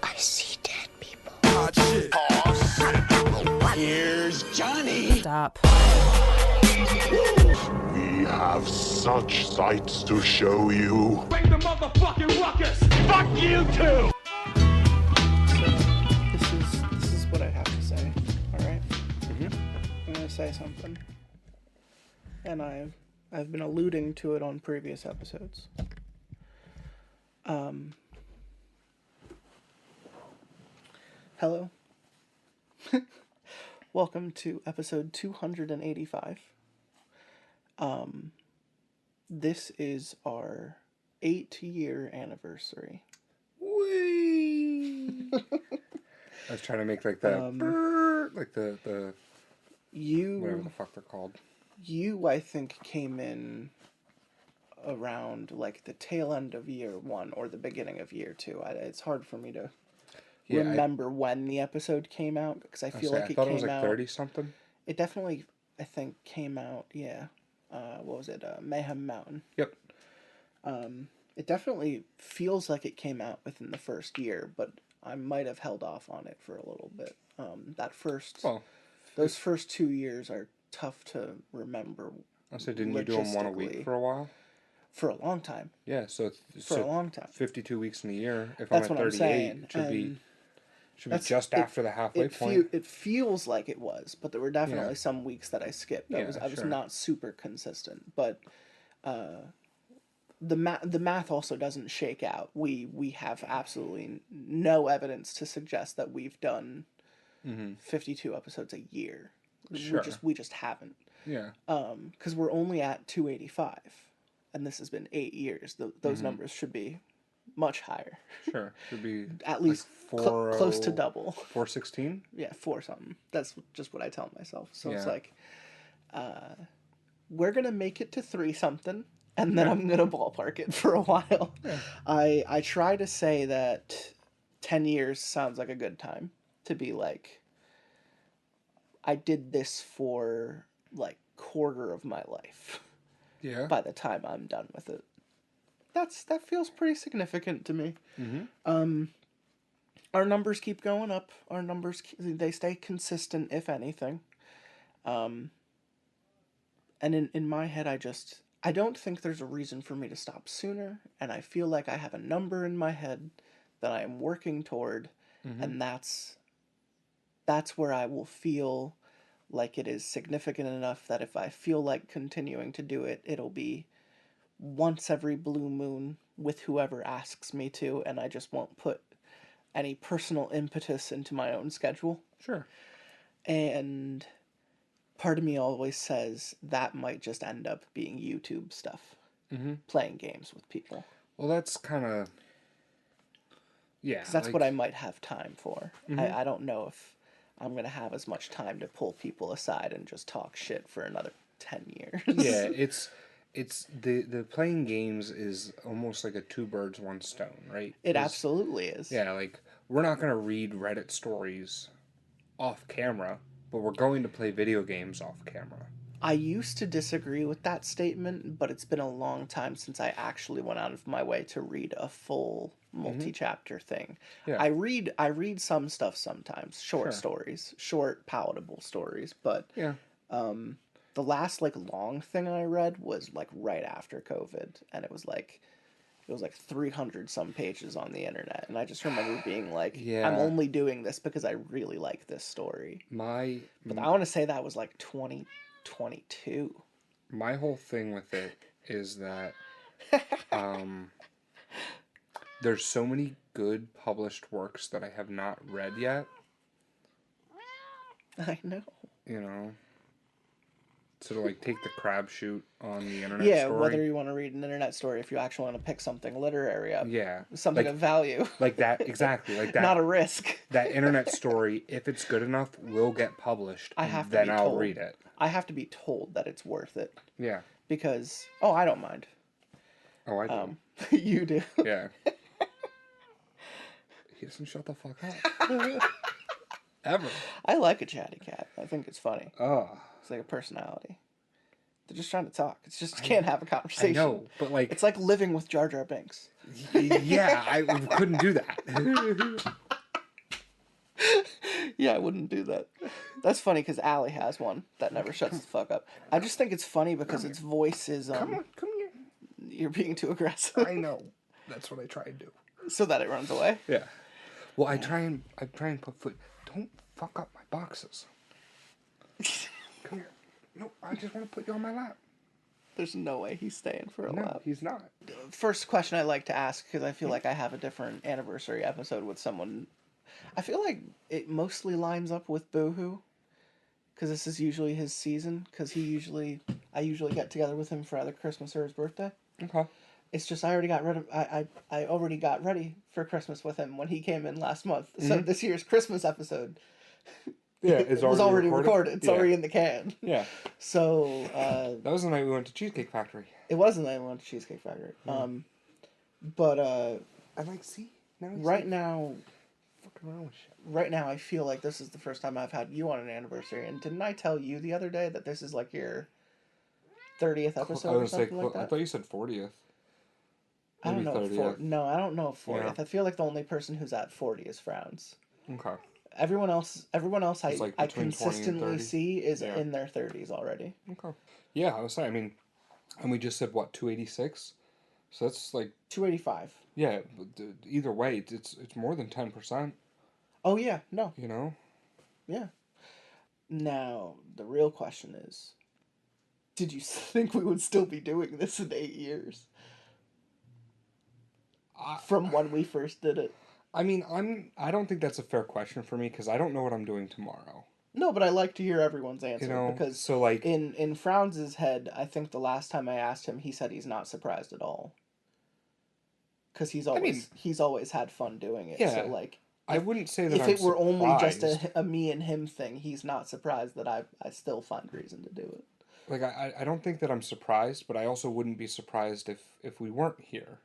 I see dead people. Hot shit. Here's Johnny. Stop. We have such sights to show you. Bring the motherfucking ruckus. Fuck you too. So this is what I have to say. All right. I'm gonna say something, and I've been alluding to it on previous episodes. Hello. Welcome to episode 285. This is our 8-year anniversary. Whee! I was trying to make like the like the whatever the fuck they're called. You, I think, came in around like the tail end of year 1 or the beginning of year 2. It's hard for me to remember when the episode came out because I feel like I thought it was like 30 something. It definitely, I think, came out. Yeah. What was it? Mayhem Mountain. Yep. It definitely feels like it came out within the first year, but I might have held off on it for a little bit. Those first 2 years are tough to remember. I said, didn't you do them one a week for a while? For a long time. Yeah, so for a long time. 52 weeks in a year. If That's I'm at 38, it should be just after the halfway point. It feels like it was, but there were definitely some weeks that I skipped. I was not super consistent, but the math also doesn't shake out. We have absolutely no evidence to suggest that we've done 52 episodes a year. Sure. We just haven't. Yeah. Because we're only at 285, and this has been 8 years. Those numbers should be much higher. Sure. Should be at least like close to double. 416? Yeah, 4 something. That's just what I tell myself. So Yeah. it's like, we're going to make it to 3 something, and then I'm going to ballpark it for a while. Yeah. I try to say that 10 years sounds like a good time to be like, I did this for like quarter of my life. Yeah. By the time I'm done with it. That feels pretty significant to me. Our numbers keep going up. Our numbers, they stay consistent, if anything. And in my head, I don't think there's a reason for me to stop sooner. And I feel like I have a number in my head that I am working toward. And that's where I will feel like it is significant enough that if I feel like continuing to do it, it'll be once every blue moon with whoever asks me to, and I just won't put any personal impetus into my own schedule. Sure. And part of me always says that might just end up being YouTube stuff. Playing games with people. Well, that's kind of... Yeah. Because that's what I might have time for. I don't know if I'm going to have as much time to pull people aside and just talk shit for another 10 years. Yeah, it's the playing games is almost like a 2 birds, 1 stone, right? It absolutely is. Yeah, like, we're not going to read Reddit stories off camera, but we're going to play video games off camera. I used to disagree with that statement, but it's been a long time since I actually went out of my way to read a full multi-chapter thing. Yeah. I read some stuff sometimes, short stories, short palatable stories, but the last like long thing I read was like right after COVID, and it was like 300 some pages on the internet, and I just remember being like, I'm only doing this because I really like this story. But I want to say that was like 2022. My whole thing with it is that there's so many good published works that I have not read yet. I know. You know? So to like take the crapshoot on the internet story. Yeah, whether you want to read an internet story, if you actually want to pick something literary up. Yeah. Something of value. Like that, exactly. Like that. Not a risk. That internet story, if it's good enough, will get published. Then I'll read it. I have to be told that it's worth it. Yeah. Because, I don't mind. Oh, I do. You do. Yeah. He doesn't shut the fuck up. Ever. I like a chatty cat. I think it's funny. Oh. It's like a personality. They're just trying to talk. It's just can't have a I conversation. know, but like, It's like living with Jar Jar Binks. yeah, I couldn't do that. Yeah, I wouldn't do that. That's funny because Allie has one that never shuts the fuck up. I just think it's funny because its voice is Come here. you're being too aggressive. I know. That's what I try and do. So that it runs away. Yeah. Well, I try and put foot. Don't fuck up my boxes. Come here. No, I just want to put you on my lap. There's no way he's staying for a No, lap. he's not. First question I like to ask, because I feel like I have a different anniversary episode with someone. I feel like it mostly lines up with Boohoo, because this is usually his season, because I usually get together with him for either Christmas or his birthday. Okay. It's just I already got ready for Christmas with him when he came in last month. So this year's Christmas episode Yeah, it was already recorded. It's Yeah. already in the can. Yeah. So That was the night we went to Cheesecake Factory. it was the night we went to Cheesecake Factory. But I like, see? Now he's right now, fucking around with shit. right now I feel like this is the first time I've had you on an anniversary. And didn't I tell you the other day that this is like your 30th episode or something like I that? thought you said 40th. I don't know. Maybe 30th. No, I don't know if 40th. Yeah. I feel like the only person who's at 40 is Frowns. Okay. Everyone else It's like I between 20 and consistently 30. see is Yeah. in their 30s already. Okay. Yeah, I was saying, I mean, and we just said, what, 286? So that's like, 285. yeah, either way, it's more than 10%, Oh yeah, no, you know? yeah. Now the real question is, did you think we would still be doing this in 8 years? From when we first did it. I mean, I don't think that's a fair question for me because I don't know what I'm doing tomorrow. No, but I like to hear everyone's answer, You know, because so like, in Frowns' head, I think the last time I asked him, he said he's not surprised at all. Because he's always had fun doing it. Yeah. So like, I wouldn't say that if I'm it were only just surprised. a me and him thing, he's not surprised that I still find reason to do it. Like, I don't think that I'm surprised, but I also wouldn't be surprised if we weren't here.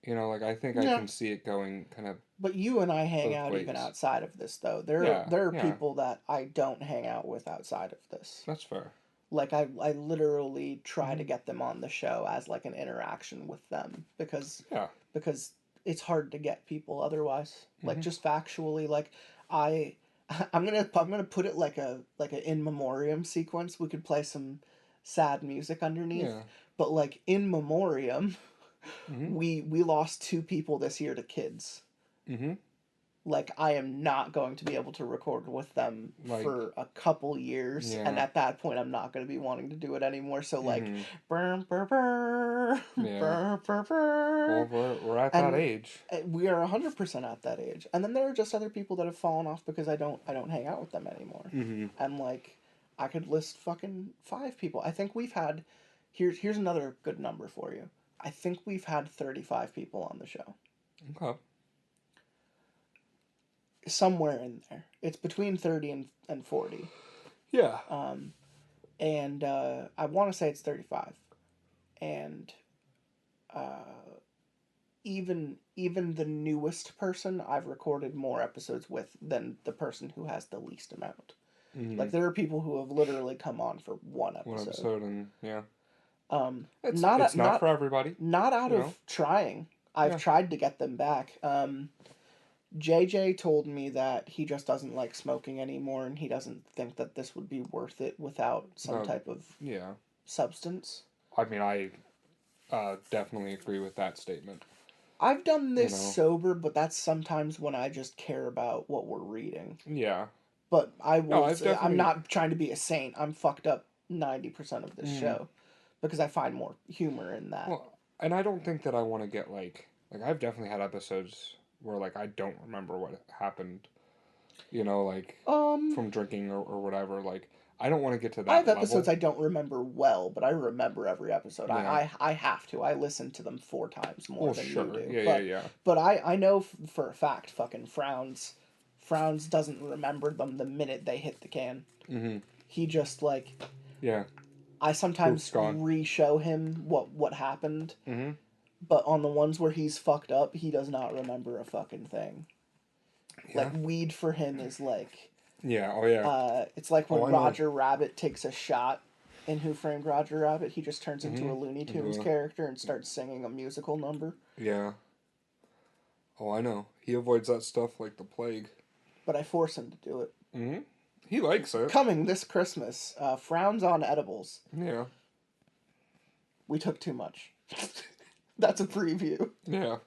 You know, like, I think I Yeah. can see it going kind of, But you and I hang Both out even ways. outside of this, though. There Yeah, are yeah. people that I don't hang out with outside of this. that's fair. Like, I literally try Mm-hmm. to get them on the show as, like, an interaction with them. Because Yeah. it's hard to get people otherwise. Mm-hmm. Like, just factually, like, I'm gonna put it like a in memoriam sequence. We could play some sad music underneath. Yeah. But, like, in memoriam, Mm-hmm. we lost 2 people this year to kids. Mm-hmm. Like, I am not going to be able to record with them Like, for a couple years, yeah. and at that point, I'm not going to be wanting to do it anymore. So, like, Mhm. brr, brr, brr, Yeah. brr, brr, brr. Well, we're at that And- age. We are 100% at that age. And then there are just other people that have fallen off because I don't hang out with them anymore. Mm-hmm. And, like, I could list fucking 5 people. I think we've had, here's another good number for you. I think we've had 35 people on the show. Okay. Somewhere in there. It's between 30 and 40. Yeah. And I want to say it's 35. And even the newest person I've recorded more episodes with than the person who has the least amount. Mhm. Like, there are people who have literally come on for one episode. One episode, and yeah. It's Not not for everybody. Not out you of know? trying. I've Yeah. tried to get them back. JJ told me that he just doesn't like smoking anymore, and he doesn't think that this would be worth it without some No. type of Yeah. substance. I mean, I definitely agree with that statement. I've done this know. sober, but that's sometimes when I just care about what we're reading. Yeah. But I will. I've I'm definitely- not trying to be a saint. I'm fucked up 90% of this show because I find more humor in that. Well, and I don't think that I want to get like I've definitely had episodes where like I don't remember what happened, you know, like from drinking or whatever. Like I don't want to get to that. I have level. episodes I don't remember well, but I remember every episode. Yeah. I have to. I listen to them 4 times more Well, than sure. you do. Yeah, but, yeah. But I know for a fact fucking Frowns doesn't remember them the minute they hit the can. Mm-hmm. He just like Yeah. I sometimes Proof's gone. re-show him what happened. Mm-hmm. But on the ones where he's fucked up, he does not remember a fucking thing. Yeah. Like, weed for him is like... Yeah. Oh yeah. it's like when Oh, I know. Roger Rabbit takes a shot in Who Framed Roger Rabbit, he just turns into a Looney Tunes character and starts singing a musical number. Yeah. Oh, I know. He avoids that stuff like the plague. But I force him to do it. Mm-hmm. He likes it. Coming this Christmas, frowns on edibles. Yeah. We took too much. That's a preview. Yeah.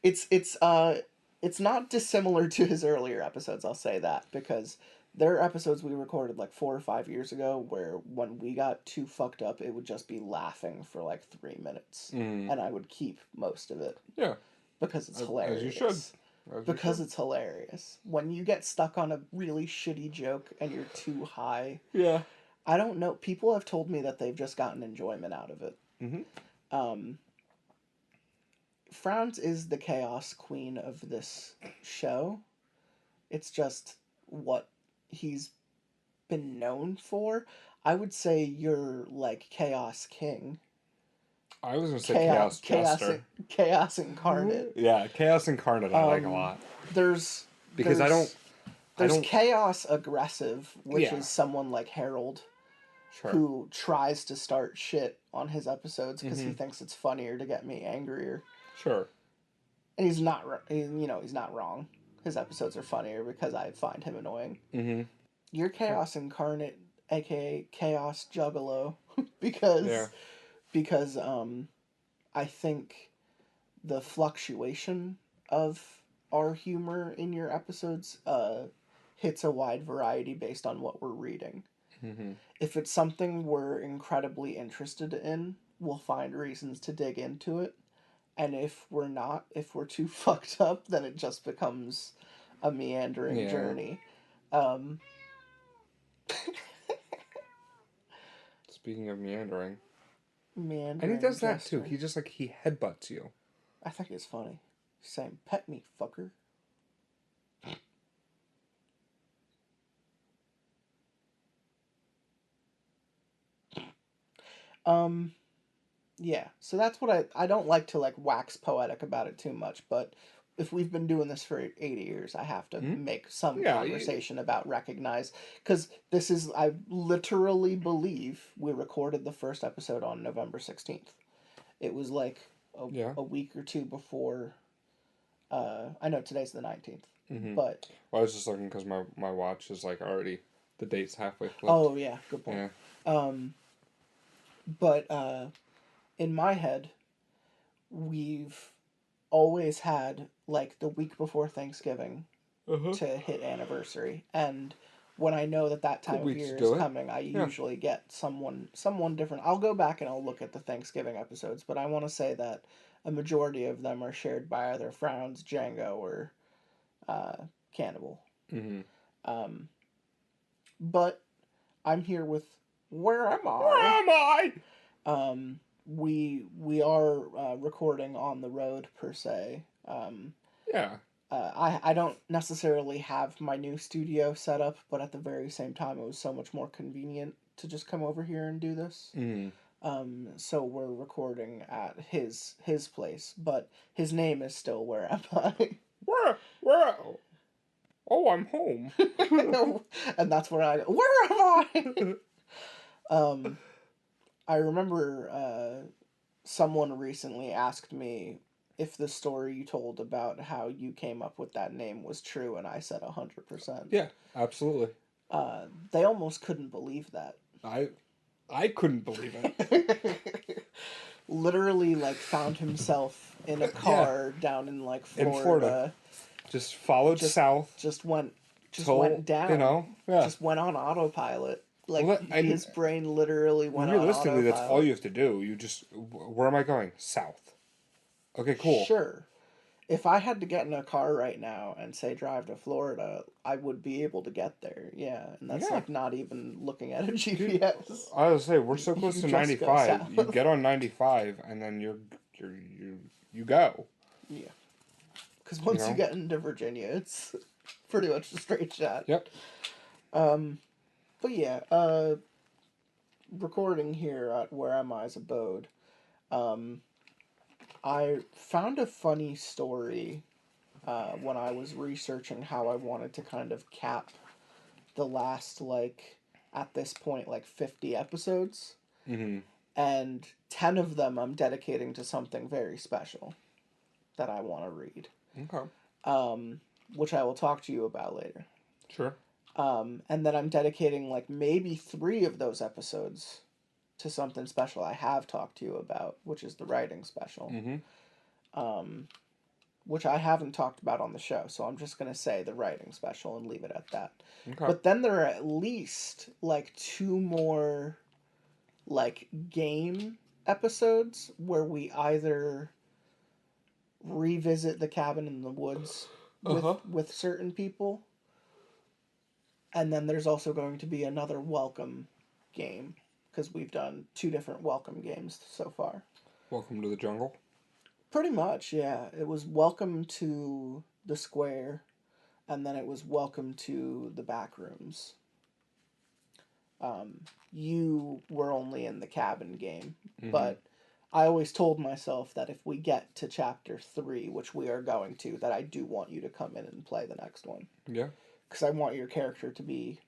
It's not dissimilar to his earlier episodes, I'll say that, because there are episodes we recorded like 4 or 5 years ago where when we got too fucked up, it would just be laughing for like 3 minutes. And I would keep most of it. Yeah. Because it's hilarious. As you should. Because it's hilarious. When you get stuck on a really shitty joke and you're too high. Yeah. I don't know. People have told me that they've just gotten enjoyment out of it. Frowns is the chaos queen of this show. It's just what he's been known for. I would say you're like Chaos King. I was going to say Chaos Jester. Chaos Incarnate. Yeah, Chaos Incarnate I like a lot. There's Chaos Aggressive, which is someone like Harold, who tries to start shit on his episodes because he thinks it's funnier to get me angrier. Sure. And he's not wrong. His episodes are funnier because I find him annoying. You're Chaos Incarnate, aka Chaos Juggalo, because I think the fluctuation of our humor in your episodes hits a wide variety based on what we're reading. If it's something we're incredibly interested in, we'll find reasons to dig into it. And if we're not, if we're too fucked up, then it just becomes a meandering journey. Speaking of meandering. And he does that too. He just he headbutts you. I think it's funny. He's saying, "Pet me, fucker." Yeah, so that's what I don't like to wax poetic about it too much, but if we've been doing this for 80 years, I have to make some conversation about recognize, because this is, I literally believe we recorded the first episode on November 16th. It was like a week or two before, I know today's the 19th, but... Well, I was just looking because my watch is already, the date's halfway flipped. Oh, yeah, good point. Yeah. But, in my head, we've always had the week before Thanksgiving to hit anniversary, and when I know that time of year is coming, I usually get someone different. I'll go back and I'll look at the Thanksgiving episodes, but I want to say that a majority of them are shared by either Frowns, Django, or Cannibal. But I'm here with Where Am I? Where am I? We are recording on the road per se. Yeah. I don't necessarily have my new studio set up, but at the very same time, it was so much more convenient to just come over here and do this. So we're recording at his place, but his name is still Where Am I? Where? Oh, I'm home. And that's where I go, Where am I? I remember someone recently asked me if the story you told about how you came up with that name was true, and I said 100%. Yeah, absolutely. They almost couldn't believe that. I couldn't believe it. Literally, found himself in a car down in Florida. Just followed south. Just went down. Just went on autopilot. His brain literally went on autopilot. Realistically, that's all you have to do. Where am I going? South. Okay, cool. Sure. If I had to get in a car right now and say drive to Florida, I would be able to get there. Yeah, and that's not even looking at a GPS. I was say we're so close to 95. You get on 95 and then you go. Yeah. Because once you get into Virginia, it's pretty much a straight shot. Yep. But yeah, recording here at Where Am I's abode, I found a funny story when I was researching how I wanted to kind of cap the last at this point, like 50 episodes. Mm-hmm. And 10 of them I'm dedicating to something very special that I want to read. Okay. Which I will talk to you about later. Sure. And then I'm dedicating like maybe 3 of those episodes to something special I have talked to you about, which is the writing special. Mm-hmm. Which I haven't talked about on the show, so I'm just going to say the writing special and leave it at that. Okay. But then there are at least like 2 more like game episodes where we either revisit the cabin in the woods with certain people, and then there's also going to be another welcome game because we've done 2 different welcome games so far. Welcome to the jungle. Pretty much, yeah. It was welcome to the square, and then it was welcome to the back rooms. You were only in the cabin game, but I always told myself that if we get to chapter 3, which we are going to, that I do want you to come in and play the next one. Yeah. Because I want your character to be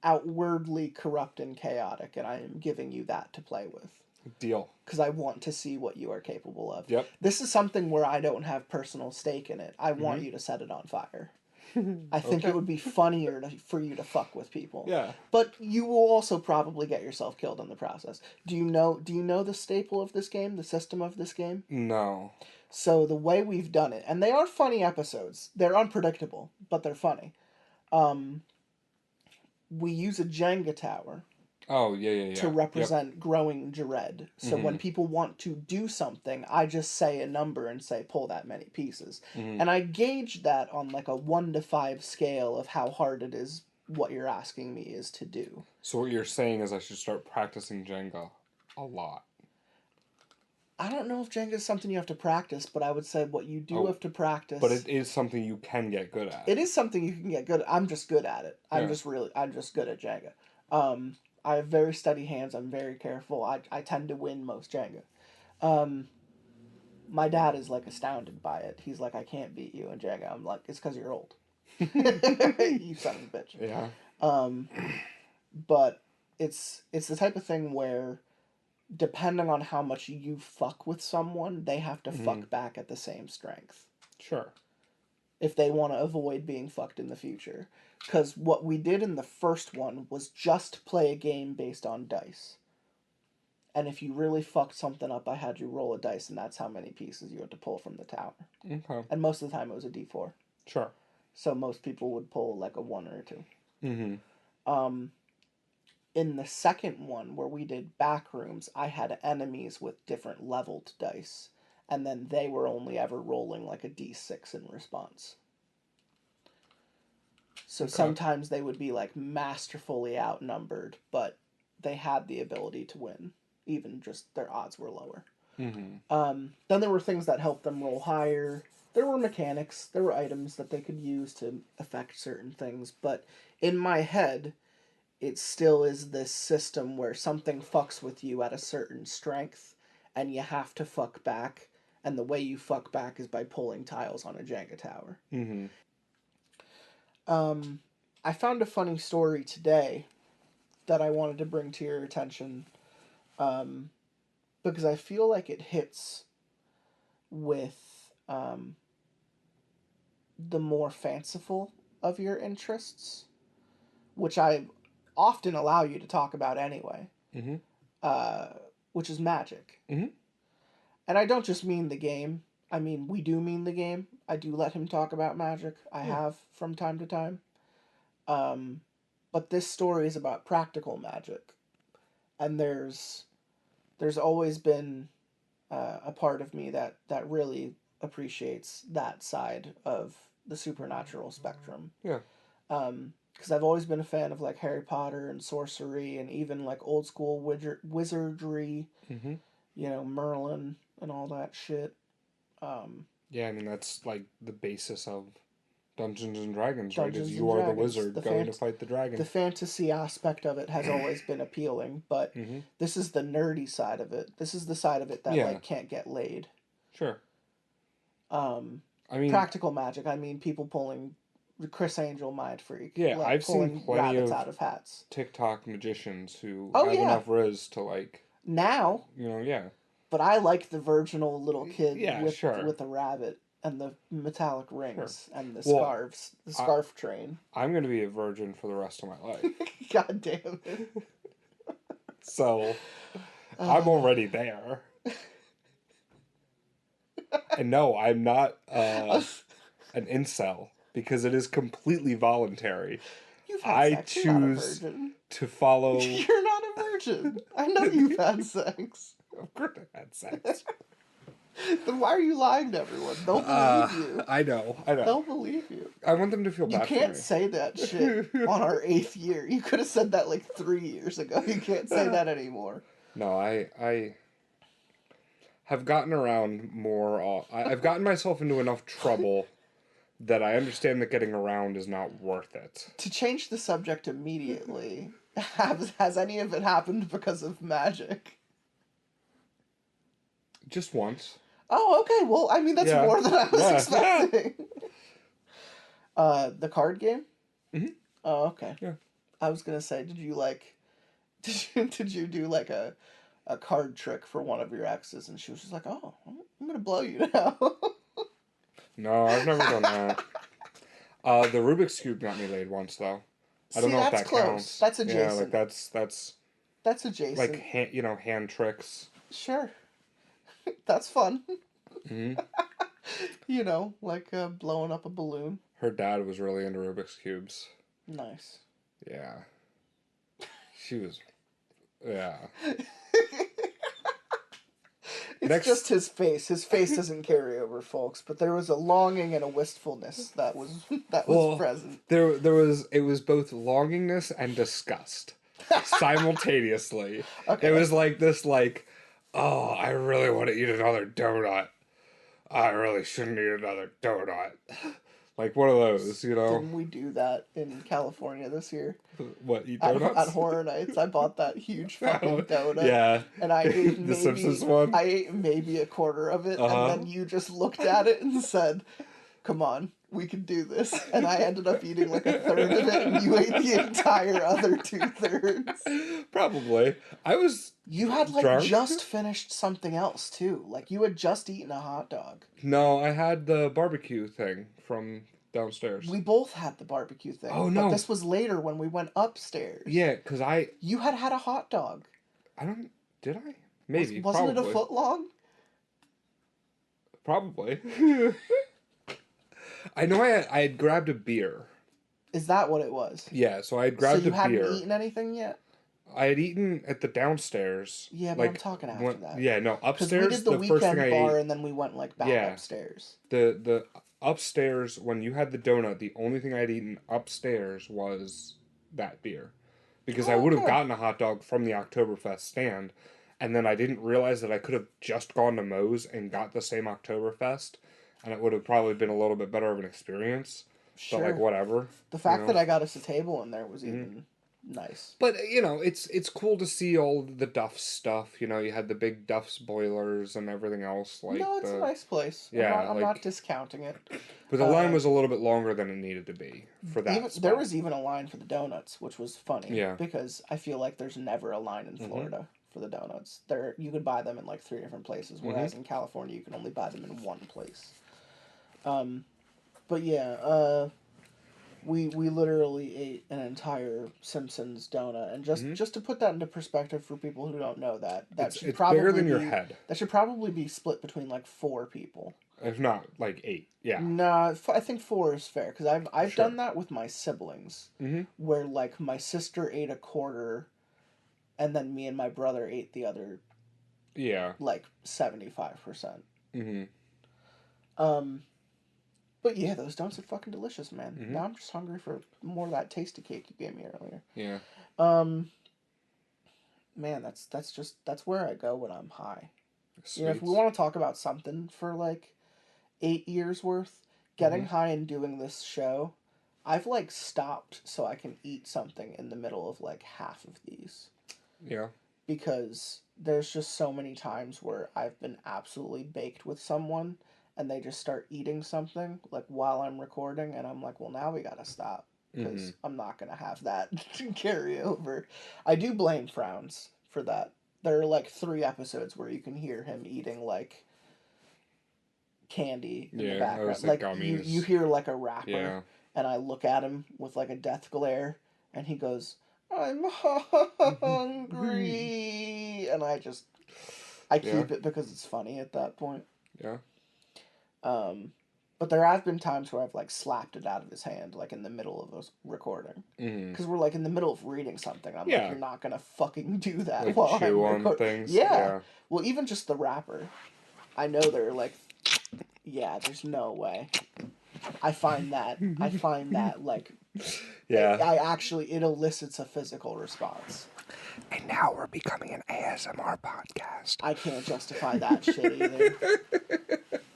outwardly corrupt and chaotic, and I am giving you that to play with. Deal. Because I want to see what you are capable of. Yep. This is something where I don't have personal stake in it. I want you to set it on fire. I think it would be funnier for you to fuck with people. Yeah. But you will also probably get yourself killed in the process. Do you know the staple of this game, the system of this game? No. So the way we've done it, and they are funny episodes. They're unpredictable, but they're funny. We use a Jenga tower. Oh, yeah. To represent growing dread. So when people want to do something, I just say a number and say, pull that many pieces. And I gauge that on like a 1 to 5 scale of how hard it is what you're asking me is to do. So what you're saying is I should start practicing Jenga a lot. I don't know if Jenga is something you have to practice, but I would say what you do have to practice. But it is something you can get good at. It is something you can get good at. I'm just good at it. I'm just good at Jenga. I have very steady hands. I'm very careful. I tend to win most Jenga. My dad is like astounded by it. He's like, I can't beat you in Jenga. I'm like, it's because you're old. You son of a bitch. Yeah. But it's the type of thing where depending on how much you fuck with someone, they have to fuck back at the same strength. Sure. If they want to avoid being fucked in the future. Because what we did in the first one was just play a game based on dice. And if you really fucked something up, I had you roll a dice, and that's how many pieces you had to pull from the tower. Okay. And most of the time it was a D4. Sure. So most people would pull like a 1 or a 2. Mm-hmm. In the second one, where we did back rooms, I had enemies with different leveled dice. And then they were only ever rolling like a D6 in response. So sometimes they would be like masterfully outnumbered, but they had the ability to win. Even just their odds were lower. Then there were things that helped them roll higher. There were mechanics. There were items that they could use to affect certain things. But in my head, it still is this system where something fucks with you at a certain strength, and you have to fuck back. And the way you fuck back is by pulling tiles on a Jenga tower. I found a funny story today that I wanted to bring to your attention because I feel like it hits with the more fanciful of your interests, which I often allow you to talk about anyway, which is magic. And I don't just mean the game. I mean, we do mean the game. I do let him talk about magic. I have from time to time. But this story is about practical magic. And there's always been a part of me that really appreciates that side of the supernatural spectrum. Yeah. Because I've always been a fan of like Harry Potter and sorcery and even like old school wizardry. You know, Merlin and all that shit. Yeah, I mean, that's like the basis of Dungeons and Dragons, right? Dungeons Is and you are the Dragons. wizard going to fight the dragon. The fantasy aspect of it has always been appealing, but this is the nerdy side of it. This is the side of it that like can't get laid. Sure. I mean, practical magic. I mean, people pulling Chris Angel Mind Freak. Yeah, like, I've seen pulling plenty rabbits of out of hats. TikTok magicians who Oh, have yeah. enough riz to, like... Now. Yeah. But I like the virginal little kid sure. with a rabbit and the metallic rings and the Well, scarves. The scarf train. I'm going to be a virgin for the rest of my life. God damn it. So, I'm already there. And no, I'm not an incel, because it is completely voluntary. You've had sex. You're not a choose virgin. to follow... You're not a virgin. I know you've had sex. Of course I've had sex. Then why are you lying to everyone? They'll believe you. I know. They'll believe you. I want them to feel bad for me. You can't say that shit on our 8th year. You could have said that like 3 years ago. You can't say that anymore. No, I have gotten around more... I've gotten myself into enough trouble that I understand that getting around is not worth it. To change the subject immediately, has any of it happened because of magic? Just once. Oh, okay. Well, I mean, that's more than I was expecting. The card game? Mm-hmm. Oh, okay. Yeah. I was gonna say, did you do like a card trick for one of your exes? And she was just like, oh, I'm gonna blow you now. No, I've never done that. The Rubik's Cube got me laid once, though. I don't know if that close. counts. That's adjacent. Yeah, like that's adjacent. Like, hand tricks. Sure. That's fun. Mm-hmm. Like blowing up a balloon. Her dad was really into Rubik's Cubes. Nice. Yeah. She was... Yeah. It's just his face. His face doesn't carry over, folks. But there was a longing and a wistfulness that was present. It was both longingness and disgust simultaneously. Okay. It was like this, like, oh, I really want to eat another donut. I really shouldn't eat another donut. Like one of those, Didn't we do that in California this year? What, eat donuts? At Horror Nights, I bought that huge fucking donut. Yeah. And I ate the Simpsons one? I ate maybe a quarter of it, and then you just looked at it and said, come on, we can do this. And I ended up eating like a third of it, and you ate the entire other 2/3. Probably. You had drunk? just finished something else too. Like you had just eaten a hot dog. No, I had the barbecue thing from downstairs. We both had the barbecue thing. Oh, no. But this was later when we went upstairs. Yeah, because You had a hot dog. Did I? Maybe. Wasn't probably. it a foot long? Probably. I know I had grabbed a beer. Is that what it was? Yeah, so I had grabbed a beer. So you hadn't eaten anything yet? I had eaten at the downstairs. Yeah, but I'm talking after that. Yeah, no, upstairs. Because we did the weekend bar and then we went back upstairs. The upstairs, when you had the donut, the only thing I'd eaten upstairs was that beer. Because I would have gotten a hot dog from the Oktoberfest stand, and then I didn't realize that I could have just gone to Moe's and got the same Oktoberfest, and it would have probably been a little bit better of an experience. Sure. But, whatever. The fact that I got us a table in there was even nice. But, it's cool to see all the Duff's stuff. You had the big Duff's boilers and everything else. No, it's a nice place. Yeah, I'm not discounting it. But the line was a little bit longer than it needed to be for that spot. There was even a line for the donuts, which was funny. Yeah. Because I feel like there's never a line in Florida for the donuts. You could buy them in 3 different places, whereas in California you can only buy them in one place. But yeah, we literally ate an entire Simpsons donut, and just to put that into perspective for people who don't know it's probably bigger than your head. That should probably be split between 4 people. If not 8, yeah. No, I think 4 is fair because I've done that with my siblings, where my sister ate a quarter, and then me and my brother ate the other. Yeah. 75%. Mm-hmm. But yeah, those donuts are fucking delicious, man. Now I'm just hungry for more of that tasty cake you gave me earlier. Yeah. Man, that's where I go when I'm high. Sweets. If we want to talk about something for 8 years worth, getting high and doing this show, I've stopped so I can eat something in the middle of half of these. Yeah. Because there's just so many times where I've been absolutely baked with someone, and they just start eating something like while I'm recording, and I'm like, well, now we gotta stop because I'm not gonna have that carry over. I do blame Frowns for that. There are like 3 episodes where you can hear him eating like candy in the background. Like you hear like a rapper, and I look at him with like a death glare, and he goes, "I'm hungry," and I keep it because it's funny at that point. Yeah. But there have been times where I've like slapped it out of his hand, like in the middle of us recording, because we're like in the middle of reading something. I'm like, you're not gonna fucking do that like while chew I'm on things. Yeah. Well, even just the rapper, I know they're like, yeah, there's no way. I find that like, it elicits a physical response. And now we're becoming an ASMR podcast. I can't justify that shit either.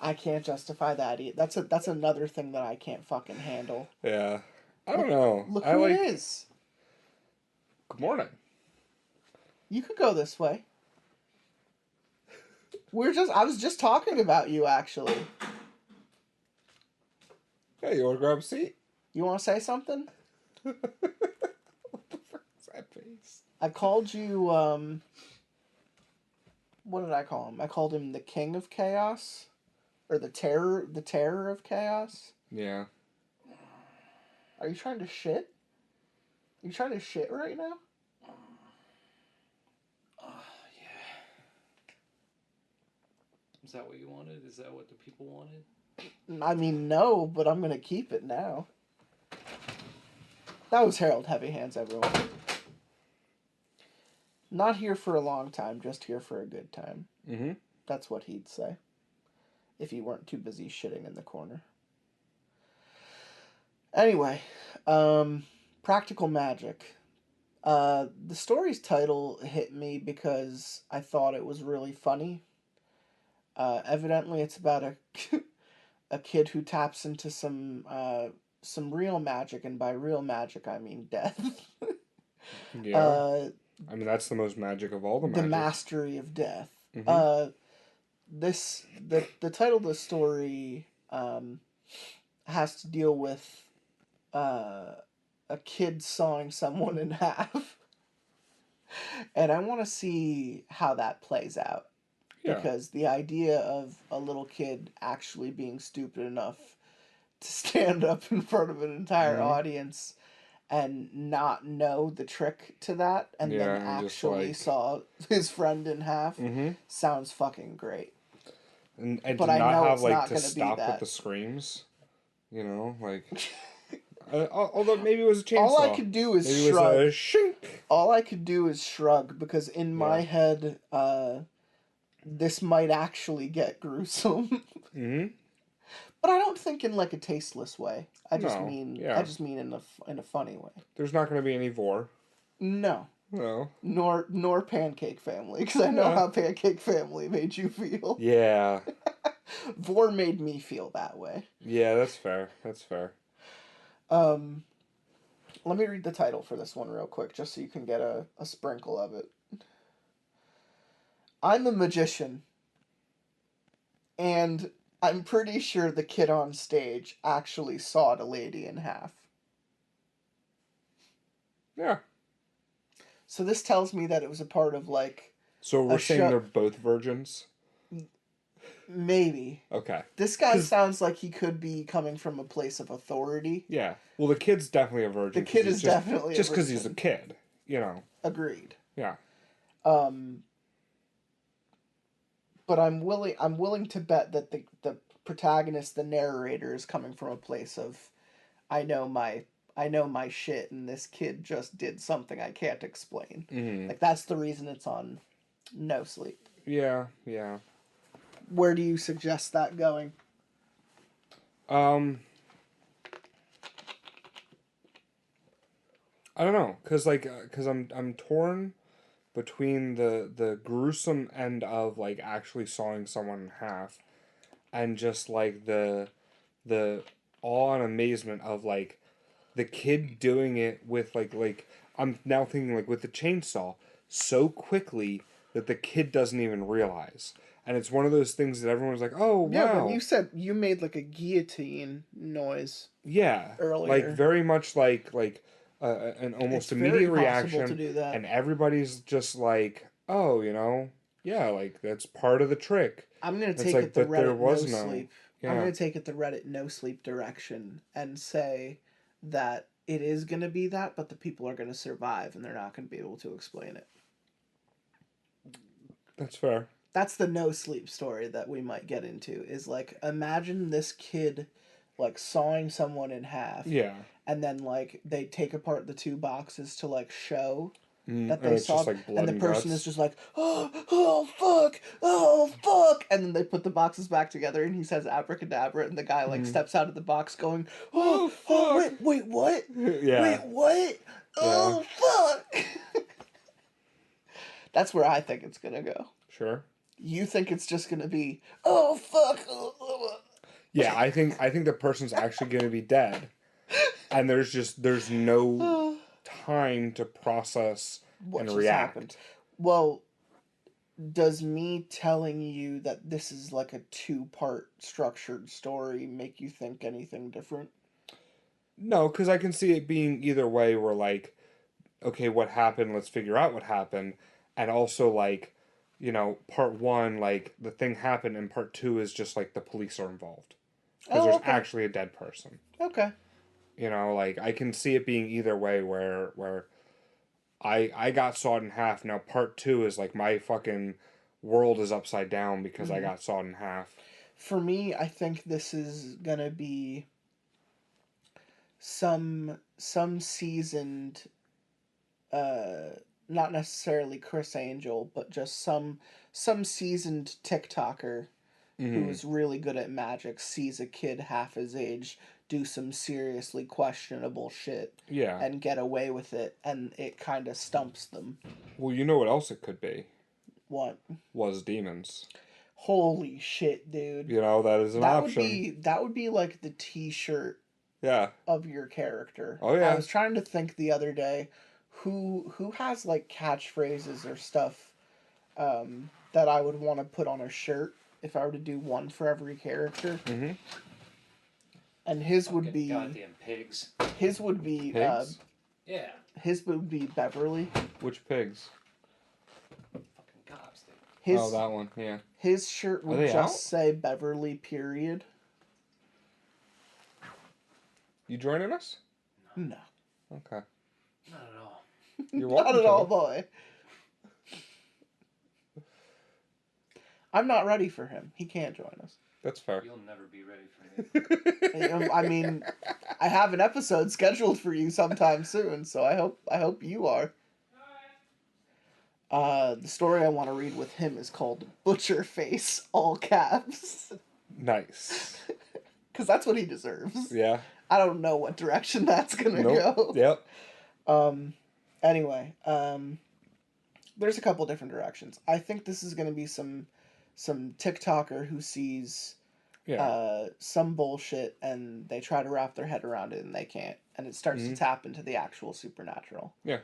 I can't justify that either. That's another thing that I can't fucking handle. Yeah. I don't know. Look who it is. Good morning. You could go this way. I was just talking about you, actually. Hey, you want to grab a seat? You want to say something? What the fuck is that face? I called you, what did I call him? I called him the King of Chaos. Or the Terror of Chaos. Yeah. Are you trying to shit? Are you trying to shit right now? Yeah. Is that what you wanted? Is that what the people wanted? I mean, no, but I'm gonna keep it now. That was Harold Heavy Hands, everyone. Not here for a long time, just here for a good time. Mm-hmm. That's what he'd say. If he weren't too busy shitting in the corner. Anyway, Practical Magic. The story's title hit me because I thought it was really funny. Evidently, it's about a kid who taps into some real magic, and by real magic I mean death. Yeah. I mean, that's the most magic of all the magic. The mastery of death. Mm-hmm. The title of the story has to deal with a kid sawing someone in half. And I want to see how that plays out. Yeah. Because the idea of a little kid actually being stupid enough to stand up in front of an entire audience and not know the trick to that, and then actually saw his friend in half, sounds fucking great. And but to not have like to stop with the screams, you know, like. Although maybe it was a chainsaw. All I could do is shrug. It was a shink. All I could do is shrug because in my head, this might actually get gruesome. But I don't think in like a tasteless way. I just mean in a funny way. There's not going to be any vor. No. No. Nor Pancake Family, because I know how Pancake Family made you feel. Yeah. Vor made me feel that way. Yeah, that's fair. That's fair. Let me read the title for this one real quick, just so you can get a sprinkle of it. I'm a magician, and I'm pretty sure the kid on stage actually sawed a lady in half. Yeah. So this tells me that it was a part of, like... So we're saying they're both virgins? Maybe. Okay. This guy sounds like he could be coming from a place of authority. Yeah. Well, the kid's definitely a virgin. The kid is definitely a virgin. Just because he's a kid, you know. Agreed. Yeah. But I'm willing to bet that the protagonist, the narrator, is coming from a place of, I know my shit, and this kid just did something I can't explain. Like, that's the reason it's on No Sleep. Yeah, yeah. Where do you suggest that going? I don't know, cause I'm torn between the gruesome end of like actually sawing someone in half, and just like the awe and amazement of like the kid doing it with like I'm now thinking like with the chainsaw so quickly that the kid doesn't even realize. And it's one of those things that everyone's like, oh, wow. Yeah, when you said you made like a guillotine noise. Yeah. Earlier. Like, very much like an almost immediate reaction. To do that. And everybody's just like, oh, yeah, like, that's part of the trick. I'm going to take it the Reddit no sleep. Yeah. I'm going to take it the Reddit no sleep direction and say that it is going to be that, but the people are going to survive and they're not going to be able to explain it. That's fair. That's the no sleep story that we might get into, is like, imagine this kid like sawing someone in half. Yeah. And then like they take apart the two boxes to like show that and they it's saw, just, like, blood and the and person guts. is just like, oh fuck, and then they put the boxes back together, and he says abracadabra, and the guy like steps out of the box going, oh wait, what? Yeah. Wait, what? Oh fuck. That's where I think it's gonna go. Sure. You think it's just gonna be, oh fuck. Yeah, I think the person's actually gonna be dead, and there's no time to process what and just react. Happened. Well, does me telling you that this is like a 2-part structured story make you think anything different? No, because I can see it being either way, where like, okay, what happened, let's figure out what happened, and also like, part 1, like, the thing happened, and part 2 is just like the police are involved. Because there's actually a dead person. Okay. Like, I can see it being either way, where I got sawed in half. Now part 2 is like my fucking world is upside down because I got sawed in half. For me, I think this is gonna be some seasoned, not necessarily Chris Angel, but just some seasoned TikToker who's really good at magic sees a kid half his age do some seriously questionable shit, and get away with it, and it kind of stumps them. Well, you know what else it could be? What? Was demons. Holy shit, dude. That is an option. That would be like the t-shirt of your character. Oh yeah. I was trying to think the other day who has like catchphrases or stuff that I would want to put on a shirt if I were to do one for every character. Mm-hmm. And his would be goddamn pigs. His would be pigs? Yeah. His would be Beverly. Which pigs? Fucking cops, dude. Oh, that one. Yeah. His shirt would just out? say Beverly, period. You joining us? No. Okay. Not at all. You're Not welcome at all, to. boy. I'm not ready for him. He can't join us. That's fair. You'll never be ready for me. I mean, I have an episode scheduled for you sometime soon, so I hope you are. The story I want to read with him is called Butcher Face, all caps. Nice. Because that's what he deserves. Yeah. I don't know what direction that's gonna go. Yep. Anyway, there's a couple different directions. I think this is gonna be some TikToker who sees some bullshit and they try to wrap their head around it and they can't, and it starts to tap into the actual supernatural. Yeah.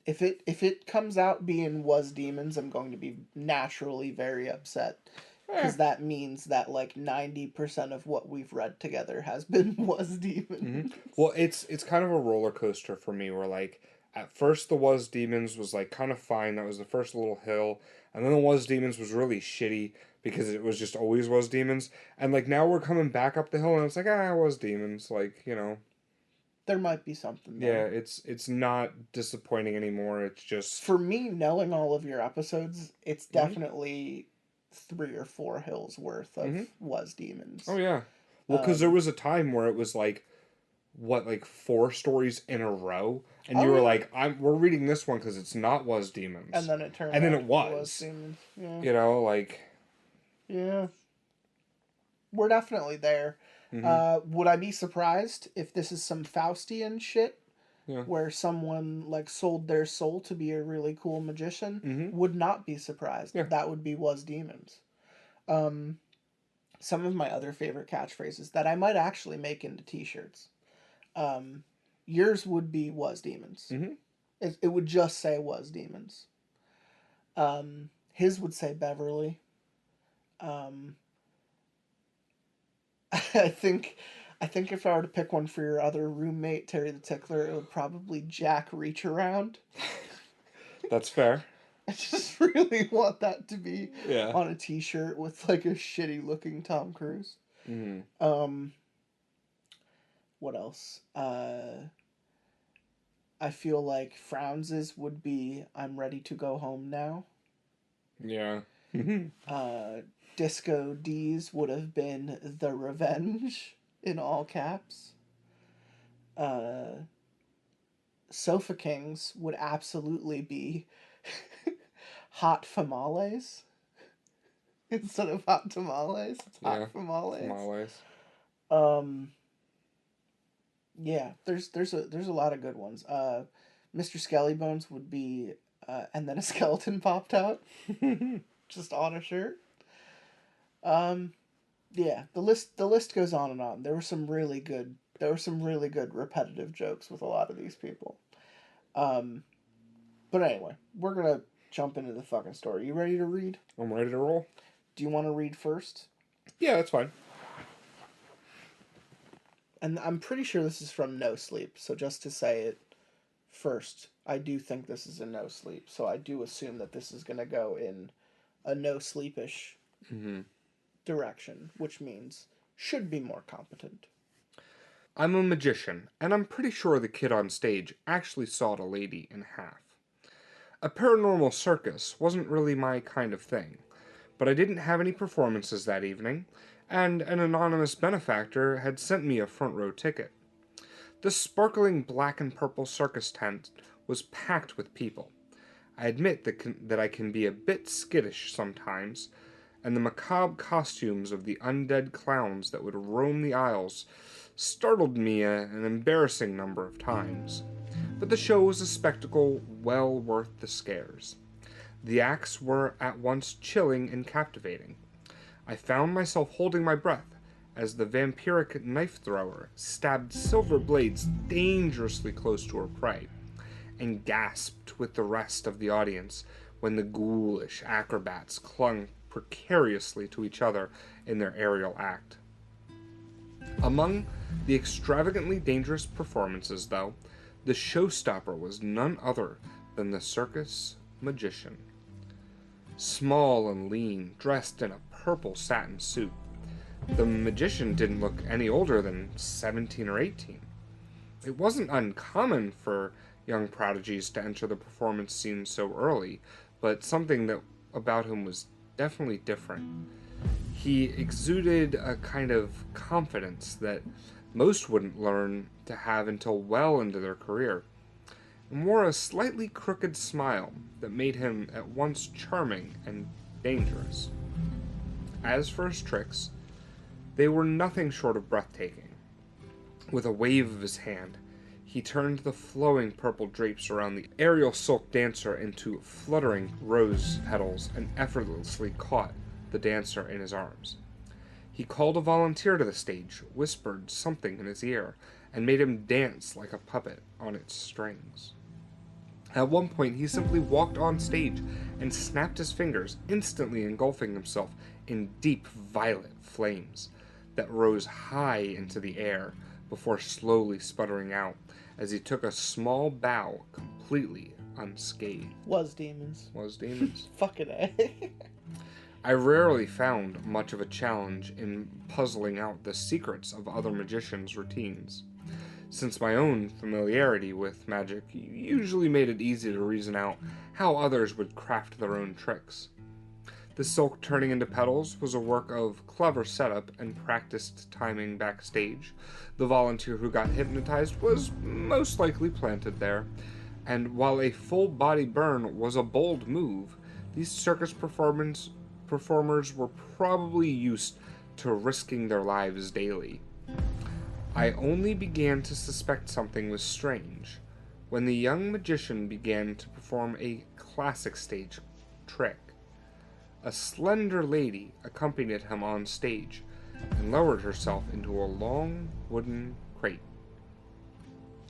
If it comes out being was demons, I'm going to be naturally very upset. Because that means that like 90% of what we've read together has been was demons. Well, it's kind of a roller coaster for me, where like at first the was demons was like kind of fine. That was the first little hill, and then the was demons was really shitty because it was just always was demons. And like now we're coming back up the hill, and it's like was demons. Like There might be something yeah, there. it's not disappointing anymore. It's just For me, knowing all of your episodes, it's definitely 3 or 4 hills worth of was demons. Oh yeah. Well, because there was a time where it was like, what, like 4 stories in a row, and you were like, we're reading this one because it's not was demons, and then it turned and then out it was demons. Yeah. Like, Yeah. We're definitely there. Would I be surprised if this is some Faustian shit? Yeah. Where someone like sold their soul to be a really cool magician? Would not be surprised. Yeah. That would be was demons. Some of my other favorite catchphrases that I might actually make into t-shirts. Yours would be was demons. It would just say was demons. His would say Beverly. Um, I think if I were to pick one for your other roommate, Terry the Tickler, it would probably Jack Reach Around. That's fair. I just really want that to be Yeah. on a t-shirt with like a shitty looking Tom Cruise. Mm. What else? I feel like Frowns's would be I'm Ready to Go Home Now. Yeah. Disco D's would have been The Revenge in all caps. Sofa Kings would absolutely be Hot Famales. Instead of Hot Tamales, it's Hot Famales. Tamales. Yeah, there's a lot of good ones. Mr. Skellybones would be and then a skeleton popped out. Just on a shirt. Yeah, the list goes on and on. There were some really good repetitive jokes with a lot of these people. But anyway, we're gonna jump into the fucking story. You ready to read? I'm ready to roll. Do you want to read first? Yeah, that's fine. And I'm pretty sure this is from No Sleep, so just to say it first, I do think this is a No Sleep, so I do assume that this is going to go in a No Sleepish direction, which means should be more competent. I'm a magician, and I'm pretty sure the kid on stage actually sawed a lady in half. A paranormal circus wasn't really my kind of thing, but I didn't have any performances that evening, and an anonymous benefactor had sent me a front row ticket. The sparkling black and purple circus tent was packed with people. I admit that I can be a bit skittish sometimes, and the macabre costumes of the undead clowns that would roam the aisles startled me an embarrassing number of times. But the show was a spectacle well worth the scares. The acts were at once chilling and captivating. I found myself holding my breath as the vampiric knife thrower stabbed silver blades dangerously close to her prey, and gasped with the rest of the audience when the ghoulish acrobats clung precariously to each other in their aerial act. Among the extravagantly dangerous performances, though, the showstopper was none other than the circus magician. Small and lean, dressed in a purple satin suit, the magician didn't look any older than 17 or 18. It wasn't uncommon for young prodigies to enter the performance scene so early, but something that about him was definitely different. He exuded a kind of confidence that most wouldn't learn to have until well into their career, and wore a slightly crooked smile that made him at once charming and dangerous. As for his tricks, they were nothing short of breathtaking. With a wave of his hand, he turned the flowing purple drapes around the aerial silk dancer into fluttering rose petals and effortlessly caught the dancer in his arms. He called a volunteer to the stage, whispered something in his ear, and made him dance like a puppet on its strings. At one point, he simply walked on stage and snapped his fingers, instantly engulfing himself in deep violet flames that rose high into the air before slowly sputtering out as he took a small bow completely unscathed. Was demons. Fucking A. I rarely found much of a challenge in puzzling out the secrets of other magicians' routines, since my own familiarity with magic usually made it easy to reason out how others would craft their own tricks. The silk turning into petals was a work of clever setup and practiced timing backstage. The volunteer who got hypnotized was most likely planted there, and while a full body burn was a bold move, these circus performers were probably used to risking their lives daily. I only began to suspect something was strange when the young magician began to perform a classic stage trick. A slender lady accompanied him on stage and lowered herself into a long wooden crate.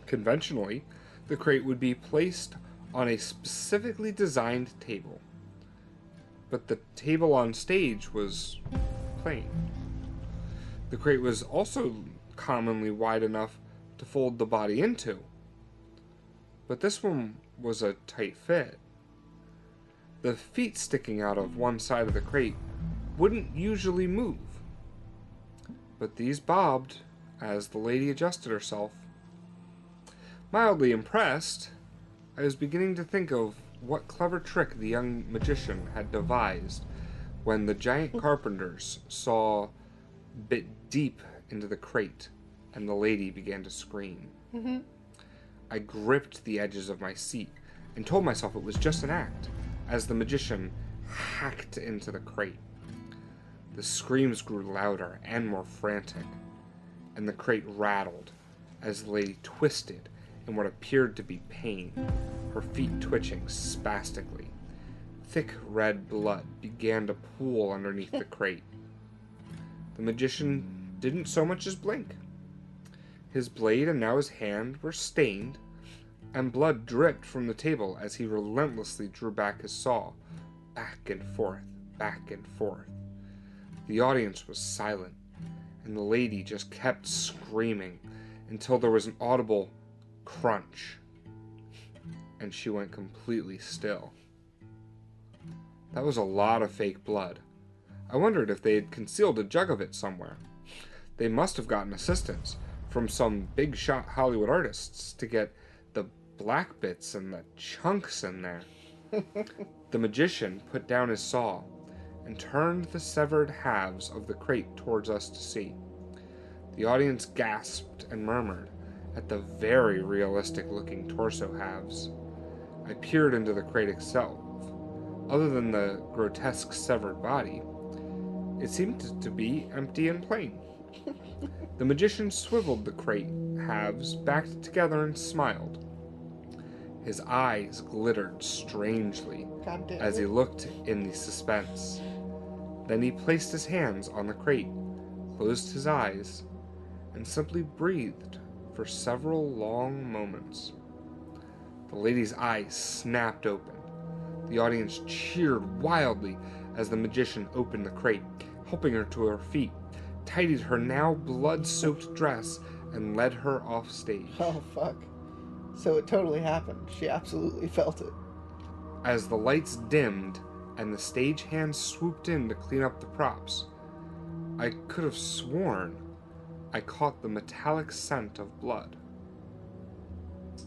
Conventionally, the crate would be placed on a specifically designed table. but the table on stage was plain. The crate was also commonly wide enough to fold the body into, but this one was a tight fit. The feet sticking out of one side of the crate wouldn't usually move, but these bobbed as the lady adjusted herself. Mildly impressed, I was beginning to think of what clever trick the young magician had devised when the giant carpenters saw bit deep into the crate and the lady began to scream. I gripped the edges of my seat and told myself it was just an act as the magician hacked into the crate. The screams grew louder and more frantic, and the crate rattled as the lady twisted in what appeared to be pain, her feet twitching spastically. Thick red blood began to pool underneath the crate. The magician didn't so much as blink. His blade and now his hand were stained, and blood dripped from the table as he relentlessly drew back his saw, back and forth, back and forth. The audience was silent, and the lady just kept screaming until there was an audible crunch, and she went completely still. That was a lot of fake blood. I wondered if they had concealed a jug of it somewhere. They must have gotten assistance from some big shot Hollywood artists to get the black bits and the chunks in there. The magician put down his saw and turned the severed halves of the crate towards us to see. The audience gasped and murmured at the very realistic-looking torso halves. I peered into the crate itself. Other than the grotesque severed body, it seemed to be empty and plain. The magician swiveled the crate halves back together and smiled. His eyes glittered strangely as he looked in the suspense. Then he placed his hands on the crate, closed his eyes, and simply breathed for several long moments. The lady's eyes snapped open. The audience cheered wildly as the magician opened the crate, helping her to her feet, tidied her now blood-soaked dress, and led her off stage. Oh, fuck. So it totally happened. She absolutely felt it. As the lights dimmed and the stage hands swooped in to clean up the props, I could have sworn I caught the metallic scent of blood.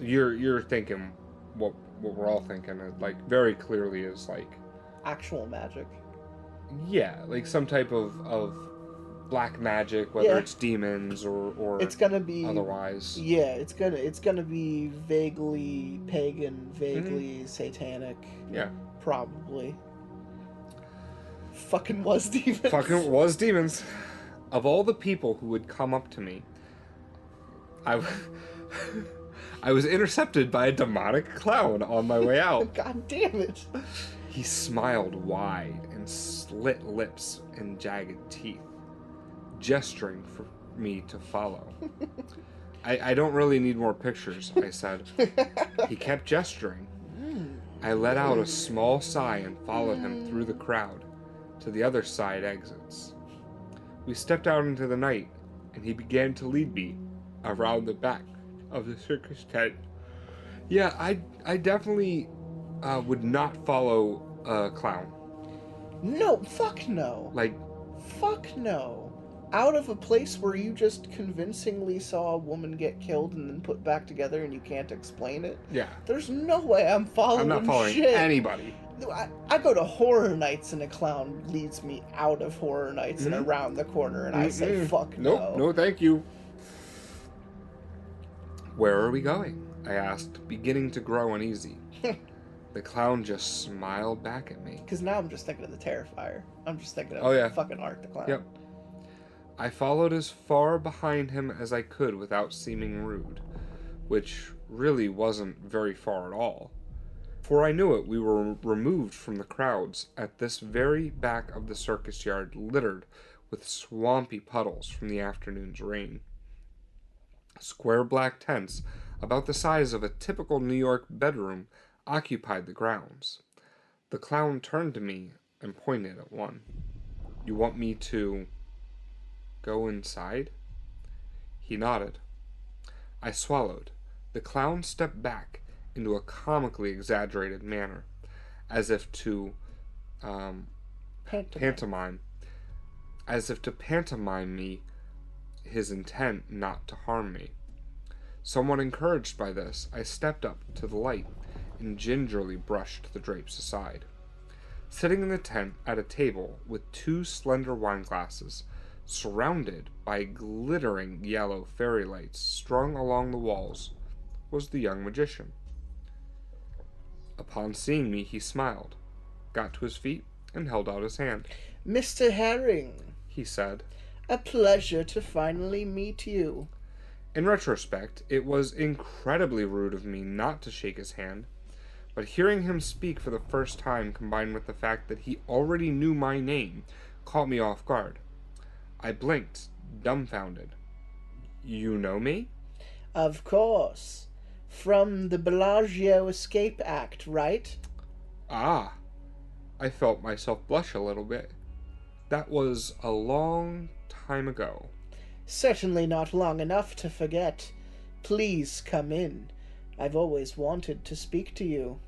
You're thinking what we're all thinking, like, very clearly is, like, Actual magic. yeah, like some type of black magic, whether it's demons or It's gonna be otherwise. Yeah, it's gonna be vaguely pagan, vaguely satanic. Yeah. Probably. Fucking was demons. Fucking was demons. Of all the people who would come up to me, I was intercepted by a demonic clown on my way out. God damn it. He smiled wide and slit lips and jagged teeth, gesturing for me to follow. I don't really need more pictures, I said. He kept gesturing. I let out a small sigh and followed him through the crowd to the other side exits. We stepped out into the night, and he began to lead me around the back of the circus tent. Yeah, I definitely would not follow a clown. No, fuck no. Like, Fuck no. Out of a place where you just convincingly saw a woman get killed and then put back together and you can't explain it. yeah. There's no way I'm following I'm not following shit. anybody. I go to horror nights and a clown leads me out of horror nights and around the corner and I say fuck no. Nope, no thank you. Where are we going? I asked, beginning to grow uneasy. The clown just smiled back at me. Because now I'm just thinking of the Terrifier. I'm just thinking of fucking Art the Clown. Yep. I followed as far behind him as I could without seeming rude, which really wasn't very far at all. For I knew it, we were removed from the crowds at this very back of the circus yard, littered with swampy puddles from the afternoon's rain. Square black tents, about the size of a typical New York bedroom, occupied the grounds. The clown turned to me and pointed at one. "You want me to go inside?" He nodded. I swallowed. The clown stepped back into a comically exaggerated manner, as if to pantomime me his intent not to harm me. Somewhat encouraged by this, I stepped up to the light and gingerly brushed the drapes aside. Sitting in the tent at a table with 2 slender wine glasses, surrounded by glittering yellow fairy lights strung along the walls, was the young magician. Upon seeing me, he smiled, got to his feet, and held out his hand. "Mr. Herring," He said. "a pleasure to finally meet you." In retrospect, it was incredibly rude of me not to shake his hand, but hearing him speak for the first time, combined with the fact that he already knew my name, caught me off guard. I blinked, dumbfounded. "You know me?" "Of course. From the Bellagio Escape Act, right?" Ah, I felt myself blush a little bit. That was a long time ago. "Certainly not long enough to forget. Please come in. I've always wanted to speak to you."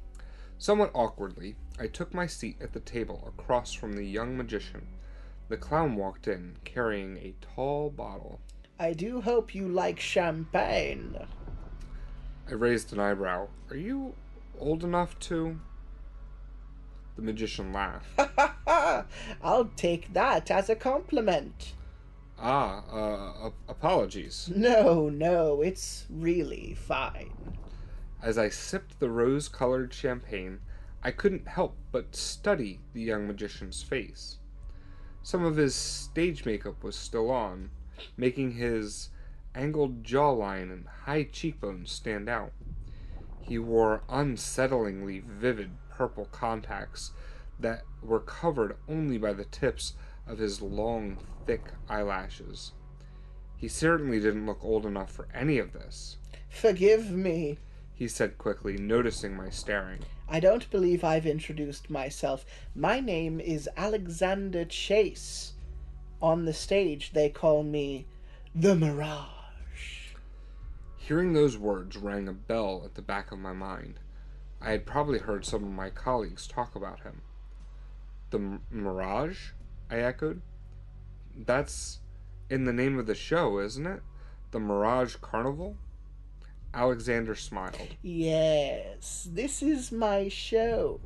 Somewhat awkwardly, I took my seat at the table across from the young magician. The clown walked in, carrying a tall bottle. "I do hope you like champagne." I raised an eyebrow. "Are you old enough to—" The magician laughed. "I'll take that as a compliment." Apologies. No, it's really fine." As I sipped the rose-colored champagne, I couldn't help but study the young magician's face. Some of his stage makeup was still on, making his angled jawline and high cheekbones stand out. He wore unsettlingly vivid purple contacts that were covered only by the tips of his long, thick eyelashes. He certainly didn't look old enough for any of this. "Forgive me," he said quickly, noticing my staring. "I don't believe I've introduced myself. My name is Alexander Chase. On the stage, they call me the Mirage." Hearing those words rang a bell at the back of my mind. I had probably heard some of my colleagues talk about him. "The Mirage?" I echoed. "That's in the name of the show, isn't it? The Mirage Carnival?" Alexander smiled. "Yes, this is my show."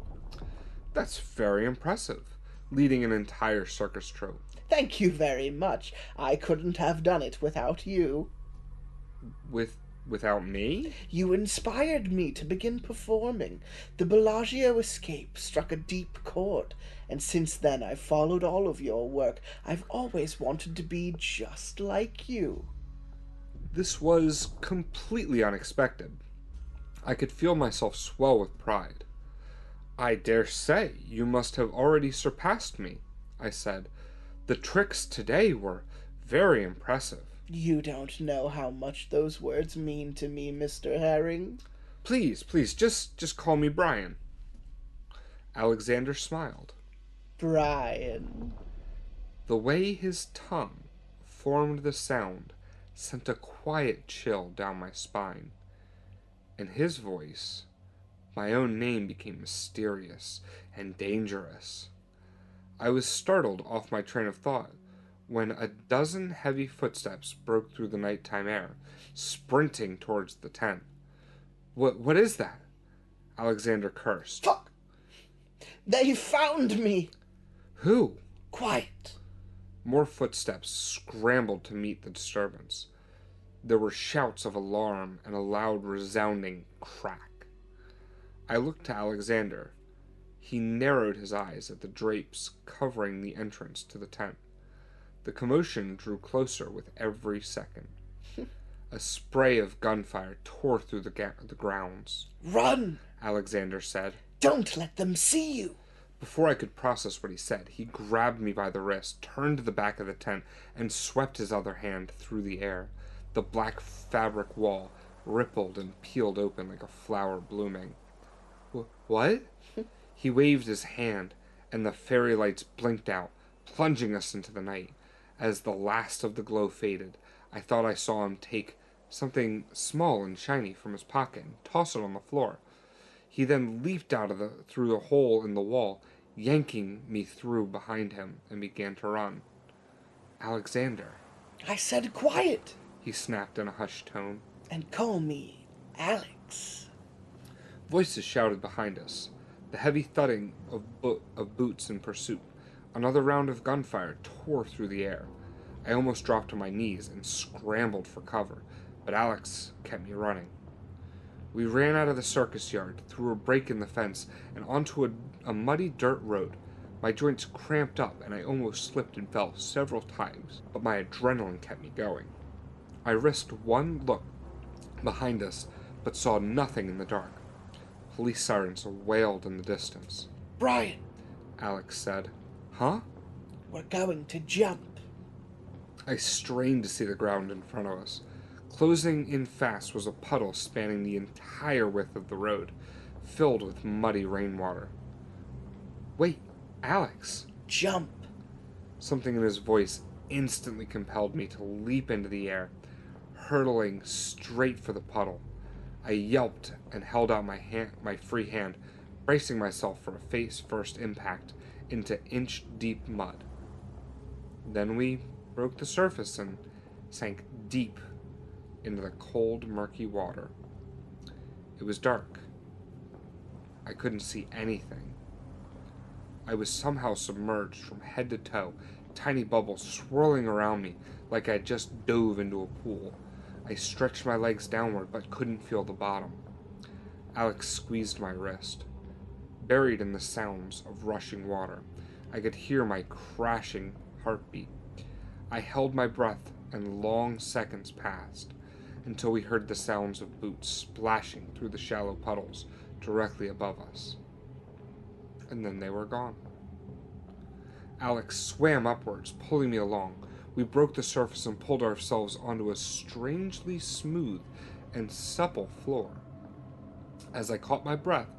"That's very impressive, leading an entire circus troupe." "Thank you very much. I couldn't have done it without you." Without me?" "You inspired me to begin performing. The Bellagio Escape struck a deep chord, and since then I've followed all of your work. I've always wanted to be just like you." This was completely unexpected. I could feel myself swell with pride. "I dare say you must have already surpassed me," I said. "The tricks today were very impressive." "You don't know how much those words mean to me, Mr. Herring." Please, just call me Brian." Alexander smiled. "Brian." The way his tongue formed the sound sent a quiet chill down my spine. In his voice, my own name became mysterious and dangerous. I was startled off my train of thought when a dozen heavy footsteps broke through the nighttime air, sprinting towards the tent. What is that?" Alexander cursed. "Fuck! They found me!" "Who?" "Quiet." More footsteps scrambled to meet the disturbance. There were shouts of alarm and a loud, resounding crack. I looked to Alexander. He narrowed his eyes at the drapes covering the entrance to the tent. The commotion drew closer with every second. A spray of gunfire tore through the grounds. "Run!" Alexander said. "Don't let them see you." Before I could process what he said, he grabbed me by the wrist, turned to the back of the tent, and swept his other hand through the air. The black fabric wall rippled and peeled open like a flower blooming. "What?" He waved his hand and the fairy lights blinked out, plunging us into the night. As the last of the glow faded, I thought I saw him take something small and shiny from his pocket and toss it on the floor. He then leaped out through the hole in the wall, yanking me through behind him, and began to run. "Alexander," I said quiet, he snapped in a hushed tone. and call me Alex. Voices shouted behind us, the heavy thudding of boots in pursuit. Another round of gunfire tore through the air. I almost dropped to my knees and scrambled for cover, but Alex kept me running. We ran out of the circus yard, through a break in the fence, and onto a muddy dirt road. My joints cramped up, and I almost slipped and fell several times, but my adrenaline kept me going. I risked one look behind us, but saw nothing in the dark. Police sirens wailed in the distance. Brian, Alex said. "Huh?" we're going to jump. I strained to see the ground in front of us. Closing in fast was a puddle spanning the entire width of the road, filled with muddy rainwater. "Wait, Alex!" Jump. Something in his voice instantly compelled me to leap into the air, hurtling straight for the puddle. I yelped and held out my free hand, bracing myself for a face-first impact into inch-deep mud. Then we broke the surface and sank deep into the cold, murky water. It was dark. I couldn't see anything. I was somehow submerged from head to toe, tiny bubbles swirling around me like I had just dove into a pool. I stretched my legs downward but couldn't feel the bottom. Alex squeezed my wrist. Buried in the sounds of rushing water, I could hear my crashing heartbeat. I held my breath, and long seconds passed until we heard the sounds of boots splashing through the shallow puddles directly above us. And then they were gone. Alex swam upwards, pulling me along. We broke the surface and pulled ourselves onto a strangely smooth and supple floor. As I caught my breath,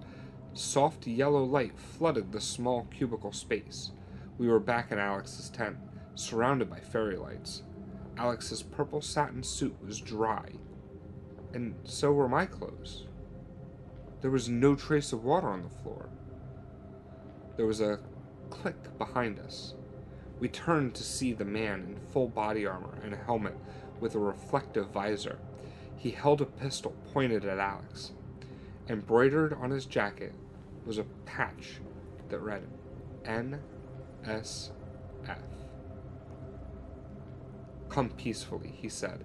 soft yellow light flooded the small cubicle space. We were back in Alex's tent, surrounded by fairy lights. Alex's purple satin suit was dry, and so were my clothes. There was no trace of water on the floor. There was a click behind us. We turned to see the man in full body armor and a helmet with a reflective visor. He held a pistol pointed at Alex. Embroidered on his jacket was a patch that read NSF. "Come peacefully," he said.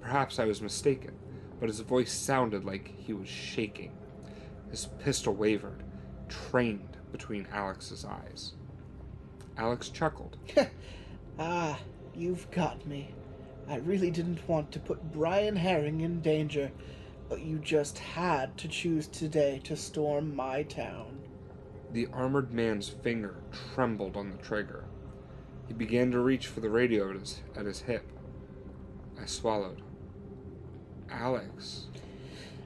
Perhaps I was mistaken, but his voice sounded like he was shaking. His pistol wavered, trained between Alex's eyes. Alex chuckled. Ah, you've got me. I really didn't want to put Brian Herring in danger, but you just had to choose today to storm my town. The armored man's finger trembled on the trigger. He began to reach for the radio at his hip. I swallowed. "Alex."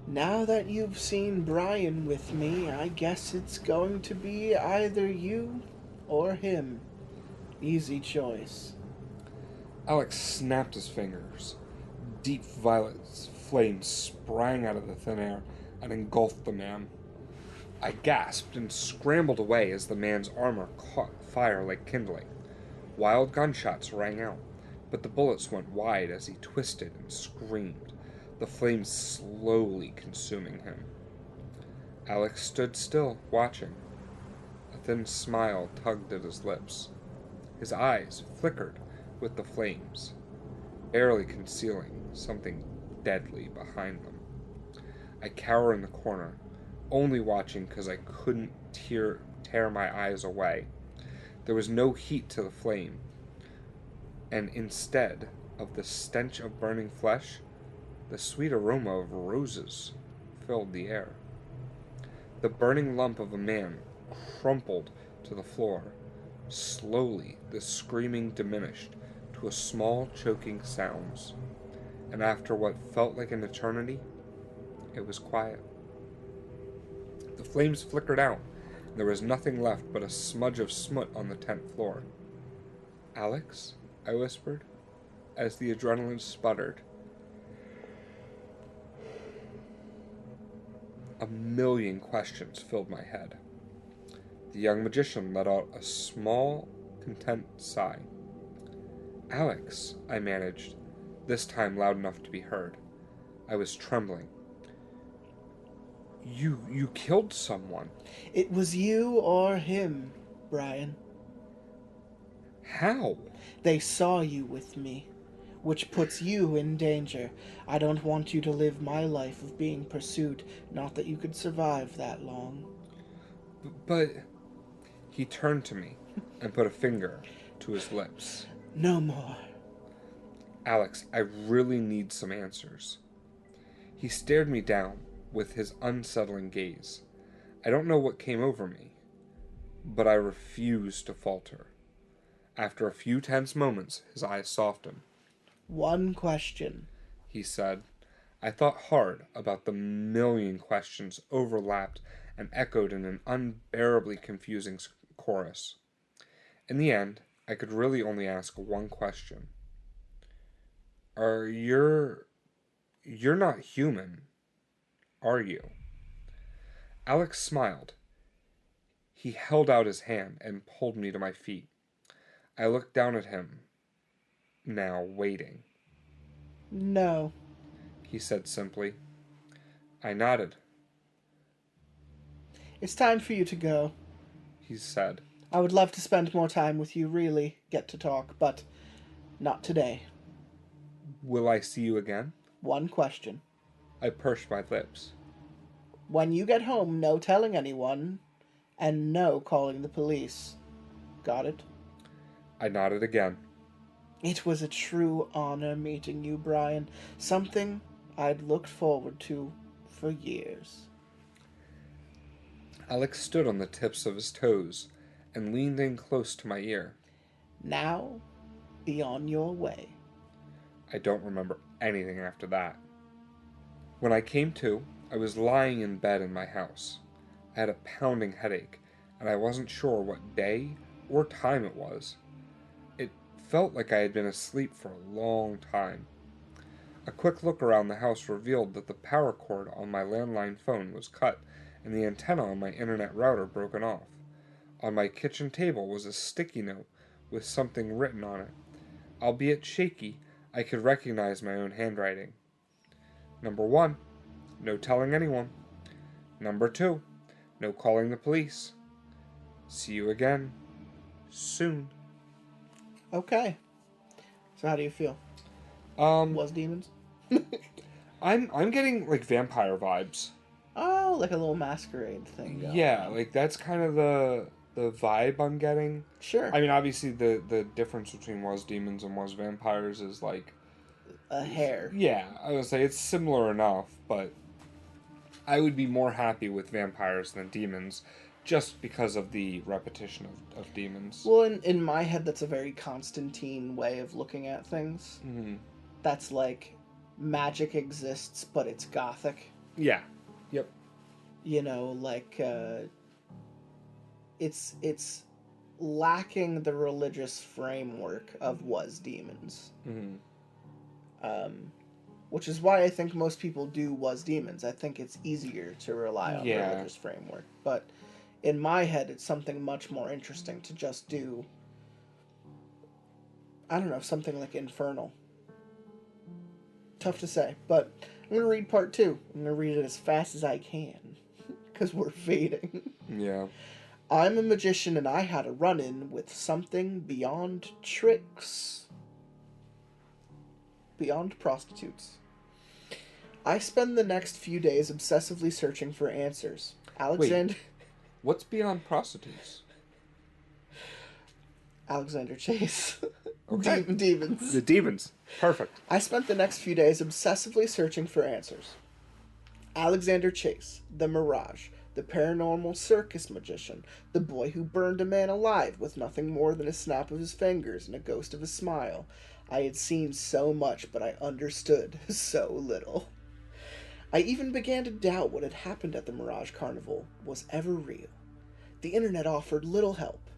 Now that you've seen Brian with me, I guess it's going to be either you or him. Easy choice. Alex snapped his fingers. Deep violet flames sprang out of the thin air and engulfed the man. I gasped and scrambled away as the man's armor caught fire like kindling. Wild gunshots rang out, but the bullets went wide as he twisted and screamed, the flames slowly consuming him. Alex stood still, watching. A thin smile tugged at his lips. His eyes flickered with the flames, barely concealing something deadly behind them. I cowered in the corner, only watching because I couldn't tear my eyes away. There was no heat to the flame, and instead of the stench of burning flesh, the sweet aroma of roses filled the air. The burning lump of a man crumpled to the floor. Slowly, the screaming diminished to a small choking sounds, and after what felt like an eternity, it was quiet. The flames flickered out, There was nothing left but a smudge of smut on the tent floor. "Alex?" I whispered, as the adrenaline sputtered. A million questions filled my head. The young magician let out a small, content sigh. "Alex," I managed, this time loud enough to be heard. I was trembling. You killed someone." It was you or him, Brian. "How?" They saw you with me, which puts you in danger. I don't want you to live my life of being pursued, not that you could survive that long. But... He turned to me and put a finger to his lips. No more. "Alex, I really need some answers." He stared me down with his unsettling gaze. I don't know what came over me, but I refused to falter. After a few tense moments, his eyes softened. One question, He said. I thought hard about the million questions overlapped and echoed in an unbearably confusing chorus. In the end, I could really only ask one question. You're not human, are you?" Alex smiled. He held out his hand and pulled me to my feet. I looked down at him, now waiting. No. He said simply. I nodded. It's time for you to go. He said. I would love to spend more time with you, really get to talk, but not today. Will I see you again? One question. I pursed my lips. When you get home, no telling anyone, and no calling the police. Got it? I nodded again. It was a true honor meeting you, Brian. Something I'd looked forward to for years. Alex stood on the tips of his toes and leaned in close to my ear. Now, be on your way. I don't remember anything after that. When I came to, I was lying in bed in my house. I had a pounding headache, and I wasn't sure what day or time it was. It felt like I had been asleep for a long time. A quick look around the house revealed that the power cord on my landline phone was cut and the antenna on my internet router broken off. On my kitchen table was a sticky note with something written on it. Albeit shaky, I could recognize my own handwriting. Number 1, no telling anyone. Number 2, no calling the police. See you again soon. Okay. So how do you feel? Was demons? I'm getting like vampire vibes. Oh, like a little masquerade thing going Yeah, on. like that's kind of the vibe I'm getting. Sure. I mean, obviously the difference between was demons and was vampires is like A hair. yeah, I would say it's similar enough, but I would be more happy with vampires than demons just because of the repetition of demons. Well, in my head, that's a very Constantine way of looking at things. Mm-hmm. That's like magic exists, but it's gothic. Yeah. Yep. You know, like it's lacking the religious framework of was demons. Mm-hmm. Which is why I think most people do was demons. I think it's easier to rely on the religious framework. But in my head, it's something much more interesting to just do, I don't know, something like infernal. Tough to say, but I'm going to read part 2. I'm going to read it as fast as I can, because we're fading. Yeah. I'm a magician and I had a run-in with something beyond tricks. Beyond prostitutes. I spend the next few days obsessively searching for answers. Alexander... Wait, what's beyond prostitutes? Alexander Chase. Okay. Demons. The demons. Perfect. I spent the next few days obsessively searching for answers. Alexander Chase, the Mirage, the paranormal circus magician, the boy who burned a man alive with nothing more than a snap of his fingers and a ghost of a smile. I had seen so much, but I understood so little. I even began to doubt what had happened at the Mirage Carnival was ever real. The internet offered little help.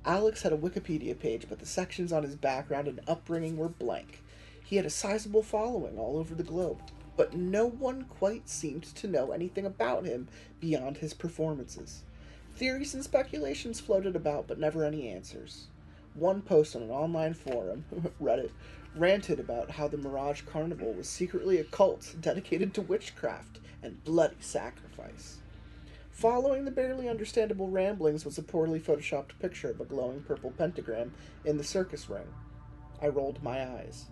Alex had a Wikipedia page, but the sections on his background and upbringing were blank. He had a sizable following all over the globe, but no one quite seemed to know anything about him beyond his performances. Theories and speculations floated about, but never any answers. One post on an online forum, Reddit, ranted about how the Mirage Carnival was secretly a cult dedicated to witchcraft and bloody sacrifice. Following the barely understandable ramblings was a poorly photoshopped picture of a glowing purple pentagram in the circus ring. I rolled my eyes.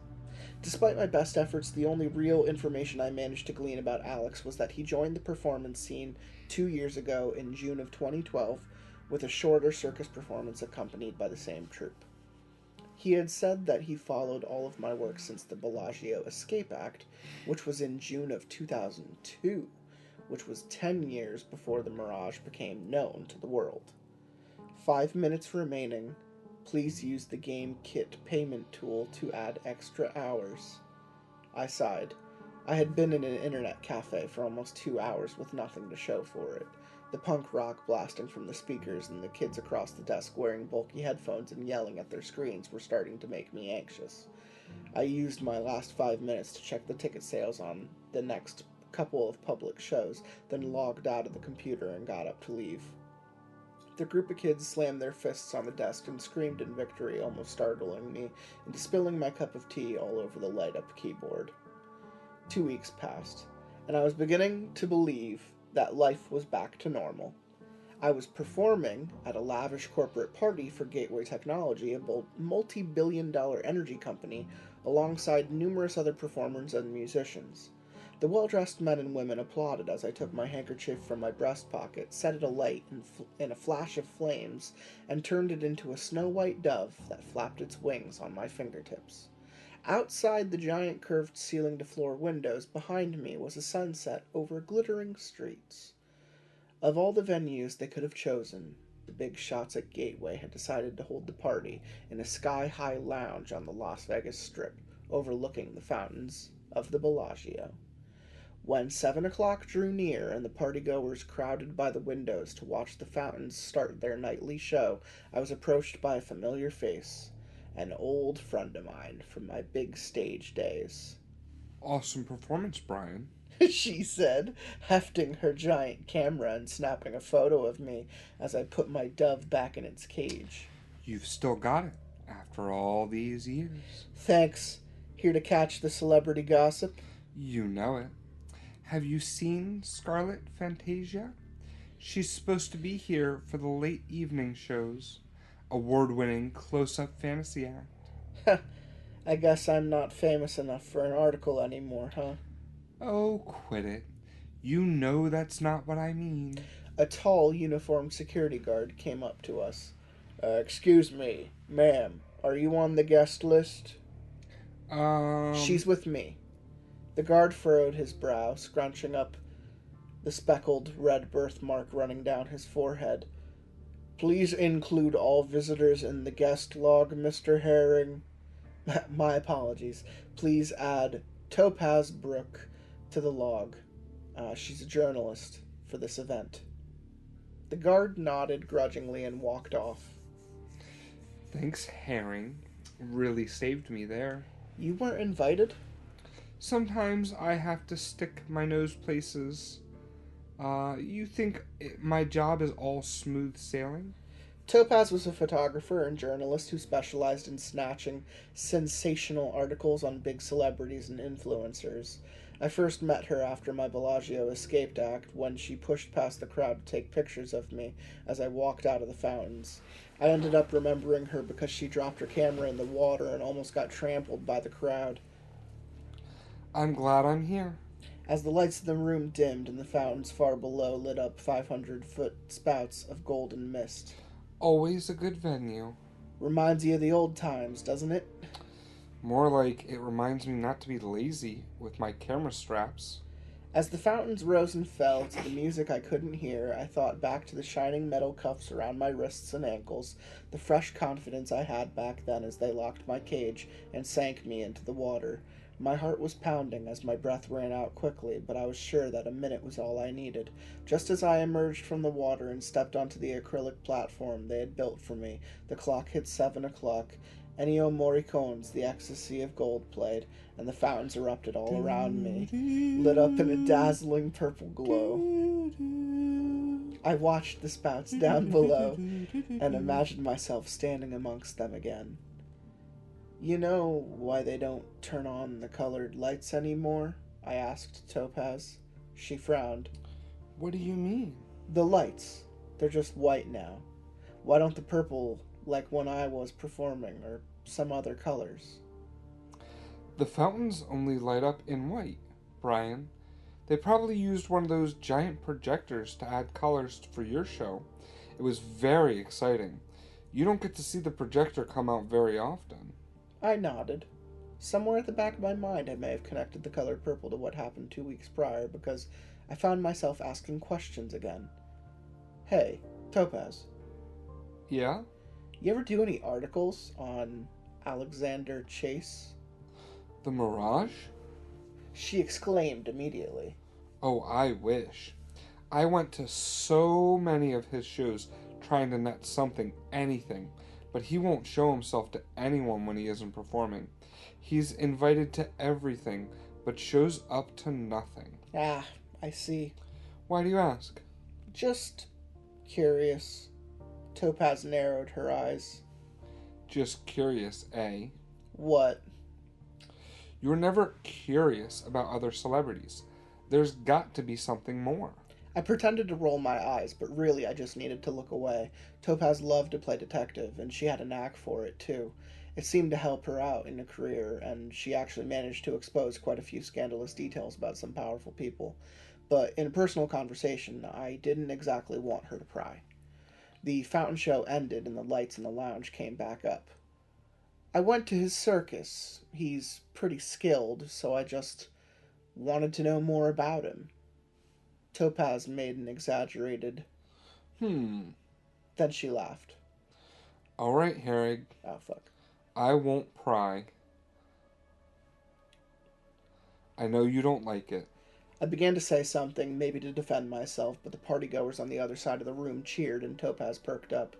Despite my best efforts, the only real information I managed to glean about Alex was that he joined the performance scene 2 years ago in June of 2012 with a shorter circus performance accompanied by the same troupe. He had said that he followed all of my work since the Bellagio Escape Act, which was in June of 2002, which was 10 years before the Mirage became known to the world. 5 minutes remaining. Please use the game kit payment tool to add extra hours. I sighed. I had been in an internet cafe for almost 2 hours with nothing to show for it. The punk rock blasting from the speakers and the kids across the desk wearing bulky headphones and yelling at their screens were starting to make me anxious. I used my last 5 minutes to check the ticket sales on the next couple of public shows, then logged out of the computer and got up to leave. The group of kids slammed their fists on the desk and screamed in victory, almost startling me into spilling my cup of tea all over the light-up keyboard. 2 weeks passed, and I was beginning to believe that life was back to normal. I was performing at a lavish corporate party for Gateway Technology, a multi-billion-dollar energy company, alongside numerous other performers and musicians. The well-dressed men and women applauded as I took my handkerchief from my breast pocket, set it alight in a flash of flames, and turned it into a snow-white dove that flapped its wings on my fingertips. Outside the giant curved ceiling-to-floor windows behind me was a sunset over glittering streets. Of all the venues they could have chosen, the big shots at Gateway had decided to hold the party in a sky-high lounge on the Las Vegas Strip, overlooking the fountains of the Bellagio. When 7 o'clock drew near and the partygoers crowded by the windows to watch the fountains start their nightly show, I was approached by a familiar face, an old friend of mine from my big stage days. Awesome performance, Brian. She said, hefting her giant camera and snapping a photo of me as I put my dove back in its cage. You've still got it, after all these years. Thanks. Here to catch the celebrity gossip? You know it. Have you seen Scarlet Fantasia? She's supposed to be here for the late evening shows. Award-winning close-up fantasy act. I guess I'm not famous enough for an article anymore, huh? Oh, quit it. You know that's not what I mean. A tall, uniformed security guard came up to us. Excuse me, ma'am, are you on the guest list? She's with me. The guard furrowed his brow, scrunching up the speckled red birthmark running down his forehead. Please include all visitors in the guest log, Mr. Herring. My apologies. Please add Topaz Brooke to the log. She's a journalist for this event. The guard nodded grudgingly and walked off. Thanks, Herring. Really saved me there. You weren't invited? Sometimes I have to stick my nose places. You think my job is all smooth sailing? Topaz was a photographer and journalist who specialized in snatching sensational articles on big celebrities and influencers. I first met her after my Bellagio Escaped Act when she pushed past the crowd to take pictures of me as I walked out of the fountains. I ended up remembering her because she dropped her camera in the water and almost got trampled by the crowd. I'm glad I'm here. As the lights in the room dimmed and the fountains far below lit up 500-foot spouts of golden mist. Always a good venue. Reminds you of the old times, doesn't it? More like it reminds me not to be lazy with my camera straps. As the fountains rose and fell to the music I couldn't hear, I thought back to the shining metal cuffs around my wrists and ankles, the fresh confidence I had back then as they locked my cage and sank me into the water. My heart was pounding as my breath ran out quickly, but I was sure that a minute was all I needed. Just as I emerged from the water and stepped onto the acrylic platform they had built for me, the clock hit 7 o'clock. Ennio Morricone's The Ecstasy of Gold played, and the fountains erupted all around me, lit up in a dazzling purple glow. I watched the spouts down below and imagined myself standing amongst them again. "You know why they don't turn on the colored lights anymore?" I asked Topaz. She frowned. What do you mean? "The lights. They're just white now. Why don't the purple, like when I was performing, or some other colors?" The fountains only light up in white, Brian. They probably used one of those giant projectors to add colors for your show. It was very exciting. You don't get to see the projector come out very often. I nodded. Somewhere at the back of my mind I may have connected the color purple to what happened 2 weeks prior, because I found myself asking questions again. "Hey, Topaz, Yeah? you ever do any articles on Alexander Chase?" The Mirage? She exclaimed immediately. Oh, I wish. I went to so many of his shows trying to net something, anything, but he won't show himself to anyone when he isn't performing. He's invited to everything, but shows up to nothing. "Ah, I see. Why do you ask?" Just curious." Topaz narrowed her eyes. Just curious, eh? "What?" You were never curious about other celebrities. There's got to be something more. I pretended to roll my eyes, but really I just needed to look away. Topaz loved to play detective, and she had a knack for it, too. It seemed to help her out in a career, and she actually managed to expose quite a few scandalous details about some powerful people. But in a personal conversation, I didn't exactly want her to pry. The fountain show ended, and the lights in the lounge came back up. "I went to his circus. He's pretty skilled, so I just wanted to know more about him." Topaz made an exaggerated... Then she laughed. All right, Herrig. Oh, fuck. I won't pry. I know you don't like it. I began to say something, maybe to defend myself, but the partygoers on the other side of the room cheered and Topaz perked up.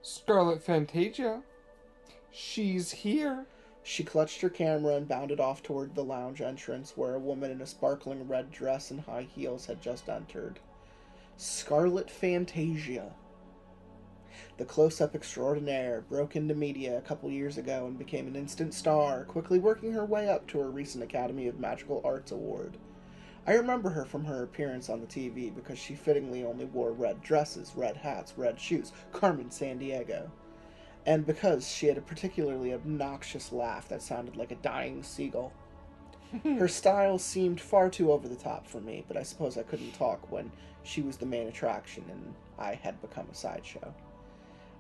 Scarlet Fantasia. She's here. She clutched her camera and bounded off toward the lounge entrance, where a woman in a sparkling red dress and high heels had just entered. Scarlet Fantasia. The close-up extraordinaire broke into media a couple years ago and became an instant star, quickly working her way up to her recent Academy of Magical Arts award. I remember her from her appearance on the TV because she fittingly only wore red dresses, red hats, red shoes, Carmen Sandiego. And because she had a particularly obnoxious laugh that sounded like a dying seagull. Her style seemed far too over the top for me, but I suppose I couldn't talk when she was the main attraction and I had become a sideshow.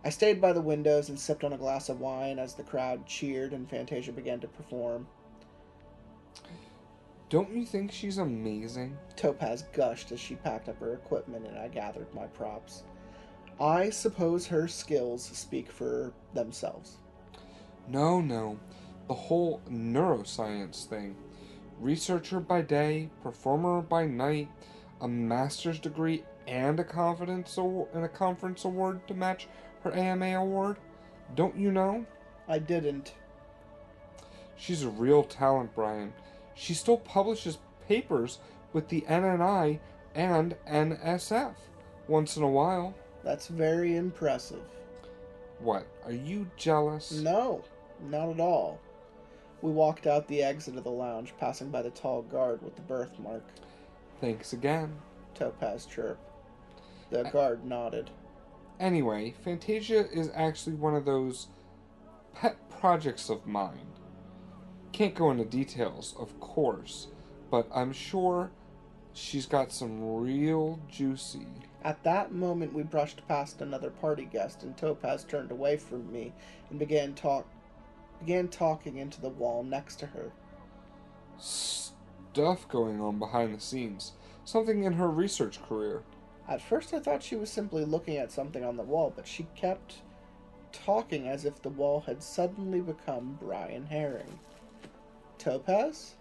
I stayed by the windows and sipped on a glass of wine as the crowd cheered and Fantasia began to perform. Don't you think she's amazing? Topaz gushed as she packed up her equipment and I gathered my props. I suppose her skills speak for themselves. No. The whole neuroscience thing. Researcher by day, performer by night, a master's degree and a conference award to match her AMA award. Don't you know? I didn't. She's a real talent, Brian. She still publishes papers with the NNI and NSF once in a while. That's very impressive. What, are you jealous? No, not at all. We walked out the exit of the lounge, passing by the tall guard with the birthmark. Thanks again. Topaz chirped. The guard nodded. Anyway, Fantasia is actually one of those pet projects of mine. Can't go into details, of course, but I'm sure she's got some real juicy... At that moment, we brushed past another party guest, and Topaz turned away from me and began talking into the wall next to her. Stuff going on behind the scenes. Something in her research career. At first, I thought she was simply looking at something on the wall, but she kept talking as if the wall had suddenly become Brian Herring. Topaz?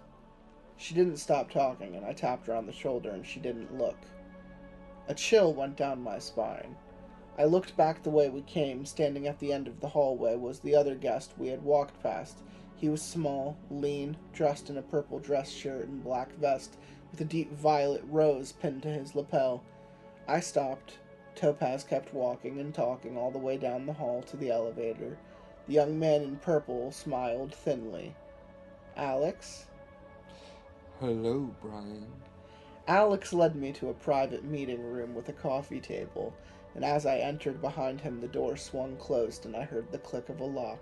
She didn't stop talking, and I tapped her on the shoulder, and she didn't look. A chill went down my spine. I looked back the way we came. Standing at the end of the hallway was the other guest we had walked past. He was small, lean, dressed in a purple dress shirt and black vest, with a deep violet rose pinned to his lapel. I stopped. Topaz kept walking and talking all the way down the hall to the elevator. The young man in purple smiled thinly. Alex? Hello, Brian. Alex led me to a private meeting room with a coffee table, and as I entered behind him, the door swung closed and I heard the click of a lock.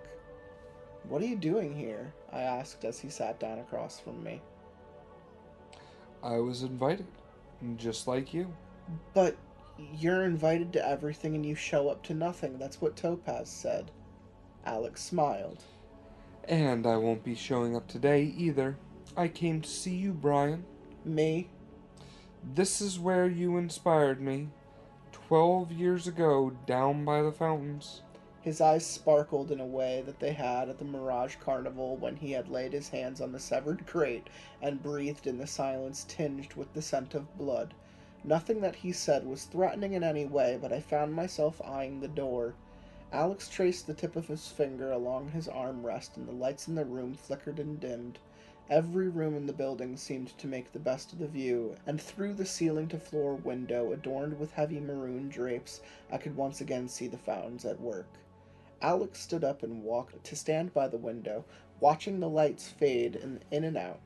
What are you doing here? I asked as he sat down across from me. I was invited, just like you. But you're invited to everything and you show up to nothing. That's what Topaz said. Alex smiled. And I won't be showing up today either. I came to see you, Brian. Me? This is where you inspired me. 12 years ago, down by the fountains. His eyes sparkled in a way that they had at the Mirage Carnival when he had laid his hands on the severed crate and breathed in the silence tinged with the scent of blood. Nothing that he said was threatening in any way, but I found myself eyeing the door. Alex traced the tip of his finger along his armrest, and the lights in the room flickered and dimmed. Every room in the building seemed to make the best of the view, and through the ceiling-to-floor window adorned with heavy maroon drapes, I could once again see the fountains at work. Alex stood up and walked to stand by the window, watching the lights fade in and out.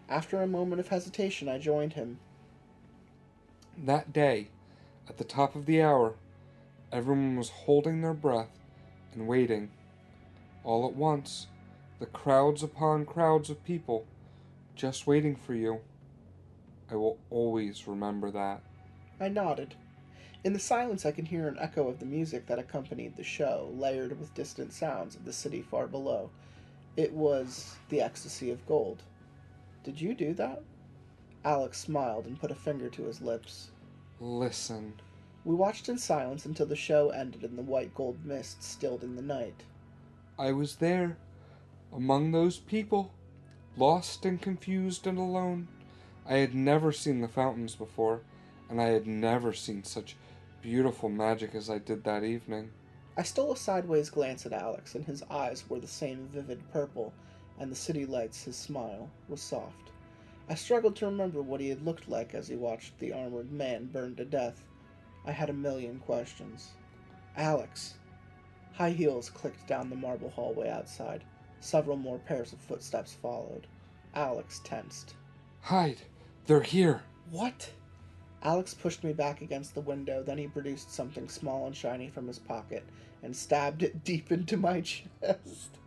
After a moment of hesitation, I joined him. That day, at the top of the hour, everyone was holding their breath and waiting. All at once, the crowds upon crowds of people, just waiting for you. I will always remember that. I nodded. In the silence, I could hear an echo of the music that accompanied the show, layered with distant sounds of the city far below. It was the ecstasy of gold. Did you do that? Alex smiled and put a finger to his lips. Listen. We watched in silence until the show ended and the white gold mist stilled in the night. I was there, among those people, lost and confused and alone. I had never seen the fountains before, and I had never seen such beautiful magic as I did that evening. I stole a sideways glance at Alex, and his eyes were the same vivid purple, and the city lights his smile was soft. I struggled to remember what he had looked like as he watched the armored man burn to death. I had a million questions. Alex. High heels clicked down the marble hallway outside. Several more pairs of footsteps followed. Alex tensed. Hide! They're here! What? Alex pushed me back against the window, then he produced something small and shiny from his pocket and stabbed it deep into my chest.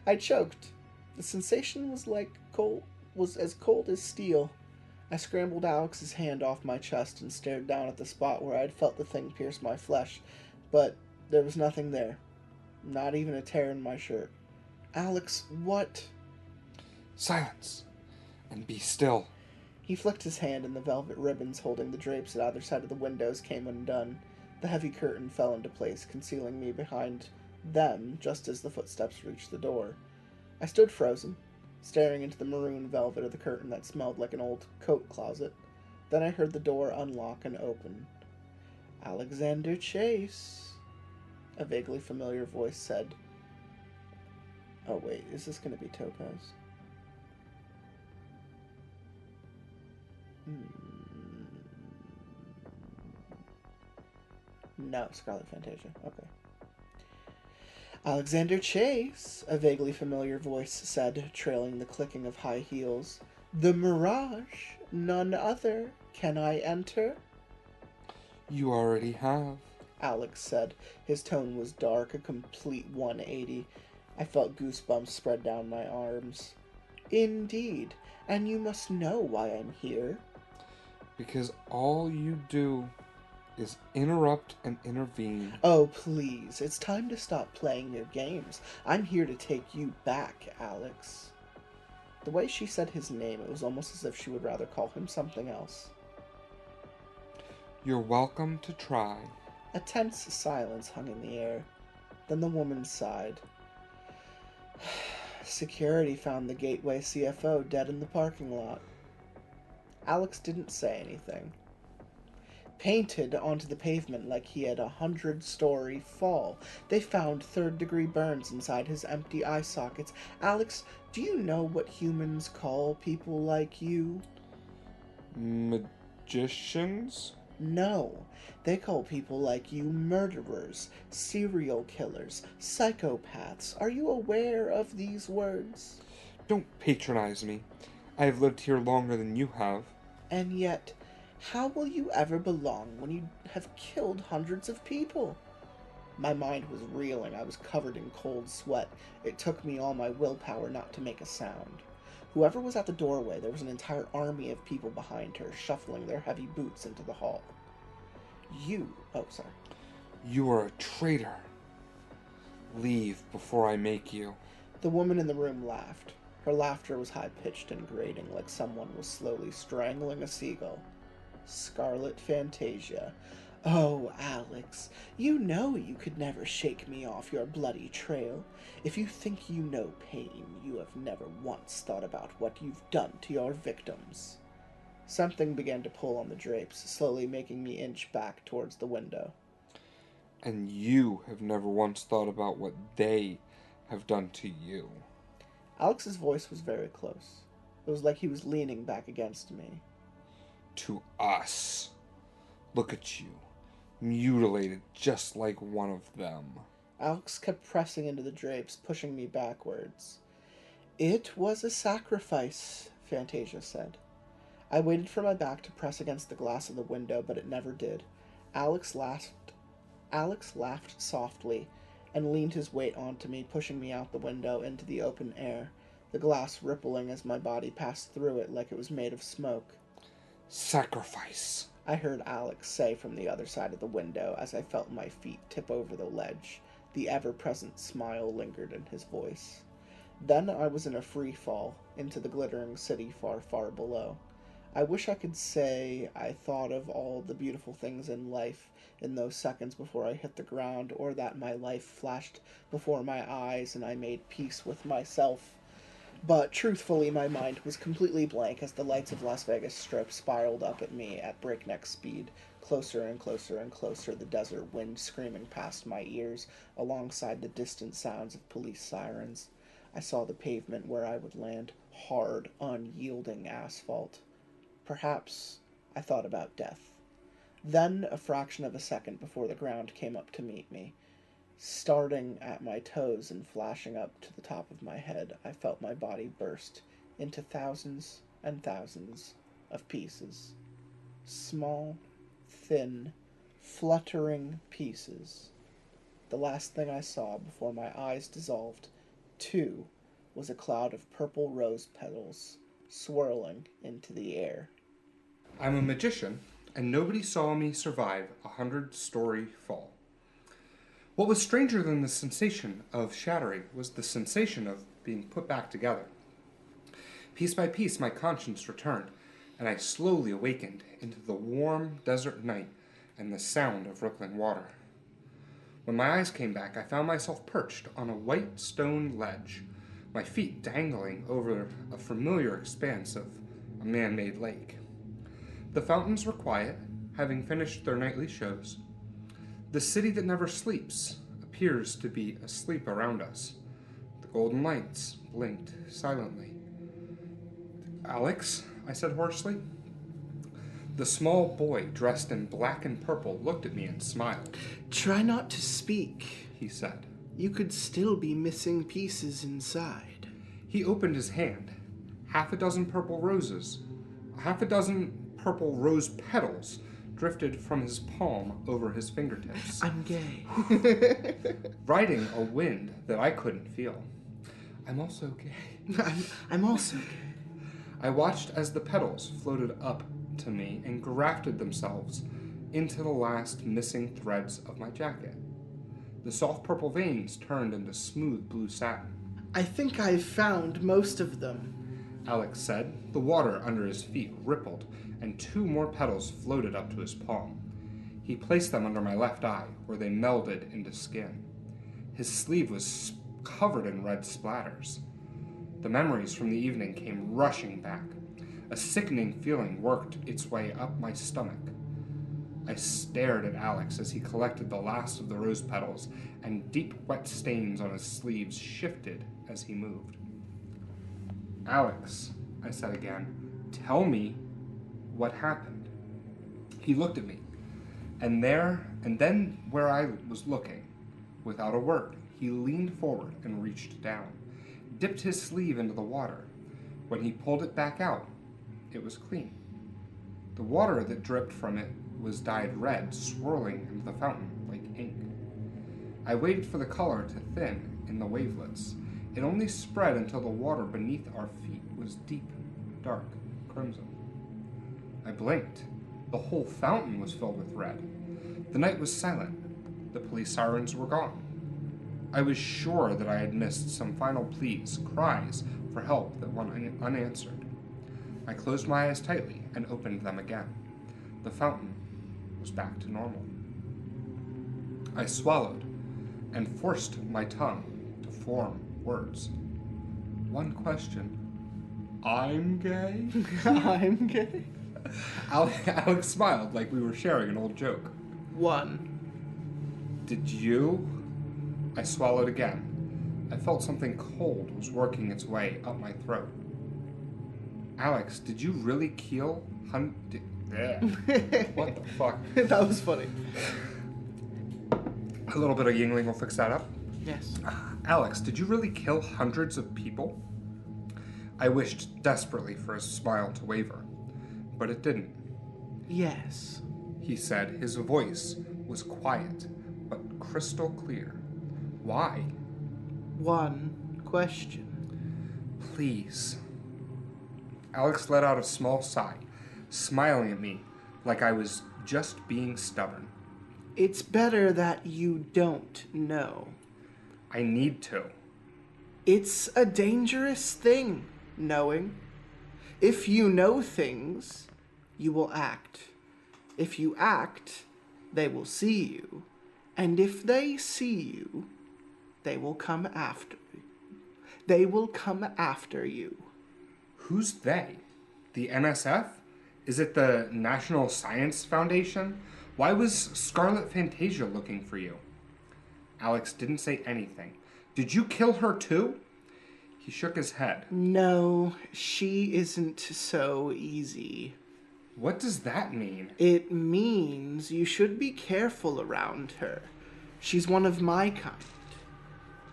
I choked. The sensation was as cold as steel. I scrambled Alex's hand off my chest and stared down at the spot where I had felt the thing pierce my flesh, but there was nothing there. Not even a tear in my shirt. Alex, what? Silence! And be still. He flicked his hand and the velvet ribbons holding the drapes at either side of the windows came undone. The heavy curtain fell into place, concealing me behind them just as the footsteps reached the door. I stood frozen, staring into the maroon velvet of the curtain that smelled like an old coat closet. Then I heard the door unlock and open. Alexander Chase, a vaguely familiar voice said. Oh wait, is this going to be Topaz? No, Scarlet Fantasia. Okay. Alexander Chase, a vaguely familiar voice said, trailing the clicking of high heels. The Mirage, none other. Can I enter? You already have. Alex said. His tone was dark, a complete 180. I felt goosebumps spread down my arms. Indeed, and you must know why I'm here. Because all you do is interrupt and intervene. Oh, please, it's time to stop playing your games. I'm here to take you back, Alex. The way she said his name, it was almost as if she would rather call him something else. You're welcome to try. A tense silence hung in the air. Then the woman sighed. Security found the Gateway CFO dead in the parking lot. Alex didn't say anything. Painted onto the pavement like he had a 100-story fall. They found third-degree burns inside his empty eye sockets. Alex, do you know what humans call people like you? Magicians? No, they call people like you murderers, serial killers, psychopaths. Are you aware of these words? Don't patronize me. I have lived here longer than you have. And yet, how will you ever belong when you have killed hundreds of people? My mind was reeling. I was covered in cold sweat. It took me all my willpower not to make a sound. Whoever was at the doorway, there was an entire army of people behind her, shuffling their heavy boots into the hall. Oh, sorry. You are a traitor. Leave before I make you. The woman in the room laughed. Her laughter was high-pitched and grating, like someone was slowly strangling a seagull. Scarlet Fantasia. Oh, Alex, you know you could never shake me off your bloody trail. If you think you know pain, you have never once thought about what you've done to your victims. Something began to pull on the drapes, slowly making me inch back towards the window. And you have never once thought about what they have done to you. Alex's voice was very close. It was like he was leaning back against me. To us. Look at you. Mutilated just like one of them. Alex kept pressing into the drapes, pushing me backwards. It was a sacrifice, Fantasia said. I waited for my back to press against the glass of the window, but it never did. Alex laughed softly and leaned his weight onto me, pushing me out the window into the open air, the glass rippling as my body passed through it like it was made of smoke. Sacrifice, I heard Alex say from the other side of the window as I felt my feet tip over the ledge. The ever-present smile lingered in his voice. Then I was in a free fall into the glittering city far, far below. I wish I could say I thought of all the beautiful things in life in those seconds before I hit the ground, or that my life flashed before my eyes and I made peace with myself. But truthfully, my mind was completely blank as the lights of Las Vegas Strip spiraled up at me at breakneck speed, closer and closer and closer, the desert wind screaming past my ears alongside the distant sounds of police sirens. I saw the pavement where I would land, hard, unyielding asphalt. Perhaps I thought about death. Then, a fraction of a second before the ground came up to meet me, starting at my toes and flashing up to the top of my head, I felt my body burst into thousands and thousands of pieces. Small, thin, fluttering pieces. The last thing I saw before my eyes dissolved, too, was a cloud of purple rose petals swirling into the air. I'm a magician, and nobody saw me survive a 100-story fall. What was stranger than the sensation of shattering was the sensation of being put back together. Piece by piece, my conscience returned, and I slowly awakened into the warm desert night and the sound of rippling water. When my eyes came back, I found myself perched on a white stone ledge, my feet dangling over a familiar expanse of a man-made lake. The fountains were quiet, having finished their nightly shows. The city that never sleeps appears to be asleep around us. The golden lights blinked silently. Alex, I said hoarsely. The small boy dressed in black and purple looked at me and smiled. Try not to speak, He said. You could still be missing pieces inside. He opened his hand. Half a dozen purple rose petals drifted from his palm over his fingertips, I'm gay. riding a wind that I couldn't feel. I'm also gay. I'm also gay. I watched as the petals floated up to me and grafted themselves into the last missing threads of my jacket. The soft purple veins turned into smooth blue satin. I think I've found most of them. Alex said. The water under his feet rippled, and 2 more petals floated up to his palm. He placed them under my left eye, where they melded into skin. His sleeve was covered in red splatters. The memories from the evening came rushing back. A sickening feeling worked its way up my stomach. I stared at Alex as he collected the last of the rose petals, and deep wet stains on his sleeves shifted as he moved. "Alex," I said again, "tell me what happened." He looked at me, and then where I was looking, without a word, he leaned forward and reached down, dipped his sleeve into the water. When he pulled it back out, it was clean. The water that dripped from it was dyed red, swirling into the fountain like ink. I waited for the color to thin in the wavelets. It only spread until the water beneath our feet was deep, dark crimson. I blinked. The whole fountain was filled with red. The night was silent. The police sirens were gone. I was sure that I had missed some final pleas, cries for help that went unanswered. I closed my eyes tightly and opened them again. The fountain was back to normal. I swallowed and forced my tongue to form words. One question. I'm gay? I'm gay. Alex smiled like we were sharing an old joke. One. Did you? I swallowed again. I felt something cold was working its way up my throat. Alex, did you really kill What the fuck? That was funny. A little bit of Yingling will fix that up. Yes. Alex, did you really kill hundreds of people? I wished desperately for his smile to waver, but it didn't. Yes. He said. His voice was quiet, but crystal clear. Why? One question. Please. Alex let out a small sigh, smiling at me like I was just being stubborn. It's better that you don't know. I need to. It's a dangerous thing, knowing. If you know things, you will act. If you act, they will see you. And if they see you, they will come after you. They will come after you. Who's they? The NSF? Is it the National Science Foundation? Why was Scarlet Fantasia looking for you? Alex didn't say anything. Did you kill her too? He shook his head. No, she isn't so easy. What does that mean? It means you should be careful around her. She's one of my kind.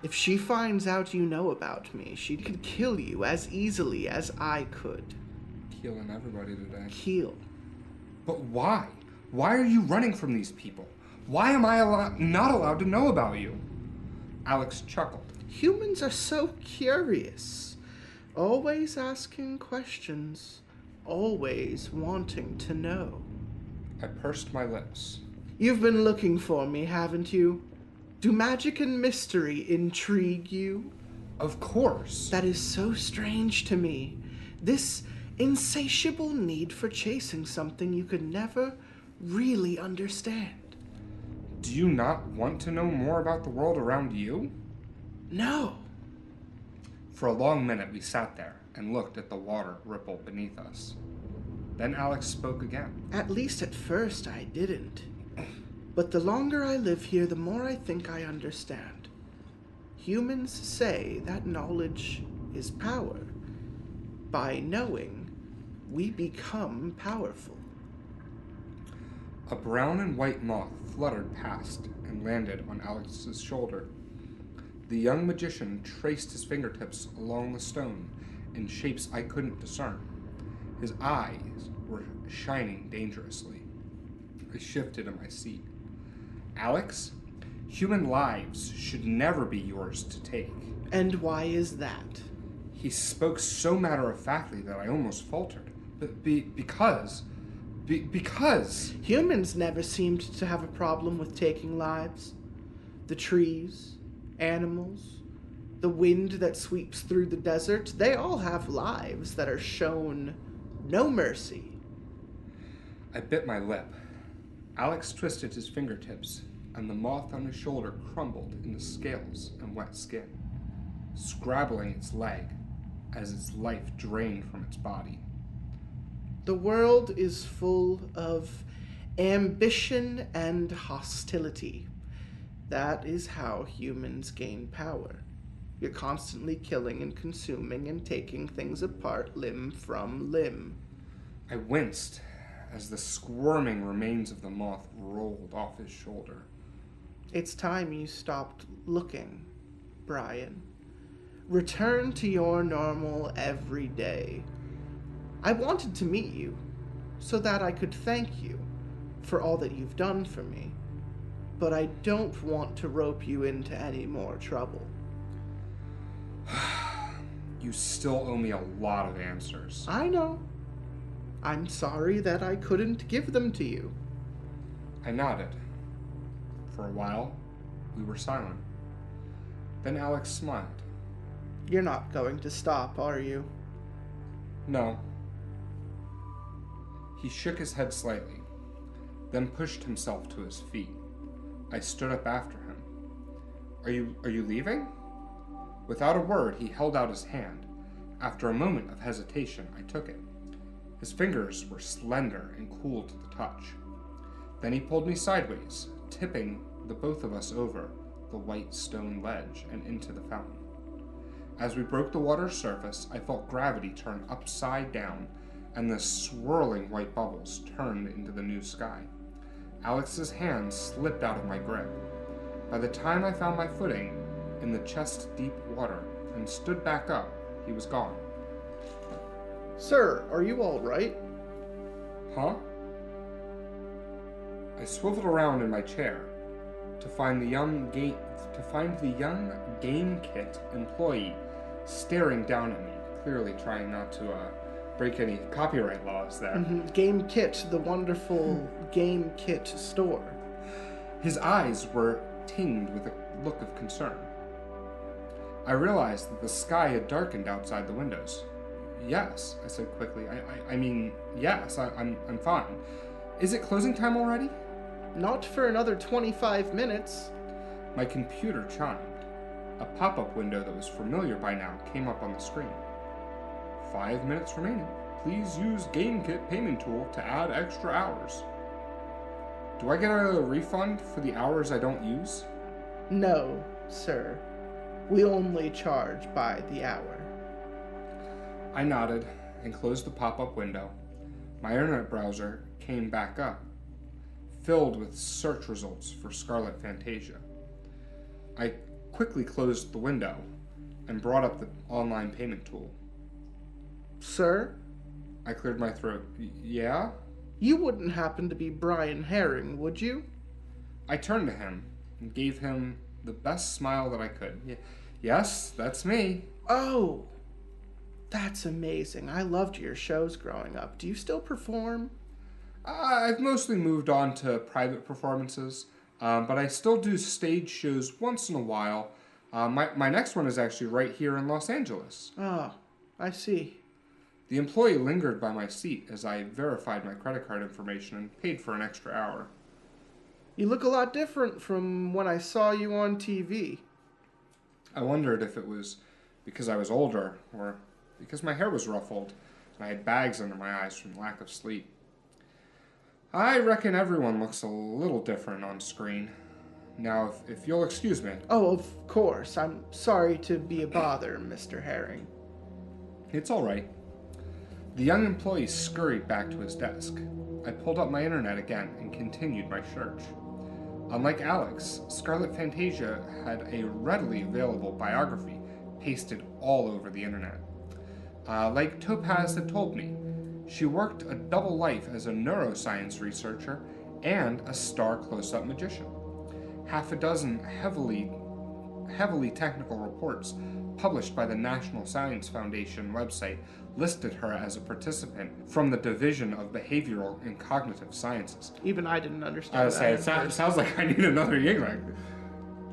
If she finds out you know about me, she could kill you as easily as I could. Killing everybody today. Kill. But why? Why are you running from these people? Why am I not allowed to know about you? Alex chuckled. Humans are so curious. Always asking questions. Always wanting to know. I pursed my lips. You've been looking for me, haven't you? Do magic and mystery intrigue you? Of course. That is so strange to me. This insatiable need for chasing something you could never really understand. Do you not want to know more about the world around you? No. For a long minute we sat there and looked at the water ripple beneath us. Then Alex spoke again. At least at first I didn't. But the longer I live here, the more I think I understand. Humans say that knowledge is power. By knowing, we become powerful. A brown and white moth fluttered past and landed on Alex's shoulder. The young magician traced his fingertips along the stone in shapes I couldn't discern. His eyes were shining dangerously. I shifted in my seat. Alex, human lives should never be yours to take. And why is that? He spoke so matter-of-factly that I almost faltered. Because Humans never seemed to have a problem with taking lives. The trees, animals, the wind that sweeps through the desert, they all have lives that are shown no mercy. I bit my lip. Alex twisted his fingertips, and the moth on his shoulder crumbled into scales and wet skin. Scrabbling its leg, as its life drained from its body. The world is full of ambition and hostility. That is how humans gain power. You're constantly killing and consuming and taking things apart limb from limb. I winced as the squirming remains of the moth rolled off his shoulder. It's time you stopped looking, Brian. Return to your normal everyday. I wanted to meet you so that I could thank you for all that you've done for me, but I don't want to rope you into any more trouble. You still owe me a lot of answers. I know. I'm sorry that I couldn't give them to you. I nodded. For a while, we were silent. Then Alex smiled. You're not going to stop, are you? No. He shook his head slightly, then pushed himself to his feet. I stood up after him. Are you leaving? Without a word, he held out his hand. After a moment of hesitation, I took it. His fingers were slender and cool to the touch. Then he pulled me sideways, tipping the both of us over the white stone ledge and into the fountain. As we broke the water's surface, I felt gravity turn upside down, and the swirling white bubbles turned into the new sky. Alex's hand slipped out of my grip. By the time I found my footing in the chest-deep water and stood back up, he was gone. Sir, are you all right? Huh? I swiveled around in my chair to find the young game kit employee staring down at me, clearly trying not to break any copyright laws there. Game Kit, the wonderful Game Kit store. His eyes were tinged with a look of concern. I realized that the sky had darkened outside the windows. Yes, I said quickly. I mean, yes, I'm fine. Is it closing time already? Not for another 25 minutes. My computer chimed. A pop-up window that was familiar by now came up on the screen. 5 minutes remaining. Please use GameKit payment tool to add extra hours. Do I get a refund for the hours I don't use? No, sir. We only charge by the hour. I nodded and closed the pop-up window. My internet browser came back up, filled with search results for Scarlet Fantasia. I quickly closed the window and brought up the online payment tool. Sir? I cleared my throat. Yeah? You wouldn't happen to be Brian Herring, would you? I turned to him and gave him the best smile that I could. Yes, that's me. Oh, that's amazing. I loved your shows growing up. Do you still perform? I've mostly moved on to private performances, but I still do stage shows once in a while. My next one is actually right here in Los Angeles. Oh, I see. The employee lingered by my seat as I verified my credit card information and paid for an extra hour. You look a lot different from when I saw you on TV. I wondered if it was because I was older or because my hair was ruffled and I had bags under my eyes from lack of sleep. I reckon everyone looks a little different on screen. Now, if you'll excuse me. Oh, of course. I'm sorry to be a bother, Mr. Herring. It's all right. The young employee scurried back to his desk. I pulled up my internet again and continued my search. Unlike Alex, Scarlet Fantasia had a readily available biography pasted all over the internet. Like Topaz had told me, she worked a double life as a neuroscience researcher and a star close-up magician. Half a dozen heavily technical reports published by the National Science Foundation website listed her as a participant from the Division of Behavioral and Cognitive Sciences. Even I didn't understand I was saying, it sounds like I need another Yingling.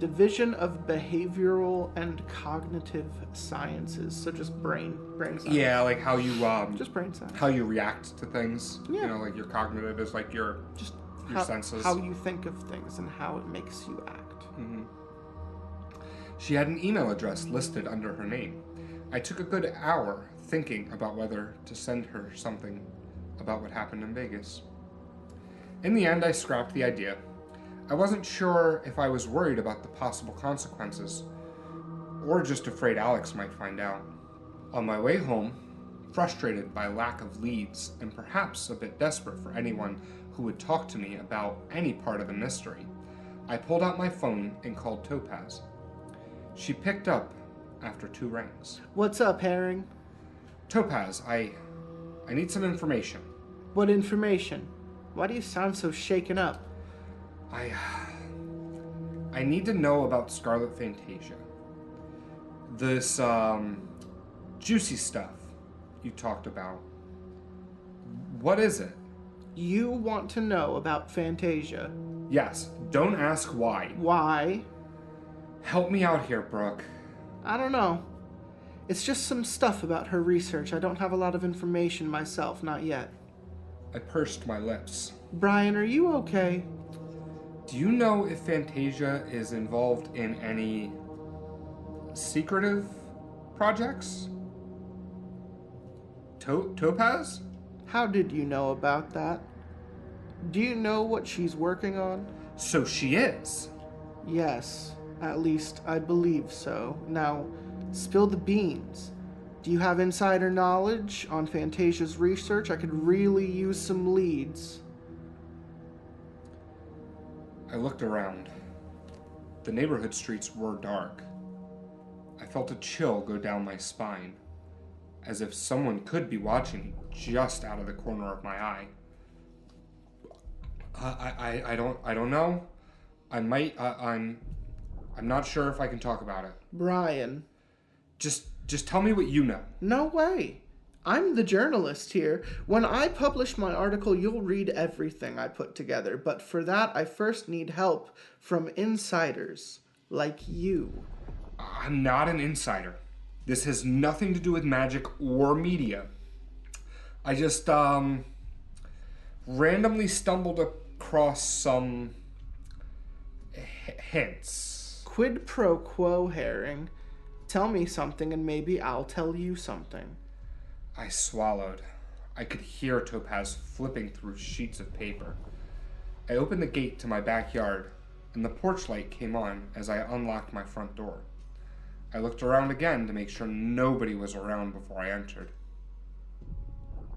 Division of Behavioral and Cognitive Sciences. So just brain science. Yeah, like how you just brain science. how you react to things. Yeah. You know, like your cognitive is like your senses. How you think of things and how it makes you act. Mm-hmm. She had an email address listed under her name. I took a good hour thinking about whether to send her something about what happened in Vegas. In the end, I scrapped the idea. I wasn't sure if I was worried about the possible consequences, or just afraid Alex might find out. On my way home, frustrated by lack of leads, and perhaps a bit desperate for anyone who would talk to me about any part of the mystery, I pulled out my phone and called Topaz. She picked up after 2 rings. What's up, Herring? Topaz, I need some information. What information? Why do you sound so shaken up? I need to know about Scarlet Fantasia. This, juicy stuff you talked about. What is it? You want to know about Fantasia. Yes, don't ask why. Why? Help me out here, Brooke. I don't know. It's just some stuff about her research. I don't have a lot of information myself, not yet. I pursed my lips. Brian, are you okay? Do you know if Fantasia is involved in any secretive projects? Topaz? How did you know about that? Do you know what she's working on? So she is. Yes, at least I believe so. Now, spill the beans. Do you have insider knowledge on Fantasia's research? I could really use some leads. I looked around. The neighborhood streets were dark. I felt a chill go down my spine, as if someone could be watching me just out of the corner of my eye. I don't know. I'm not sure if I can talk about it. Brian. Just tell me what you know. No way. I'm the journalist here. When I publish my article, you'll read everything I put together. But for that, I first need help from insiders like you. I'm not an insider. This has nothing to do with magic or media. I just, randomly stumbled across some hints. Quid pro quo, Herring. Tell me something and maybe I'll tell you something. I swallowed. I could hear Topaz flipping through sheets of paper. I opened the gate to my backyard, and the porch light came on as I unlocked my front door. I looked around again to make sure nobody was around before I entered.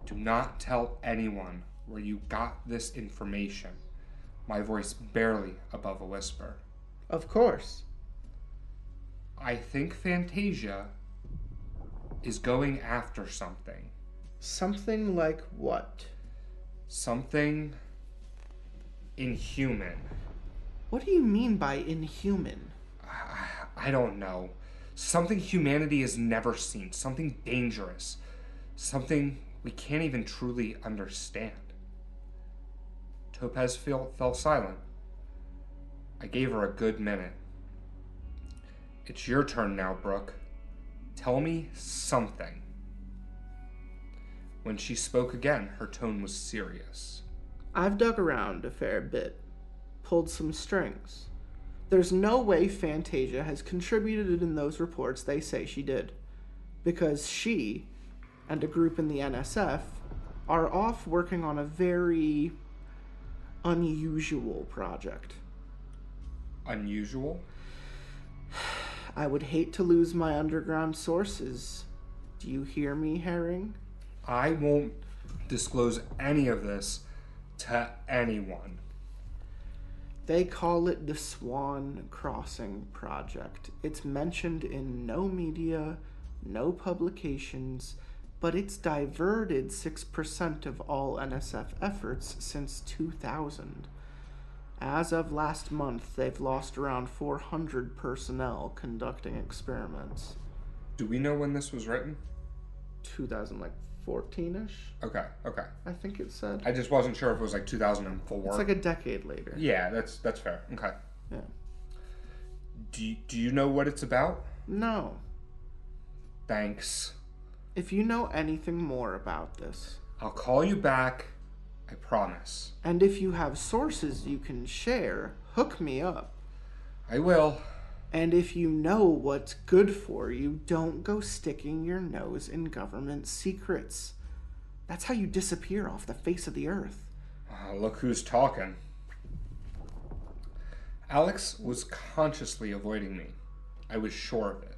Do not tell anyone where you got this information. My voice barely above a whisper. Of course. I think Fantasia is going after something. Something like what? Something inhuman. What do you mean by inhuman? I don't know. Something humanity has never seen. Something dangerous. Something we can't even truly understand. Topaz fell silent. I gave her a good minute. It's your turn now, Brooke. Tell me something. When she spoke again, her tone was serious. I've dug around a fair bit, pulled some strings. There's no way Fantasia has contributed in those reports they say she did, because she and a group in the NSF are off working on a very unusual project. Unusual? I would hate to lose my underground sources. Do you hear me, Herring? I won't disclose any of this to anyone. They call it the Swan Crossing Project. It's mentioned in no media, no publications, but it's diverted 6% of all NSF efforts since 2000. As of last month, they've lost around 400 personnel conducting experiments. Do we know when this was written? 2014-ish? Okay. I think it said. I just wasn't sure if it was like 2004. It's like a decade later. Yeah, that's fair. Okay. Yeah. Do you know what it's about? No. Thanks. If you know anything more about this. I'll call you back. I promise. And if you have sources you can share, hook me up. I will. And if you know what's good for you, don't go sticking your nose in government secrets. That's how you disappear off the face of the earth. Look who's talking. Alex was consciously avoiding me. I was sure of it.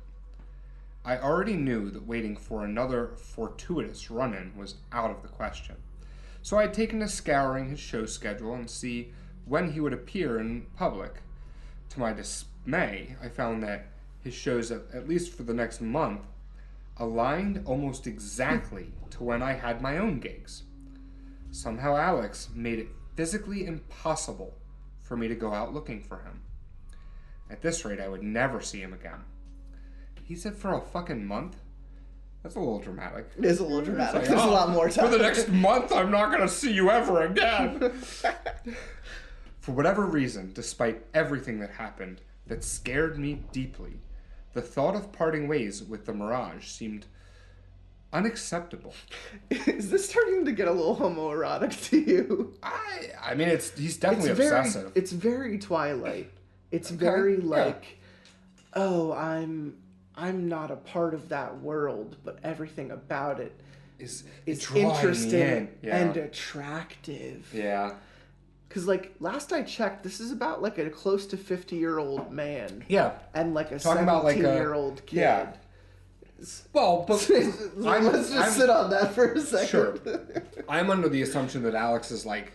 I already knew that waiting for another fortuitous run-in was out of the question. So I had taken to scouring his show schedule and see when he would appear in public. To my dismay, I found that his shows, at least for the next month, aligned almost exactly to when I had my own gigs. Somehow Alex made it physically impossible for me to go out looking for him. At this rate, I would never see him again. He said for a fucking month? That's a little dramatic. It is a little dramatic. Like, There's a lot more time. For the next month, I'm not going to see you ever again. For whatever reason, despite everything that happened that scared me deeply, the thought of parting ways with the Mirage seemed unacceptable. Is this starting to get a little homoerotic to you? I mean, he's definitely obsessive. It's very Twilight. It's very like, oh, I'm not a part of that world, but everything about it is interesting and attractive. Yeah. Because, like, last I checked, this is about, like, a close to 50-year-old man. Yeah. And, like, a Talking about, like, 17-year-old kid. Yeah. Well, but let's just sit on that for a second. Sure. I'm under the assumption that Alex is, like,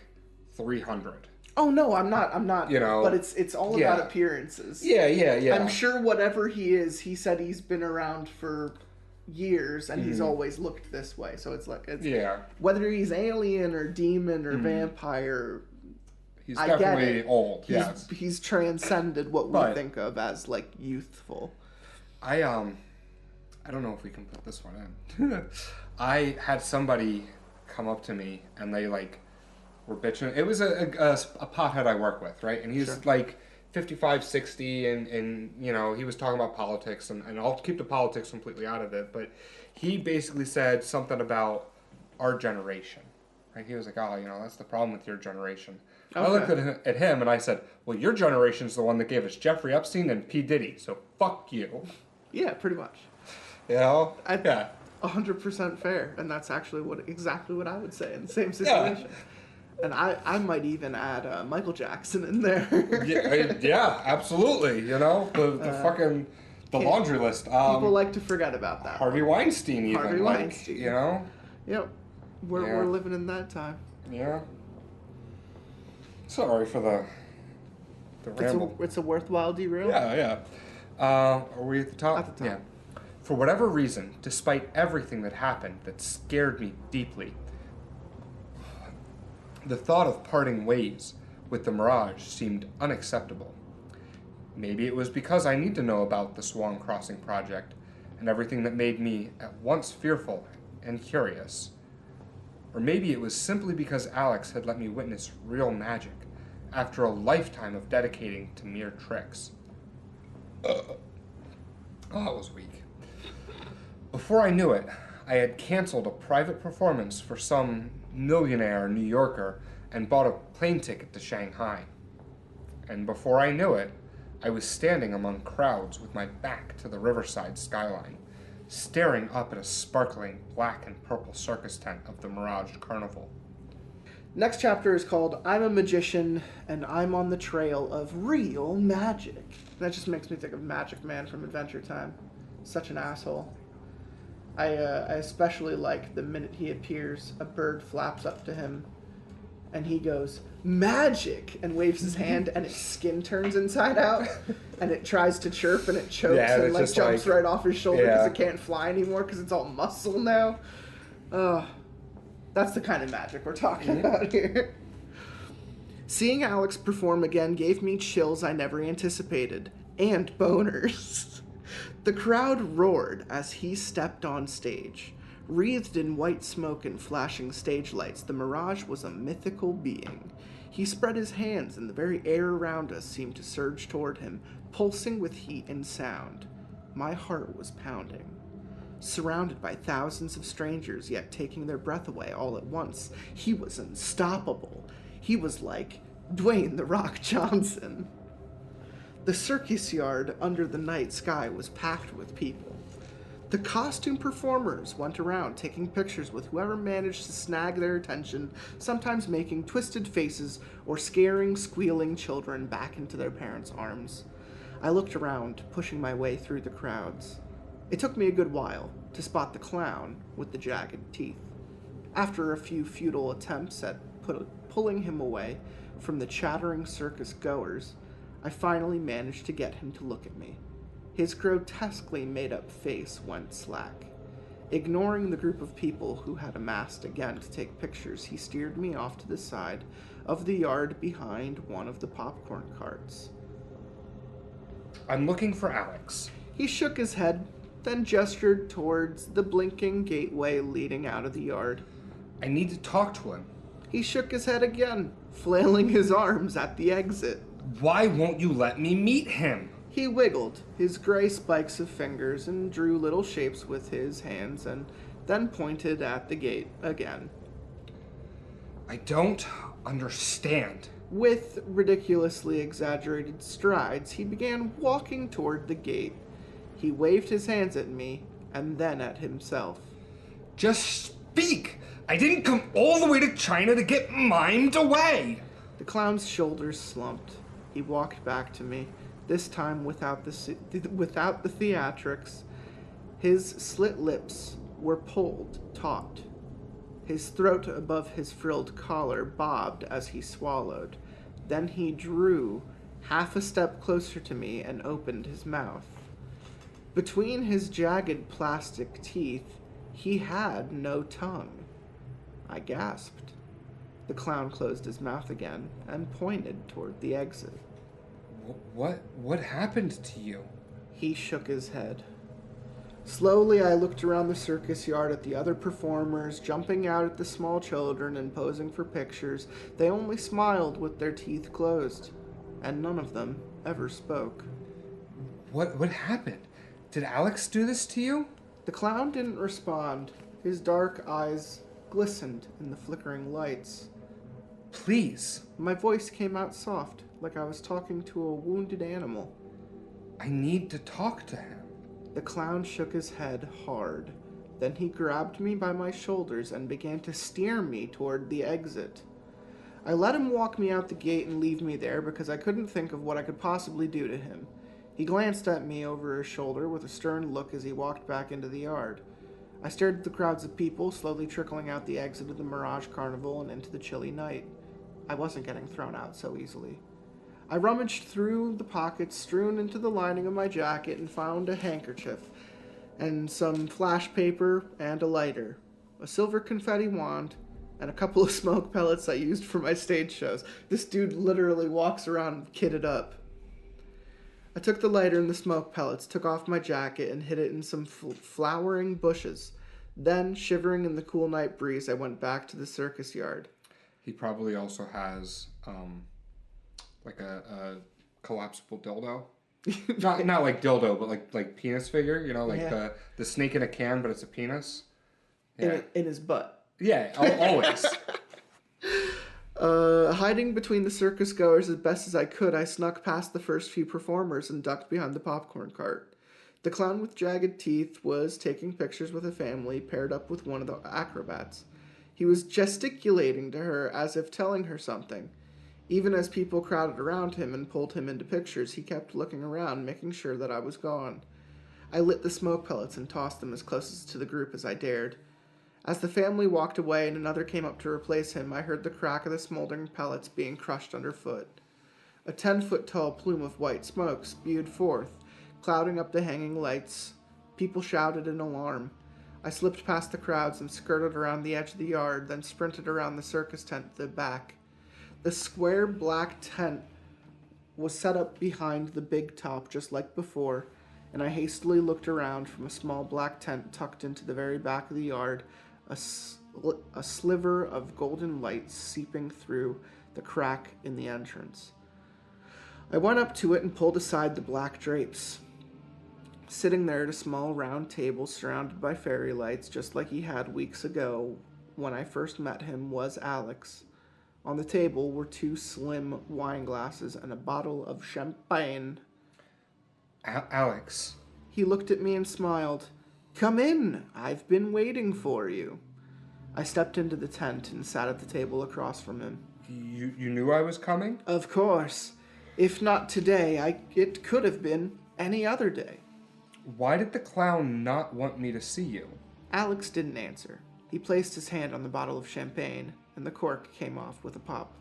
300. Oh, no, I'm not. You know. But it's all about appearances. Yeah. I'm sure whatever he is, he said he's been around for years and he's always looked this way. So it's like, whether he's alien or demon or vampire, he's definitely old. He's transcended what we think of as, like, youthful. I don't know if we can put this one in. I had somebody come up to me and they, like, were bitching. It was a pothead I work with, right? And he's like 55, 60, and you know, he was talking about politics, and I'll keep the politics completely out of it, but he basically said something about our generation, right? He was like, oh, you know, that's the problem with your generation. Okay. I looked at him and I said, well, your generation's the one that gave us Jeffrey Epstein and P. Diddy, so fuck you. Yeah, pretty much. You know? 100% fair, and that's actually exactly what I would say in the same situation. Yeah. And I might even add Michael Jackson in there. yeah, absolutely. You know, the fucking laundry list. People like to forget about that. Harvey Weinstein, even. Harvey Weinstein. You know. Yep, we're living in that time. Yeah. Sorry for the ramble. It's a worthwhile derail. Yeah. Are we at the top? At the top. Yeah. For whatever reason, despite everything that happened that scared me deeply, the thought of parting ways with the Mirage seemed unacceptable. Maybe it was because I need to know about the Swan Crossing project and everything that made me at once fearful and curious. Or maybe it was simply because Alex had let me witness real magic after a lifetime of dedicating to mere tricks. Oh, that was weak. Before I knew it, I had canceled a private performance for some millionaire New Yorker and bought a plane ticket to Shanghai. And before I knew it, I was standing among crowds with my back to the riverside skyline, staring up at a sparkling black and purple circus tent of the Mirage Carnival. Next chapter is called I'm a Magician and I'm on the Trail of Real Magic. That just makes me think of Magic Man from Adventure Time. Such an asshole. I especially like the minute he appears, a bird flaps up to him, and he goes, magic, and waves his hand, and its skin turns inside out, and it tries to chirp, and it chokes, and like jumps right off his shoulder because it can't fly anymore because it's all muscle now. That's the kind of magic we're talking about here. Seeing Alex perform again gave me chills I never anticipated, and boners. The crowd roared as he stepped on stage. Wreathed in white smoke and flashing stage lights, the Mirage was a mythical being. He spread his hands, and the very air around us seemed to surge toward him, pulsing with heat and sound. My heart was pounding. Surrounded by thousands of strangers, yet taking their breath away all at once, he was unstoppable. He was like Dwayne "The Rock" Johnson. The circus yard under the night sky was packed with people. The costume performers went around taking pictures with whoever managed to snag their attention, sometimes making twisted faces or scaring, squealing children back into their parents' arms. I looked around, pushing my way through the crowds. It took me a good while to spot the clown with the jagged teeth. After a few futile attempts at pulling him away from the chattering circus goers, I finally managed to get him to look at me. His grotesquely made-up face went slack. Ignoring the group of people who had amassed again to take pictures, he steered me off to the side of the yard behind one of the popcorn carts. I'm looking for Alex. He shook his head, then gestured towards the blinking gateway leading out of the yard. I need to talk to him. He shook his head again, flailing his arms at the exit. Why won't you let me meet him? He wiggled his gray spikes of fingers and drew little shapes with his hands and then pointed at the gate again. I don't understand. With ridiculously exaggerated strides, he began walking toward the gate. He waved his hands at me and then at himself. Just speak! I didn't come all the way to China to get mimed away! The clown's shoulders slumped. He walked back to me, this time without the theatrics. His slit lips were pulled taut. His throat above his frilled collar bobbed as he swallowed. Then he drew half a step closer to me and opened his mouth. Between his jagged plastic teeth, he had no tongue. I gasped. The clown closed his mouth again and pointed toward the exit. What happened to you? He shook his head. Slowly, I looked around the circus yard at the other performers, jumping out at the small children and posing for pictures. They only smiled with their teeth closed, and none of them ever spoke. What happened? Did Alex do this to you? The clown didn't respond. His dark eyes glistened in the flickering lights. Please. My voice came out soft, like I was talking to a wounded animal. I need to talk to him. The clown shook his head hard. Then he grabbed me by my shoulders and began to steer me toward the exit. I let him walk me out the gate and leave me there because I couldn't think of what I could possibly do to him. He glanced at me over his shoulder with a stern look as he walked back into the yard. I stared at the crowds of people slowly trickling out the exit of the Mirage Carnival and into the chilly night. I wasn't getting thrown out so easily. I rummaged through the pockets strewn into the lining of my jacket and found a handkerchief and some flash paper and a lighter, a silver confetti wand, and a couple of smoke pellets I used for my stage shows. This dude literally walks around kitted up. I took the lighter and the smoke pellets, took off my jacket, and hid it in some flowering bushes. Then, shivering in the cool night breeze, I went back to the circus yard. He probably also has, like a collapsible dildo. not like dildo, but like penis figure. You know, like the snake in a can, but it's a penis. Yeah. In his butt. Yeah, always. Hiding between the circus goers as best as I could, I snuck past the first few performers and ducked behind the popcorn cart. The clown with jagged teeth was taking pictures with a family paired up with one of the acrobats. He was gesticulating to her as if telling her something. Even as people crowded around him and pulled him into pictures, he kept looking around, making sure that I was gone. I lit the smoke pellets and tossed them as close to the group as I dared. As the family walked away and another came up to replace him, I heard the crack of the smoldering pellets being crushed underfoot. A 10-foot-tall plume of white smoke spewed forth, clouding up the hanging lights. People shouted in alarm. I slipped past the crowds and skirted around the edge of the yard, then sprinted around the circus tent to the back. The square black tent was set up behind the big top just like before, and I hastily looked around from a small black tent tucked into the very back of the yard, a sliver of golden light seeping through the crack in the entrance. I went up to it and pulled aside the black drapes. Sitting there at a small round table surrounded by fairy lights, just like he had weeks ago when I first met him, was Alex. On the table were 2 slim wine glasses and a bottle of champagne. Alex. He looked at me and smiled. Come in. I've been waiting for you. I stepped into the tent and sat at the table across from him. You knew I was coming? Of course. If not today, it could have been any other day. Why did the clown not want me to see you? Alex didn't answer. He placed his hand on the bottle of champagne, and the cork came off with a pop.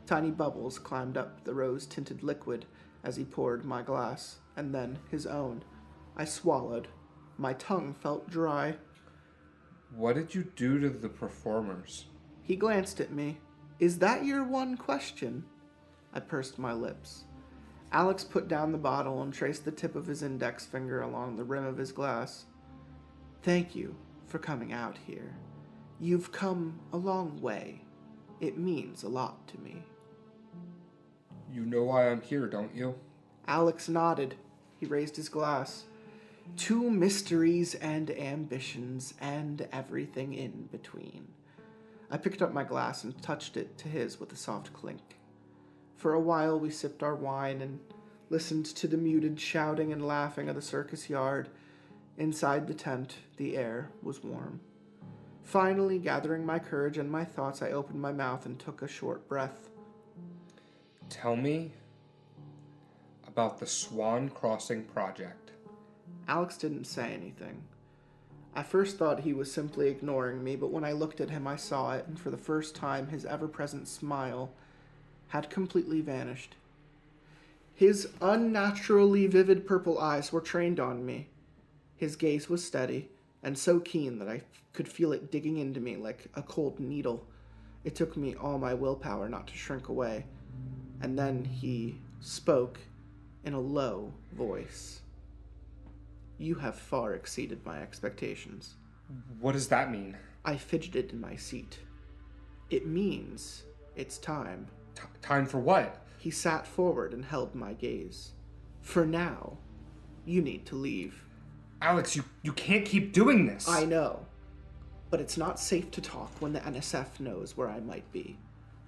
Tiny bubbles climbed up the rose-tinted liquid as he poured my glass, and then his own. I swallowed. My tongue felt dry. What did you do to the performers? He glanced at me. Is that your one question? I pursed my lips. Alex put down the bottle and traced the tip of his index finger along the rim of his glass. Thank you for coming out here. You've come a long way. It means a lot to me. You know why I'm here, don't you? Alex nodded. He raised his glass. 2 mysteries and ambitions and everything in between. I picked up my glass and touched it to his with a soft clink. For a while we sipped our wine and listened to the muted shouting and laughing of the circus yard. Inside the tent, the air was warm. Finally, gathering my courage and my thoughts, I opened my mouth and took a short breath. Tell me about the Swan Crossing project. Alex didn't say anything. I first thought he was simply ignoring me, but when I looked at him, I saw it, and for the first time, his ever-present smile had completely vanished. His unnaturally vivid purple eyes were trained on me. His gaze was steady, and so keen that I could feel it digging into me like a cold needle. It took me all my willpower not to shrink away. And then he spoke in a low voice. You have far exceeded my expectations. What does that mean? I fidgeted in my seat. It means it's time. Time for what? He sat forward and held my gaze. For now, you need to leave. Alex, you can't keep doing this. I know, but it's not safe to talk when the NSF knows where I might be.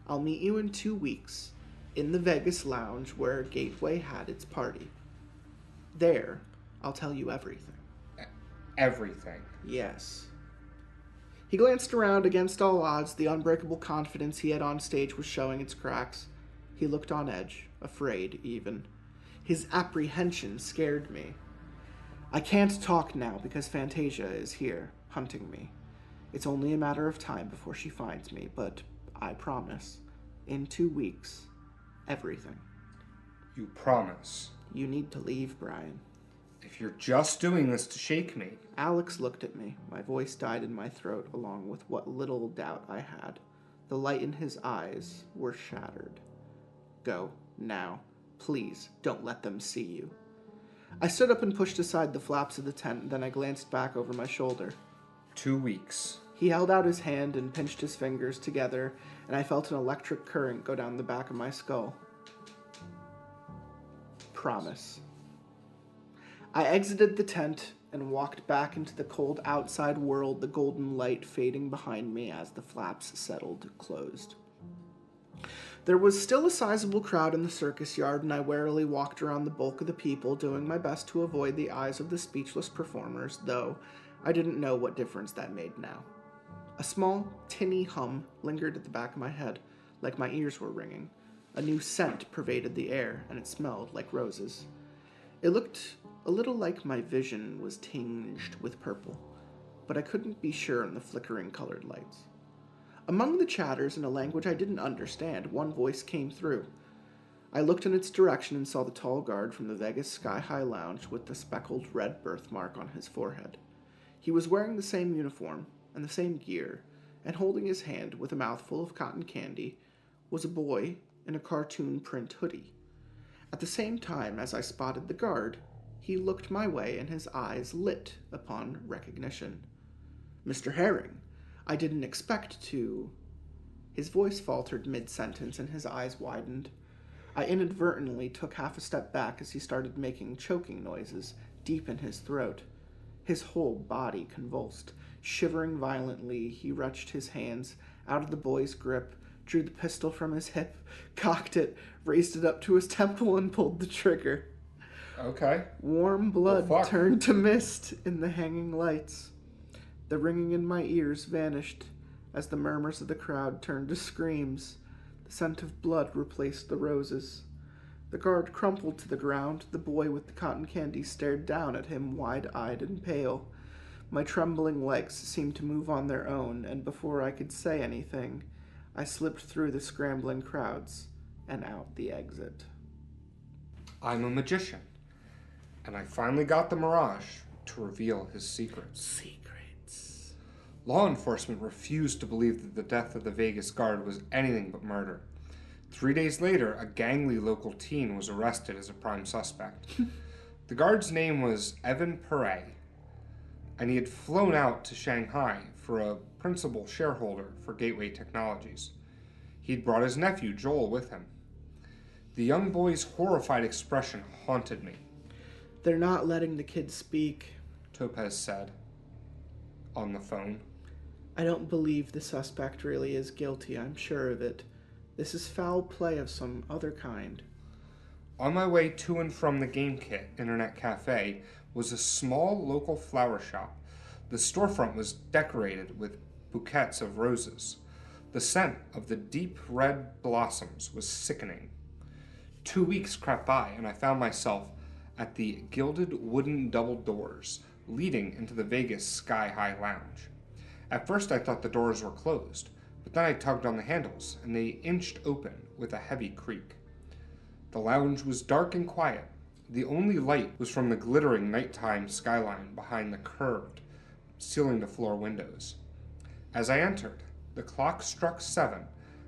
I'll meet you in 2 weeks, in the Vegas lounge where Gateway had its party. There, I'll tell you everything. Everything? Yes. He glanced around. Against all odds, the unbreakable confidence he had on stage was showing its cracks. He looked on edge, afraid even. His apprehension scared me. I can't talk now because Fantasia is here, hunting me. It's only a matter of time before she finds me, but I promise, in 2 weeks, everything. You promise? You need to leave, Brian. If you're just doing this to shake me. Alex looked at me. My voice died in my throat, along with what little doubt I had. The light in his eyes were shattered. Go, now. Please, don't let them see you. I stood up and pushed aside the flaps of the tent, then I glanced back over my shoulder. 2 weeks. He held out his hand and pinched his fingers together, and I felt an electric current go down the back of my skull. Promise. I exited the tent and walked back into the cold outside world, the golden light fading behind me as the flaps settled closed. There was still a sizable crowd in the circus yard, and I warily walked around the bulk of the people, doing my best to avoid the eyes of the speechless performers, though I didn't know what difference that made now. A small, tinny hum lingered at the back of my head, like my ears were ringing. A new scent pervaded the air, and it smelled like roses. It looked a little like my vision was tinged with purple, but I couldn't be sure in the flickering colored lights. Among the chatters in a language I didn't understand, one voice came through. I looked in its direction and saw the tall guard from the Vegas Sky High Lounge with the speckled red birthmark on his forehead. He was wearing the same uniform and the same gear, and holding his hand with a mouthful of cotton candy was a boy in a cartoon print hoodie. At the same time as I spotted the guard, he looked my way and his eyes lit upon recognition. Mr. Herring, I didn't expect to... His voice faltered mid-sentence and his eyes widened. I inadvertently took half a step back as he started making choking noises deep in his throat. His whole body convulsed. Shivering violently, he wrenched his hands out of the boy's grip, drew the pistol from his hip, cocked it, raised it up to his temple, and pulled the trigger. Okay. Warm blood Well, fuck. turned to mist in the hanging lights. The ringing in my ears vanished as the murmurs of the crowd turned to screams. The scent of blood replaced the roses. The guard crumpled to the ground. The boy with the cotton candy stared down at him, wide-eyed and pale. My trembling legs seemed to move on their own, and before I could say anything, I slipped through the scrambling crowds and out the exit. I'm a magician, and I finally got the Mirage to reveal his secrets. Secrets. Law enforcement refused to believe that the death of the Vegas guard was anything but murder. 3 days later, a gangly local teen was arrested as a prime suspect. The guard's name was Evan Perret, and he had flown out to Shanghai for a principal shareholder for Gateway Technologies. He'd brought his nephew, Joel, with him. The young boy's horrified expression haunted me. They're not letting the kid speak. Topaz said, on the phone. I don't believe the suspect really is guilty. I'm sure of it. This is foul play of some other kind. On my way to and from the Game Kit Internet Cafe was a small local flower shop. The storefront was decorated with bouquets of roses. The scent of the deep red blossoms was sickening. 2 weeks crept by, and I found myself at the gilded wooden double doors leading into the Vegas Sky High Lounge. At first I thought the doors were closed, but then I tugged on the handles, and they inched open with a heavy creak. The lounge was dark and quiet. The only light was from the glittering nighttime skyline behind the curved, ceiling-to-floor windows. As I entered, the clock struck 7,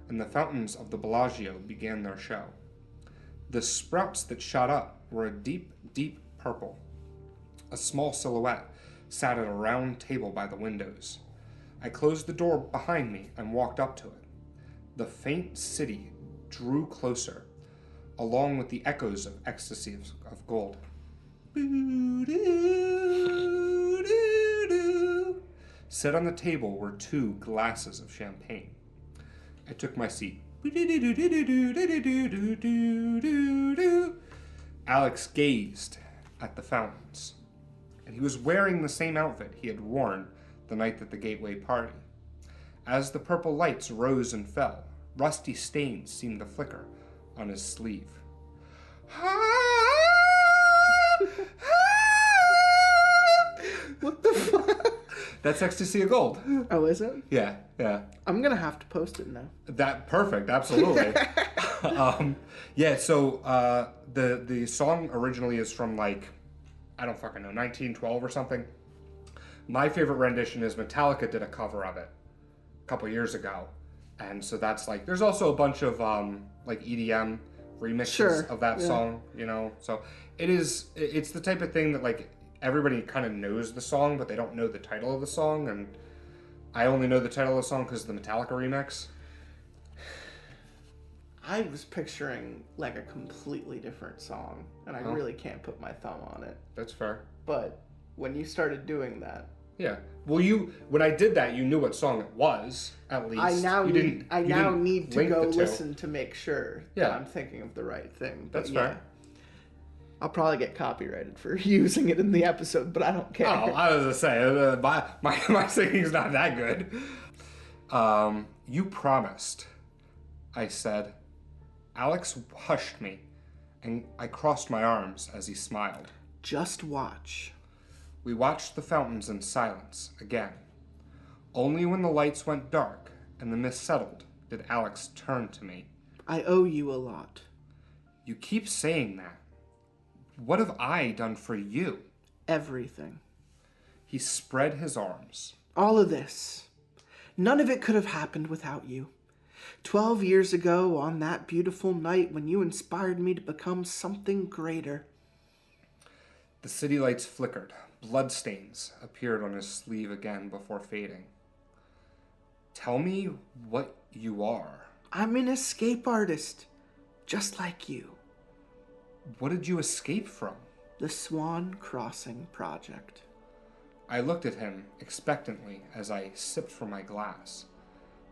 and the fountains of the Bellagio began their show. The sprouts that shot up were a deep, deep purple. A small silhouette sat at a round table by the windows. I closed the door behind me and walked up to it. The faint city drew closer, along with the echoes of ecstasy of gold. Set on the table were 2 glasses of champagne. I took my seat. Alex gazed at the fountains, and he was wearing the same outfit he had worn the night at the Gateway party. As the purple lights rose and fell, rusty stains seemed to flicker on his sleeve. What the fuck? That's Ecstasy of Gold. Oh, is it? Yeah. I'm gonna have to post it now. That perfect, absolutely. So the song originally is from like, I don't fucking know, 1912 or something. My favorite rendition is Metallica did a cover of it a couple years ago, and so that's like, there's also a bunch of like EDM remixes of that song, you know. So it's the type of thing that like everybody kind of knows the song, but they don't know the title of the song, and I only know the title of the song because of the Metallica remix. I was picturing like a completely different song, and I really can't put my thumb on it. That's fair. But when you started doing that, yeah. Well, when I did that, you knew what song it was, at least. I now need to go listen listen to make sure that I'm thinking of the right thing. But that's fair. I'll probably get copyrighted for using it in the episode, but I don't care. Oh, I was gonna say, my singing's not that good. You promised, I said. Alex hushed me, and I crossed my arms as he smiled. Just watch. We watched the fountains in silence again. Only when the lights went dark and the mist settled did Alex turn to me. I owe you a lot. You keep saying that. What have I done for you? Everything. He spread his arms. All of this. None of it could have happened without you. 12 years ago, on that beautiful night when you inspired me to become something greater. The city lights flickered. Bloodstains appeared on his sleeve again before fading. Tell me what you are. I'm an escape artist, just like you. What did you escape from? The Swan Crossing Project. I looked at him expectantly as I sipped from my glass.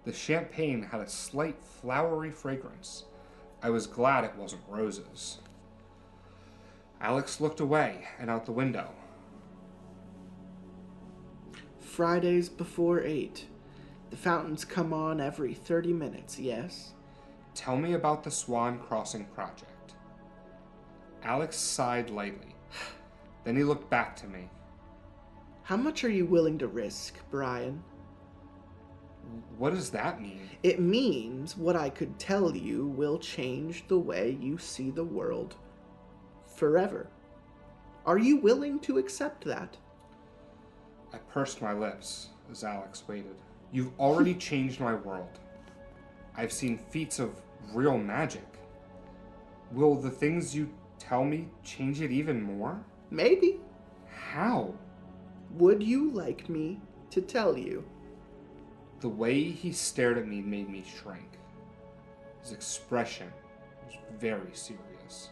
The champagne had a slight flowery fragrance. I was glad it wasn't roses. Alex looked away and out the window. Fridays before 8. The fountains come on every 30 minutes, yes? Tell me about the Swan Crossing project. Alex sighed lightly. Then he looked back to me. How much are you willing to risk, Brian? What does that mean? It means what I could tell you will change the way you see the world forever. Are you willing to accept that? I pursed my lips as Alex waited. You've already changed my world. I've seen feats of real magic. Will the things you tell me change it even more? Maybe. How? Would you like me to tell you? The way he stared at me made me shrink. His expression was very serious.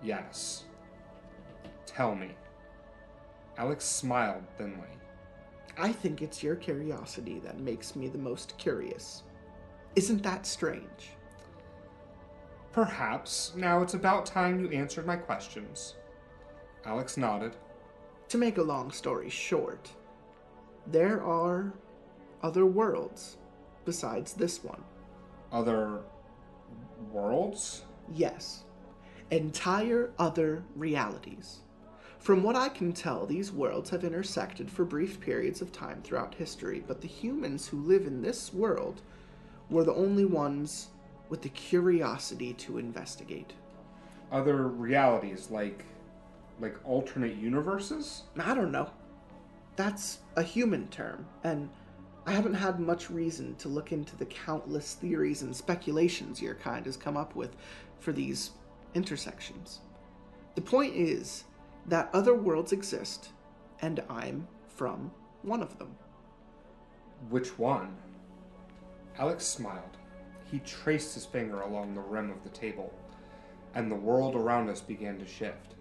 Yes. Tell me. Alex smiled thinly. I think it's your curiosity that makes me the most curious. Isn't that strange? Perhaps. Now it's about time you answered my questions. Alex nodded. To make a long story short, there are other worlds besides this one. Other worlds? Yes. Entire other realities. From what I can tell, these worlds have intersected for brief periods of time throughout history, but the humans who live in this world were the only ones with the curiosity to investigate. Other realities, like alternate universes? I don't know. That's a human term, and I haven't had much reason to look into the countless theories and speculations your kind has come up with for these intersections. The point is that other worlds exist, and I'm from one of them. Which one? Alex smiled. He traced his finger along the rim of the table, and the world around us began to shift.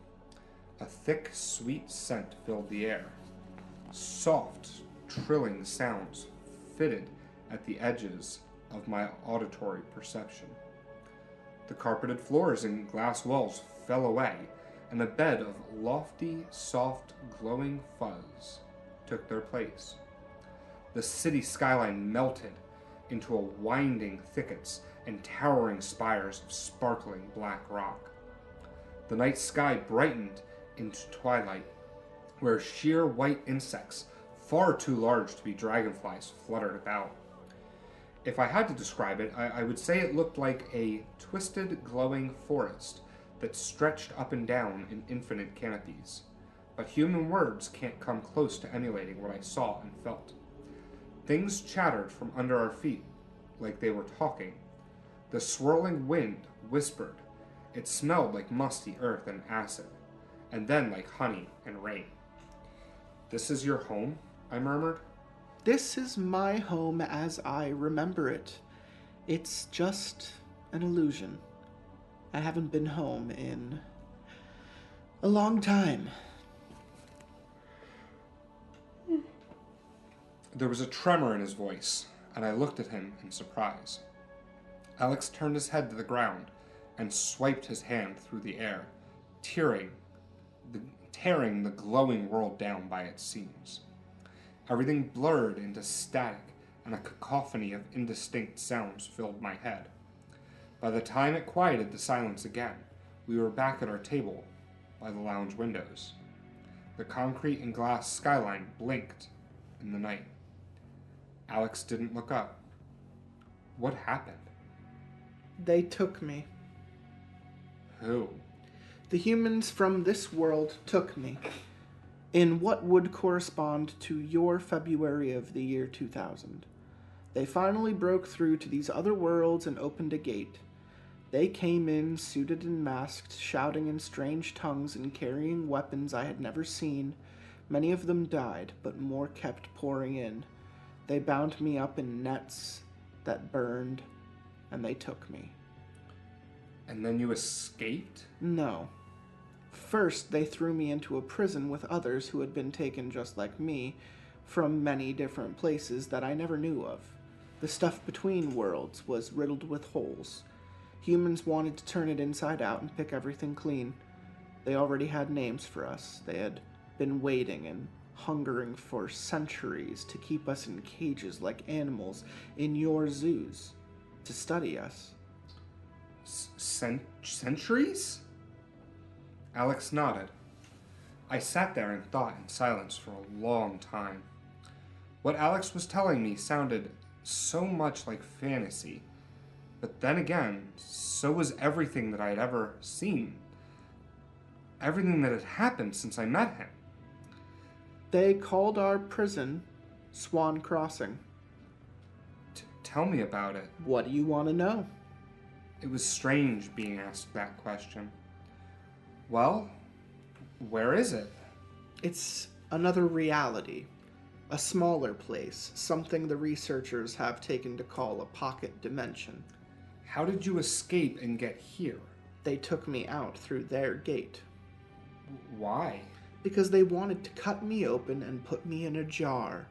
A thick, sweet scent filled the air. Soft, trilling sounds fitted at the edges of my auditory perception. The carpeted floors and glass walls fell away, and a bed of lofty, soft, glowing fuzz took their place. The city skyline melted into a winding thickets and towering spires of sparkling black rock. The night sky brightened into twilight, where sheer white insects, far too large to be dragonflies, fluttered about. If I had to describe it, I would say it looked like a twisted, glowing forest that stretched up and down in infinite canopies. But human words can't come close to emulating what I saw and felt. Things chattered from under our feet, like they were talking. The swirling wind whispered. It smelled like musty earth and acid, and then like honey and rain. "This is your home?" I murmured. This is my home as I remember it. It's just an illusion. I haven't been home in a long time. There was a tremor in his voice, and I looked at him in surprise. Alex turned his head to the ground and swiped his hand through the air, tearing the glowing world down by its seams. Everything blurred into static, and a cacophony of indistinct sounds filled my head. By the time it quieted to silence again, we were back at our table by the lounge windows. The concrete and glass skyline blinked in the night. Alex didn't look up. What happened? They took me. Who? The humans from this world took me. In what would correspond to your February of the year 2000. They finally broke through to these other worlds and opened a gate. They came in, suited and masked, shouting in strange tongues and carrying weapons I had never seen. Many of them died, but more kept pouring in. They bound me up in nets that burned, and they took me. And then you escaped? No. First, they threw me into a prison with others who had been taken just like me from many different places that I never knew of. The stuff between worlds was riddled with holes. Humans wanted to turn it inside out and pick everything clean. They already had names for us. They had been waiting and hungering for centuries to keep us in cages like animals in your zoos, to study us. Centuries? Alex nodded. I sat there and thought in silence for a long time. What Alex was telling me sounded so much like fantasy, but then again, so was everything that I had ever seen. Everything that had happened since I met him. They called our prison Swan Crossing. Tell me about it. What do you want to know? It was strange being asked that question. Well, where is it? It's another reality. A smaller place, something the researchers have taken to call a pocket dimension. How did you escape and get here? They took me out through their gate. Why? Because they wanted to cut me open and put me in a jar.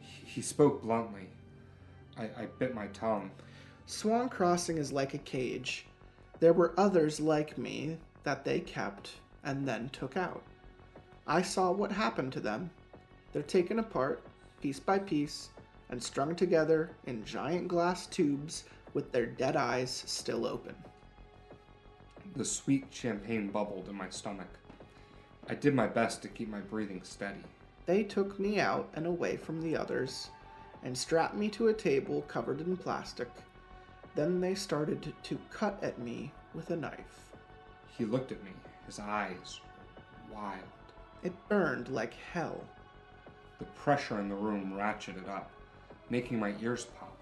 He spoke bluntly. I bit my tongue. Swan Crossing is like a cage. There were others like me that they kept and then took out. I saw what happened to them. They're taken apart, piece by piece, and strung together in giant glass tubes with their dead eyes still open. The sweet champagne bubbled in my stomach. I did my best to keep my breathing steady. They took me out and away from the others and strapped me to a table covered in plastic. Then they started to cut at me with a knife. He looked at me, his eyes wild. It burned like hell. The pressure in the room ratcheted up, making my ears pop.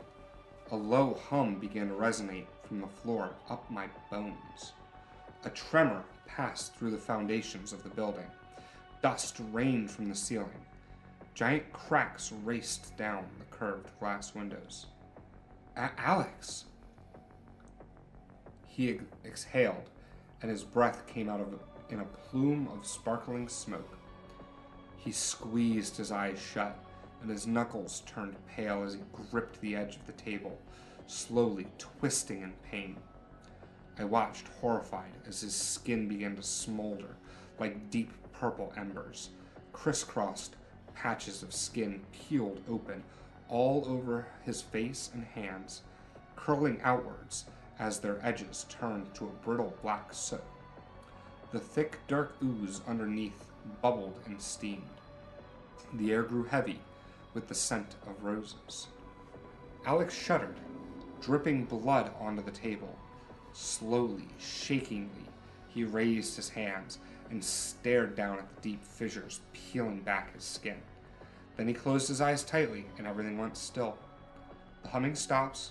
A low hum began to resonate from the floor up my bones. A tremor passed through the foundations of the building. Dust rained from the ceiling. Giant cracks raced down the curved glass windows. Alex! He exhaled, and his breath came out in a plume of sparkling smoke. He squeezed his eyes shut, and his knuckles turned pale as he gripped the edge of the table, slowly twisting in pain. I watched horrified as his skin began to smolder like deep purple embers. Crisscrossed patches of skin peeled open all over his face and hands, curling outwards as their edges turned to a brittle black soot. The thick, dark ooze underneath bubbled and steamed. The air grew heavy with the scent of roses. Alex shuddered, dripping blood onto the table. Slowly, shakingly, he raised his hands and stared down at the deep fissures peeling back his skin. Then he closed his eyes tightly, and everything went still. The humming stopped,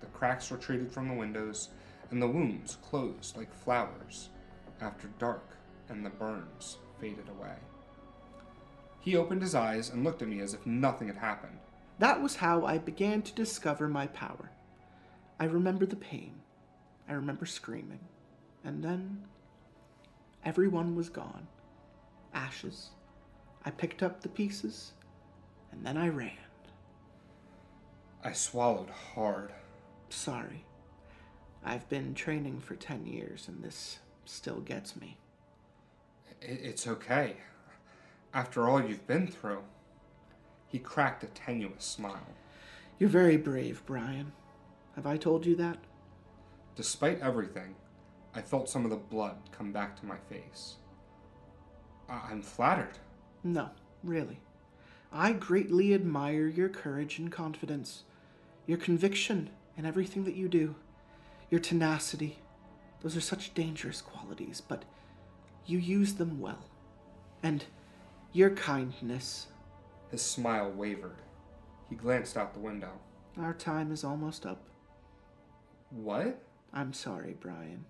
the cracks retreated from the windows, and the wounds closed like flowers after dark, and the burns faded away. He opened his eyes and looked at me as if nothing had happened. That was how I began to discover my power. I remember the pain. I remember screaming. And then everyone was gone. Ashes. I picked up the pieces, and then I ran. I swallowed hard. Sorry. I've been training for 10 years, and this still gets me. It's okay. After all you've been through. He cracked a tenuous smile. You're very brave, Brian. Have I told you that? Despite everything, I felt some of the blood come back to my face. I'm flattered. No, really. I greatly admire your courage and confidence, your conviction in everything that you do, your tenacity. Those are such dangerous qualities, but you use them well. And your kindness. His smile wavered. He glanced out the window. Our time is almost up. What? I'm sorry, Brian.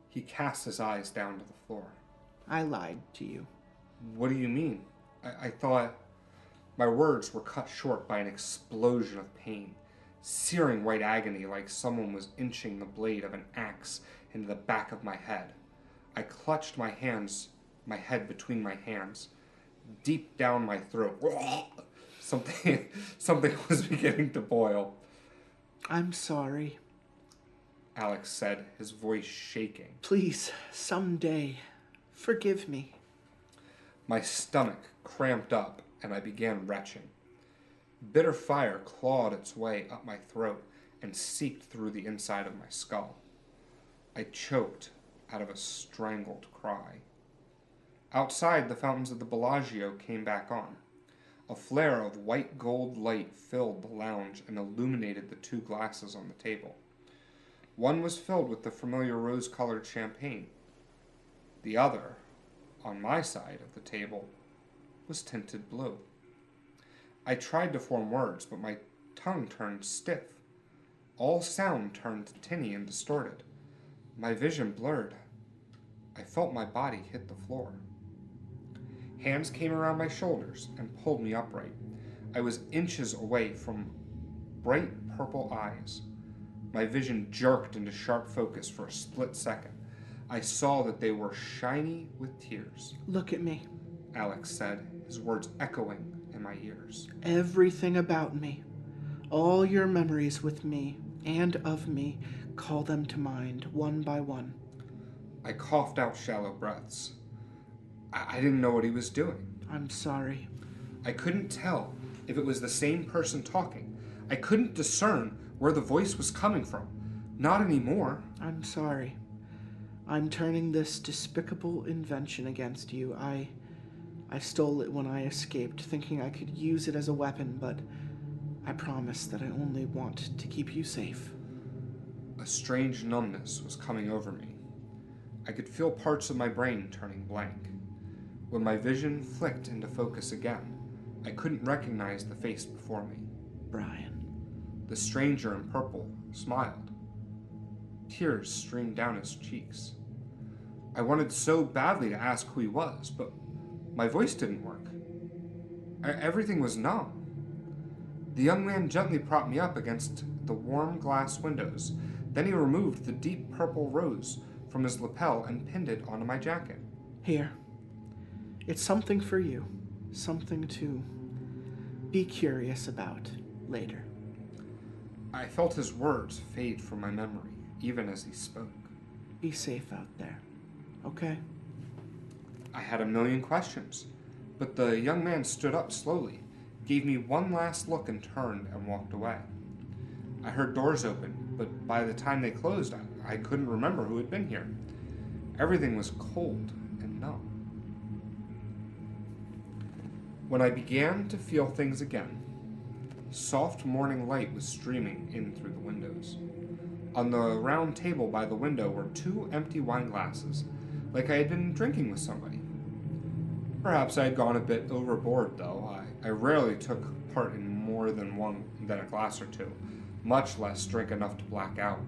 He cast his eyes down to the floor. I lied to you. What do you mean? I thought... My words were cut short by an explosion of pain, searing white agony like someone was inching the blade of an axe into the back of my head. I clutched my head between my hands, deep down my throat. Something was beginning to boil. I'm sorry. Alex said, his voice shaking. Please, someday, forgive me. My stomach cramped up, and I began retching. Bitter fire clawed its way up my throat and seeped through the inside of my skull. I choked out of a strangled cry. Outside, the fountains of the Bellagio came back on. A flare of white gold light filled the lounge and illuminated the two glasses on the table. One was filled with the familiar rose-colored champagne. The other, on my side of the table, was tinted blue. I tried to form words, but my tongue turned stiff. All sound turned tinny and distorted. My vision blurred. I felt my body hit the floor. Hands came around my shoulders and pulled me upright. I was inches away from bright purple eyes. My vision jerked into sharp focus for a split second. I saw that they were shiny with tears. Look at me. Alex said, his words echoing in my ears. Everything about me, all your memories with me and of me, call them to mind, one by one. I coughed out shallow breaths. I didn't know what he was doing. I'm sorry. I couldn't tell if it was the same person talking. I couldn't discern where the voice was coming from. Not anymore. I'm sorry. I'm turning this despicable invention against you. I stole it when I escaped, thinking I could use it as a weapon, but I promise that I only want to keep you safe. A strange numbness was coming over me. I could feel parts of my brain turning blank. When my vision flicked into focus again, I couldn't recognize the face before me. Brian. The stranger in purple smiled. Tears streamed down his cheeks. I wanted so badly to ask who he was, but my voice didn't work. Everything was numb. The young man gently propped me up against the warm glass windows. Then he removed the deep purple rose from his lapel and pinned it onto my jacket. Here. It's something for you. Something to be curious about later. I felt his words fade from my memory, even as he spoke. Be safe out there, okay? I had a million questions, but the young man stood up slowly, gave me one last look and turned and walked away. I heard doors open, but by the time they closed, I couldn't remember who had been here. Everything was cold and numb. When I began to feel things again, soft morning light was streaming in through the windows. On the round table by the window were 2 empty wine glasses, like I had been drinking with somebody. Perhaps I had gone a bit overboard, though. I rarely took part in more than a glass or two, much less drink enough to black out.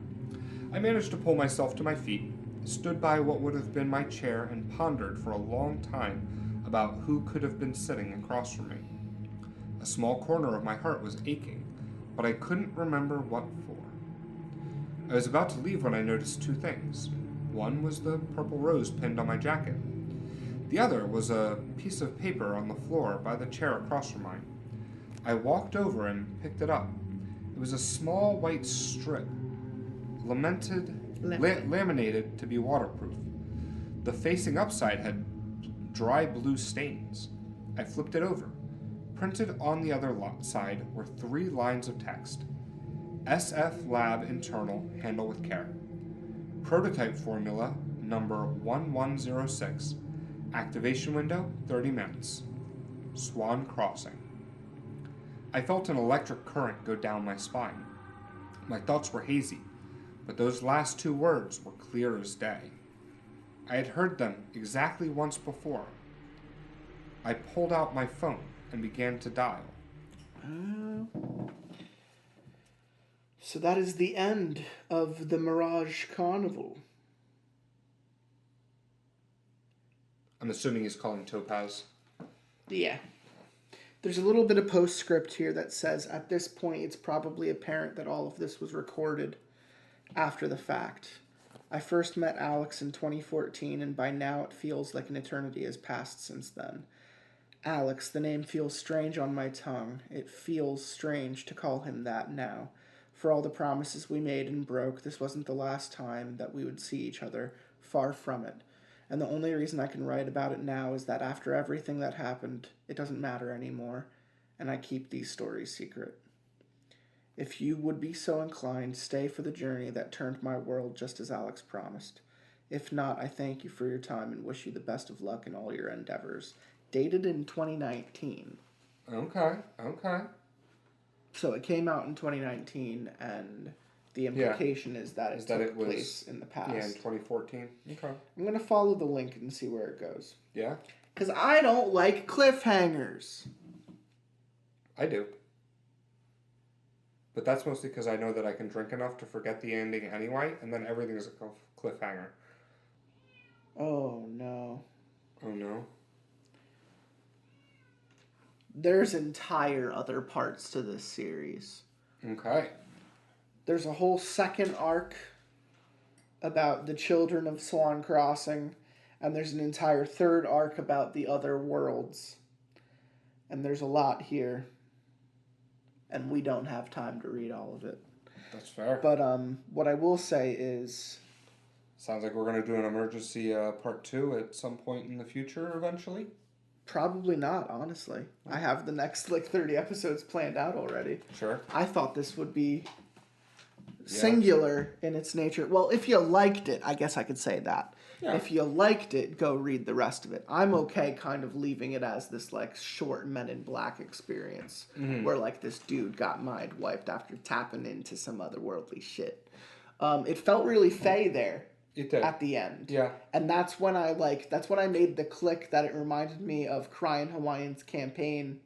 I managed to pull myself to my feet, stood by what would have been my chair, and pondered for a long time about who could have been sitting across from me. A small corner of my heart was aching, but I couldn't remember what for. I was about to leave when I noticed 2 things. One was the purple rose pinned on my jacket. The other was a piece of paper on the floor by the chair across from mine. I walked over and picked it up. It was a small white strip, laminated to be waterproof. The facing upside had dry blue stains. I flipped it over. Printed on the other side were 3 lines of text. SF Lab Internal, handle with care. Prototype formula number 1106. Activation window 30 minutes. Swan Crossing. I felt an electric current go down my spine. My thoughts were hazy, but those last 2 words were clear as day. I had heard them exactly once before. I pulled out my phone and began to dial. So that is the end of the Mirage Carnival. I'm assuming he's calling Topaz. Yeah. There's a little bit of postscript here that says, at this point, it's probably apparent that all of this was recorded after the fact. I first met Alex in 2014, and by now it feels like an eternity has passed since then. Alex, the name feels strange on my tongue. It feels strange to call him that now. For all the promises we made and broke, this wasn't the last time that we would see each other. Far from it. And the only reason I can write about it now is that after everything that happened, it doesn't matter anymore, and I keep these stories secret. If you would be so inclined, stay for the journey that turned my world just as Alex promised. If not, I thank you for your time and wish you the best of luck in all your endeavors. Dated in 2019. Okay. So it came out in 2019, and the implication is that it took place in the past. Yeah, in 2014. Okay. I'm going to follow the link and see where it goes. Yeah? Because I don't like cliffhangers. I do. But that's mostly because I know that I can drink enough to forget the ending anyway, and then everything is a cliffhanger. Oh, no. Oh, no? There's entire other parts to this series. Okay. There's a whole second arc about the children of Swan Crossing, and there's an entire third arc about the other worlds. And there's a lot here. And we don't have time to read all of it. That's fair. But what I will say is... Sounds like we're going to do an emergency part 2 at some point in the future eventually. Probably not, honestly. I have the next 30 episodes planned out already. Sure. I thought this would be singular in its nature. Well, if you liked it, I guess I could say that. Yeah. If you liked it, go read the rest of it. I'm okay kind of leaving it as this short Men in Black experience where this dude got mind wiped after tapping into some otherworldly shit. It felt really Faye there. It did. At the end. Yeah. And that's when I made the click that it reminded me of Crying Hawaiian's campaign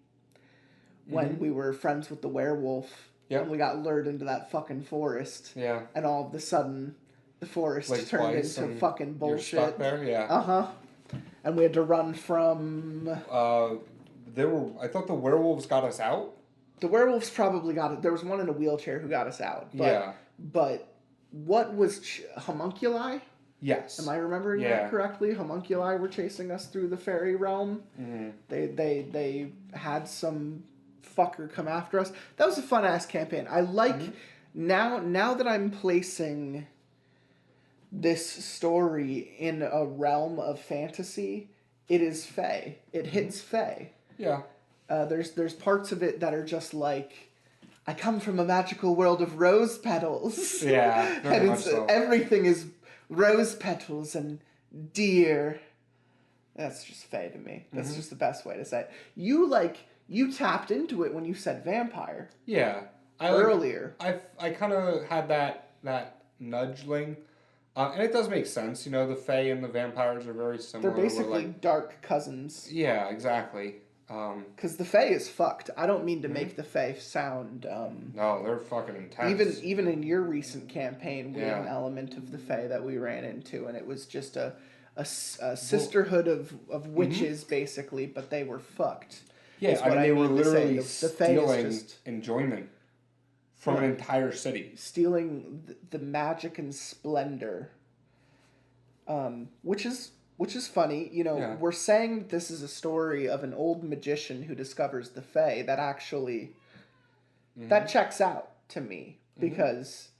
when we were friends with the werewolf. Yep. And we got lured into that fucking forest. Yeah. And all of a sudden, the forest turned into fucking bullshit. You're stuck there, yeah. Uh-huh. And we had to run from... I thought the werewolves got us out. The werewolves probably got it. There was one in a wheelchair who got us out. But what was homunculi? Yes. Am I remembering that correctly? Homunculi were chasing us through the fairy realm. Mm-hmm. They had some fucker come after us. That was a fun ass campaign. I like now that I'm placing this story in a realm of fantasy, it is Fae. It hits Fae. Yeah. There's parts of it that are just I come from a magical world of rose petals. Yeah, very much so. Everything is rose petals and deer. That's just Fae to me. That's just the best way to say it. You tapped into it when you said vampire. Yeah. Earlier. I kind of had that nudgeling. And it does make sense. The Fae and the vampires are very similar. They're basically dark cousins. Yeah, exactly. Because the Fae is fucked. I don't mean to make the Fae sound... no, they're fucking intense. Even in your recent campaign, we had an element of the Fae that we ran into, and it was just a sisterhood of witches, basically, but they were fucked. Yeah, they were literally stealing enjoyment from an entire city. Stealing the magic and splendor. Which is funny. We're saying that this is a story of an old magician who discovers the Fae. That actually... That checks out to me. Because,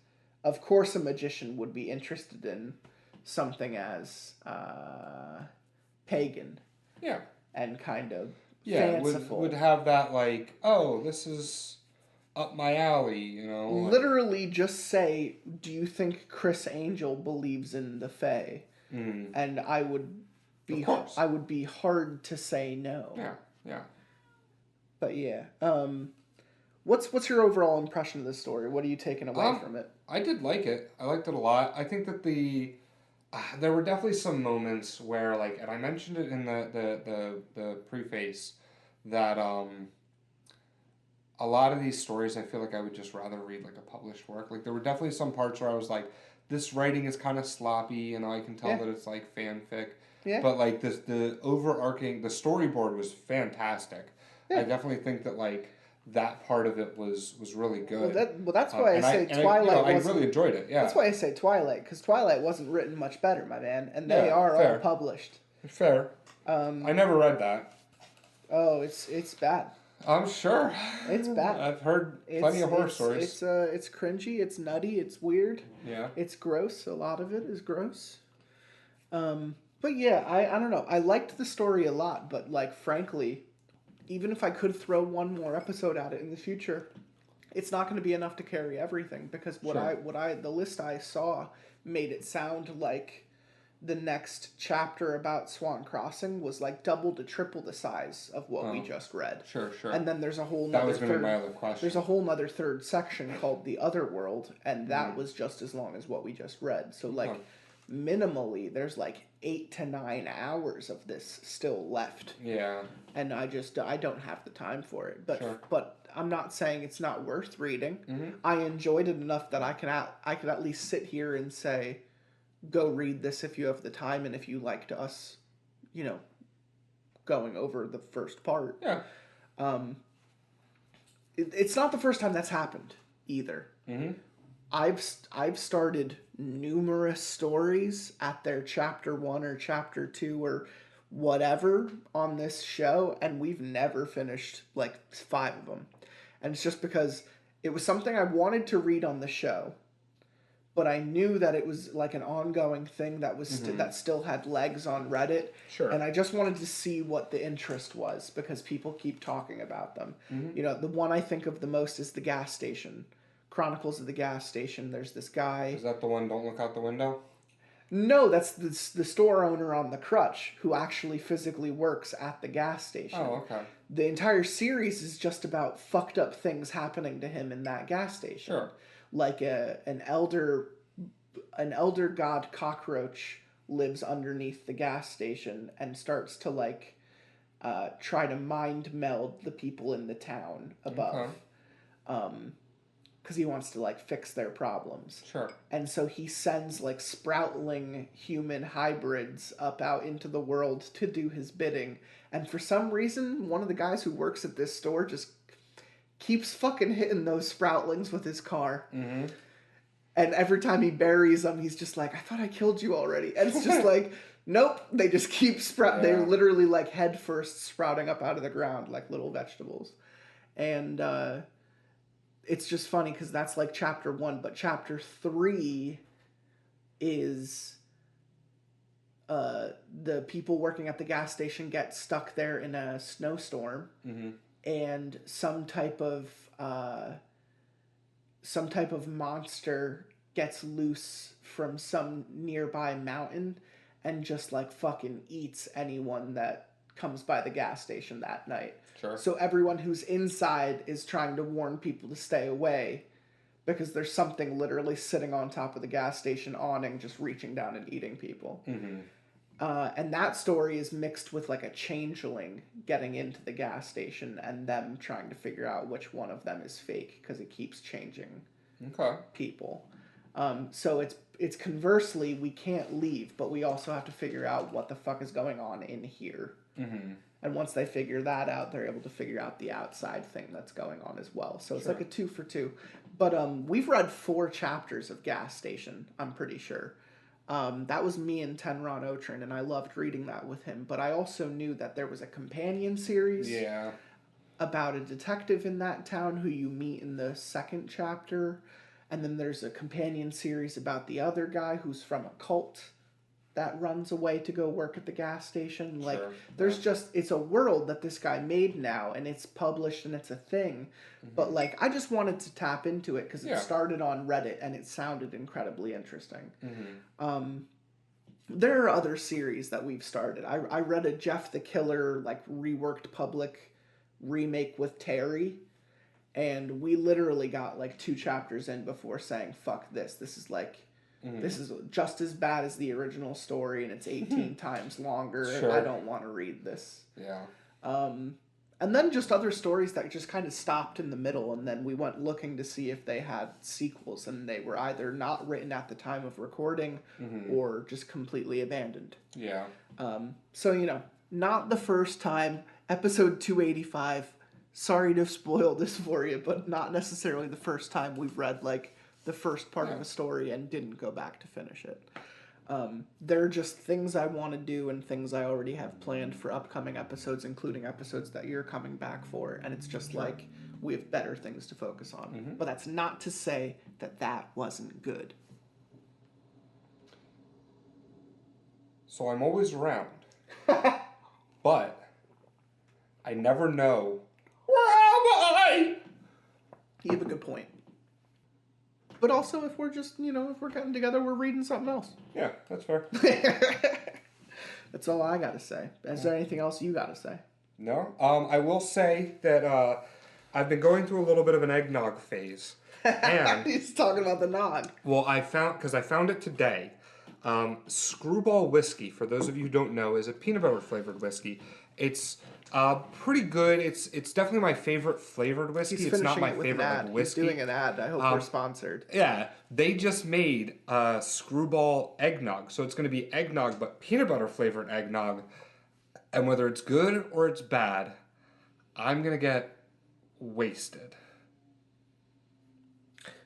of course, a magician would be interested in something as pagan. Yeah. And kind of fanciful. Would have that this is up my alley, Literally just say, do you think Chris Angel believes in the Fae? And I would be hard to say no. Yeah, yeah. But yeah, what's your overall impression of this story? What are you taking away from it? I did like it. I liked it a lot. I think that there were definitely some moments where and I mentioned it in the preface that a lot of these stories I feel like I would just rather read a published work. There were definitely some parts where I was this writing is kind of sloppy, I can tell that it's fanfic. Yeah. But the overarching, the storyboard was fantastic. Yeah. I definitely think that that part of it was really good. Well, that's why I say Twilight. I really enjoyed it. Yeah. That's why I say Twilight, because Twilight wasn't written much better, my man, and they are fair. All published. Fair. I never read that. Oh, it's bad. I'm sure. It's bad. I've heard plenty of horror stories. It's cringy, it's nutty, it's weird. Yeah. It's gross. A lot of it is gross. But yeah, I don't know. I liked the story a lot, but like frankly, even if I could throw one more episode at it in the future, it's not going to be enough to carry everything because the list I saw made it sound like the next chapter about Swan Crossing was like double to triple the size of what we just read. Sure. And then there's a whole That nother was going to be my other question. there's a whole nother third section called The Other World, and that was just as long as what we just read. So like minimally there's like 8 to 9 hours of this still left. Yeah. And I don't have the time for it. But Sure. but I'm not saying it's not worth reading. Mm-hmm. I enjoyed it enough that I could at least sit here and say, go read this if you have the time and if you liked us, going over the first part. Yeah. It's not the first time that's happened either. Mm-hmm. I've started numerous stories at their chapter 1 or chapter 2 or whatever on this show, and we've never finished like 5 of them. And it's just because it was something I wanted to read on the show, but I knew that it was like an ongoing thing that was that still had legs on Reddit. Sure. And I just wanted to see what the interest was because people keep talking about them. The one I think of the most is the gas station. Chronicles of the Gas Station. There's this guy. Is that the one, Don't Look Out the Window? No, that's the store owner on the crutch who actually physically works at the gas station. Oh, okay. The entire series is just about fucked up things happening to him in that gas station. Sure. Like an elder god cockroach lives underneath the gas station and starts to like try to mind meld the people in the town above. Okay. Because he wants to like fix their problems. Sure. And so he sends like sproutling human hybrids up out into the world to do his bidding. And for some reason, one of the guys who works at this store just keeps fucking hitting those sproutlings with his car. Mm-hmm. And every time he buries them, he's just like, I thought I killed you already. And it's just like, nope. They just keep They're literally like head first sprouting up out of the ground like little vegetables. And it's just funny because that's like chapter 1, but chapter 3 is the people working at the gas station get stuck there in a snowstorm, and some type of monster gets loose from some nearby mountain and just like fucking eats anyone that comes by the gas station that night. Sure. So everyone who's inside is trying to warn people to stay away because there's something literally sitting on top of the gas station awning just reaching down and eating people. Mm-hmm. And that story is mixed with like a changeling getting into the gas station and them trying to figure out which one of them is fake because it keeps changing people. So it's conversely, we can't leave, but we also have to figure out what the fuck is going on in here. Mm-hmm. And once they figure that out, they're able to figure out the outside thing that's going on as well. So it's like a 2 for 2. But we've read 4 chapters of Gas Station, I'm pretty sure. That was me and Tenron Otrin, and I loved reading that with him. But I also knew that there was a companion series about a detective in that town who you meet in the 2nd chapter. And then there's a companion series about the other guy who's from a cult that runs away to go work at the gas station. Like, there's just, it's a world that this guy made now, and it's published and it's a thing. Mm-hmm. But, like, I just wanted to tap into it because it started on Reddit and it sounded incredibly interesting. Mm-hmm. There are other series that we've started. I read a Jeff the Killer, like, reworked public remake with Terry. And we literally got, like, 2 chapters in before saying, fuck this. This is, like... Mm-hmm. This is just as bad as the original story, and it's 18 times longer, and I don't want to read this. Yeah. And then just other stories that just kind of stopped in the middle, and then we went looking to see if they had sequels, and they were either not written at the time of recording or just completely abandoned. Yeah. So, not the first time. Episode 285, sorry to spoil this for you, but not necessarily the first time we've read, like, the first part of a story and didn't go back to finish it. They're just things I want to do and things I already have planned for upcoming episodes, including episodes that you're coming back for. And it's just like we have better things to focus on. Mm-hmm. But that's not to say that that wasn't good. So I'm always around. But I never know, where am I? You have a good point. But also, if we're just, if we're getting together, we're reading something else. Yeah, that's fair. That's all I got to say. Is there anything else you got to say? No. I will say that I've been going through a little bit of an eggnog phase. And He's talking about the nog. well, I found it today. Screwball whiskey, for those of you who don't know, is a peanut butter flavored whiskey. It's pretty good. It's definitely my favorite flavored whiskey. He's It's not finishing my it with favorite an ad. like, whiskey. He's doing an ad. I hope we're sponsored. Yeah, they just made Screwball eggnog, so it's going to be eggnog, but peanut butter flavored eggnog. And whether it's good or it's bad, I'm going to get wasted.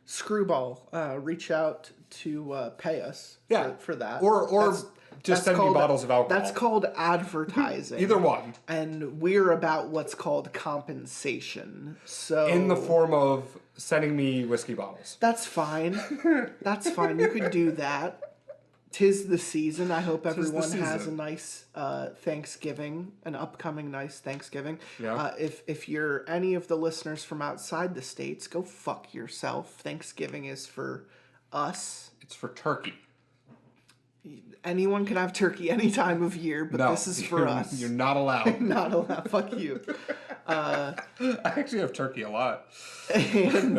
Screwball, reach out to pay us for that. Or just send me bottles of alcohol. That's called advertising. Either one. And we're about what's called compensation. So In the form of sending me whiskey bottles. that's fine. That's fine. You could do that. 'Tis the season. I hope everyone has a nice Thanksgiving, an upcoming nice Thanksgiving. Yeah. If you're any of the listeners from outside the States, go fuck yourself. Thanksgiving is for us. It's for turkey. Anyone can have turkey any time of year, but this is for us. You're not allowed. Not allowed. Fuck you. I actually have turkey a lot. And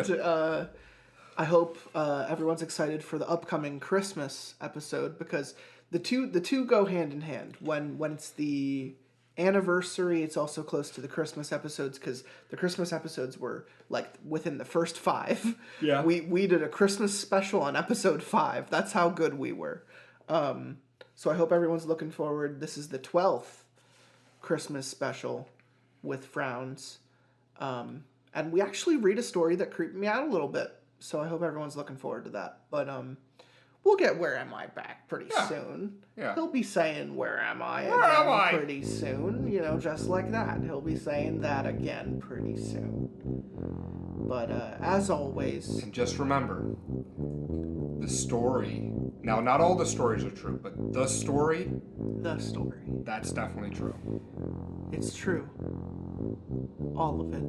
I hope everyone's excited for the upcoming Christmas episode, because the two go hand in hand. When it's the anniversary, it's also close to the Christmas episodes, because the Christmas episodes were like within the first 5. Yeah. We did a Christmas special on episode 5. That's how good we were. So I hope everyone's looking forward. This is the 12th Christmas special with Frowns. And we actually read a story that creeped me out a little bit. So I hope everyone's looking forward to that. But we'll get Where Am I back pretty soon. Yeah. He'll be saying Where Am I Where am I? pretty soon. Just like that. He'll be saying that again pretty soon. But as always, And just remember, the story. Now, not all the stories are true, but the story, the story. that's definitely true. It's true. All of it.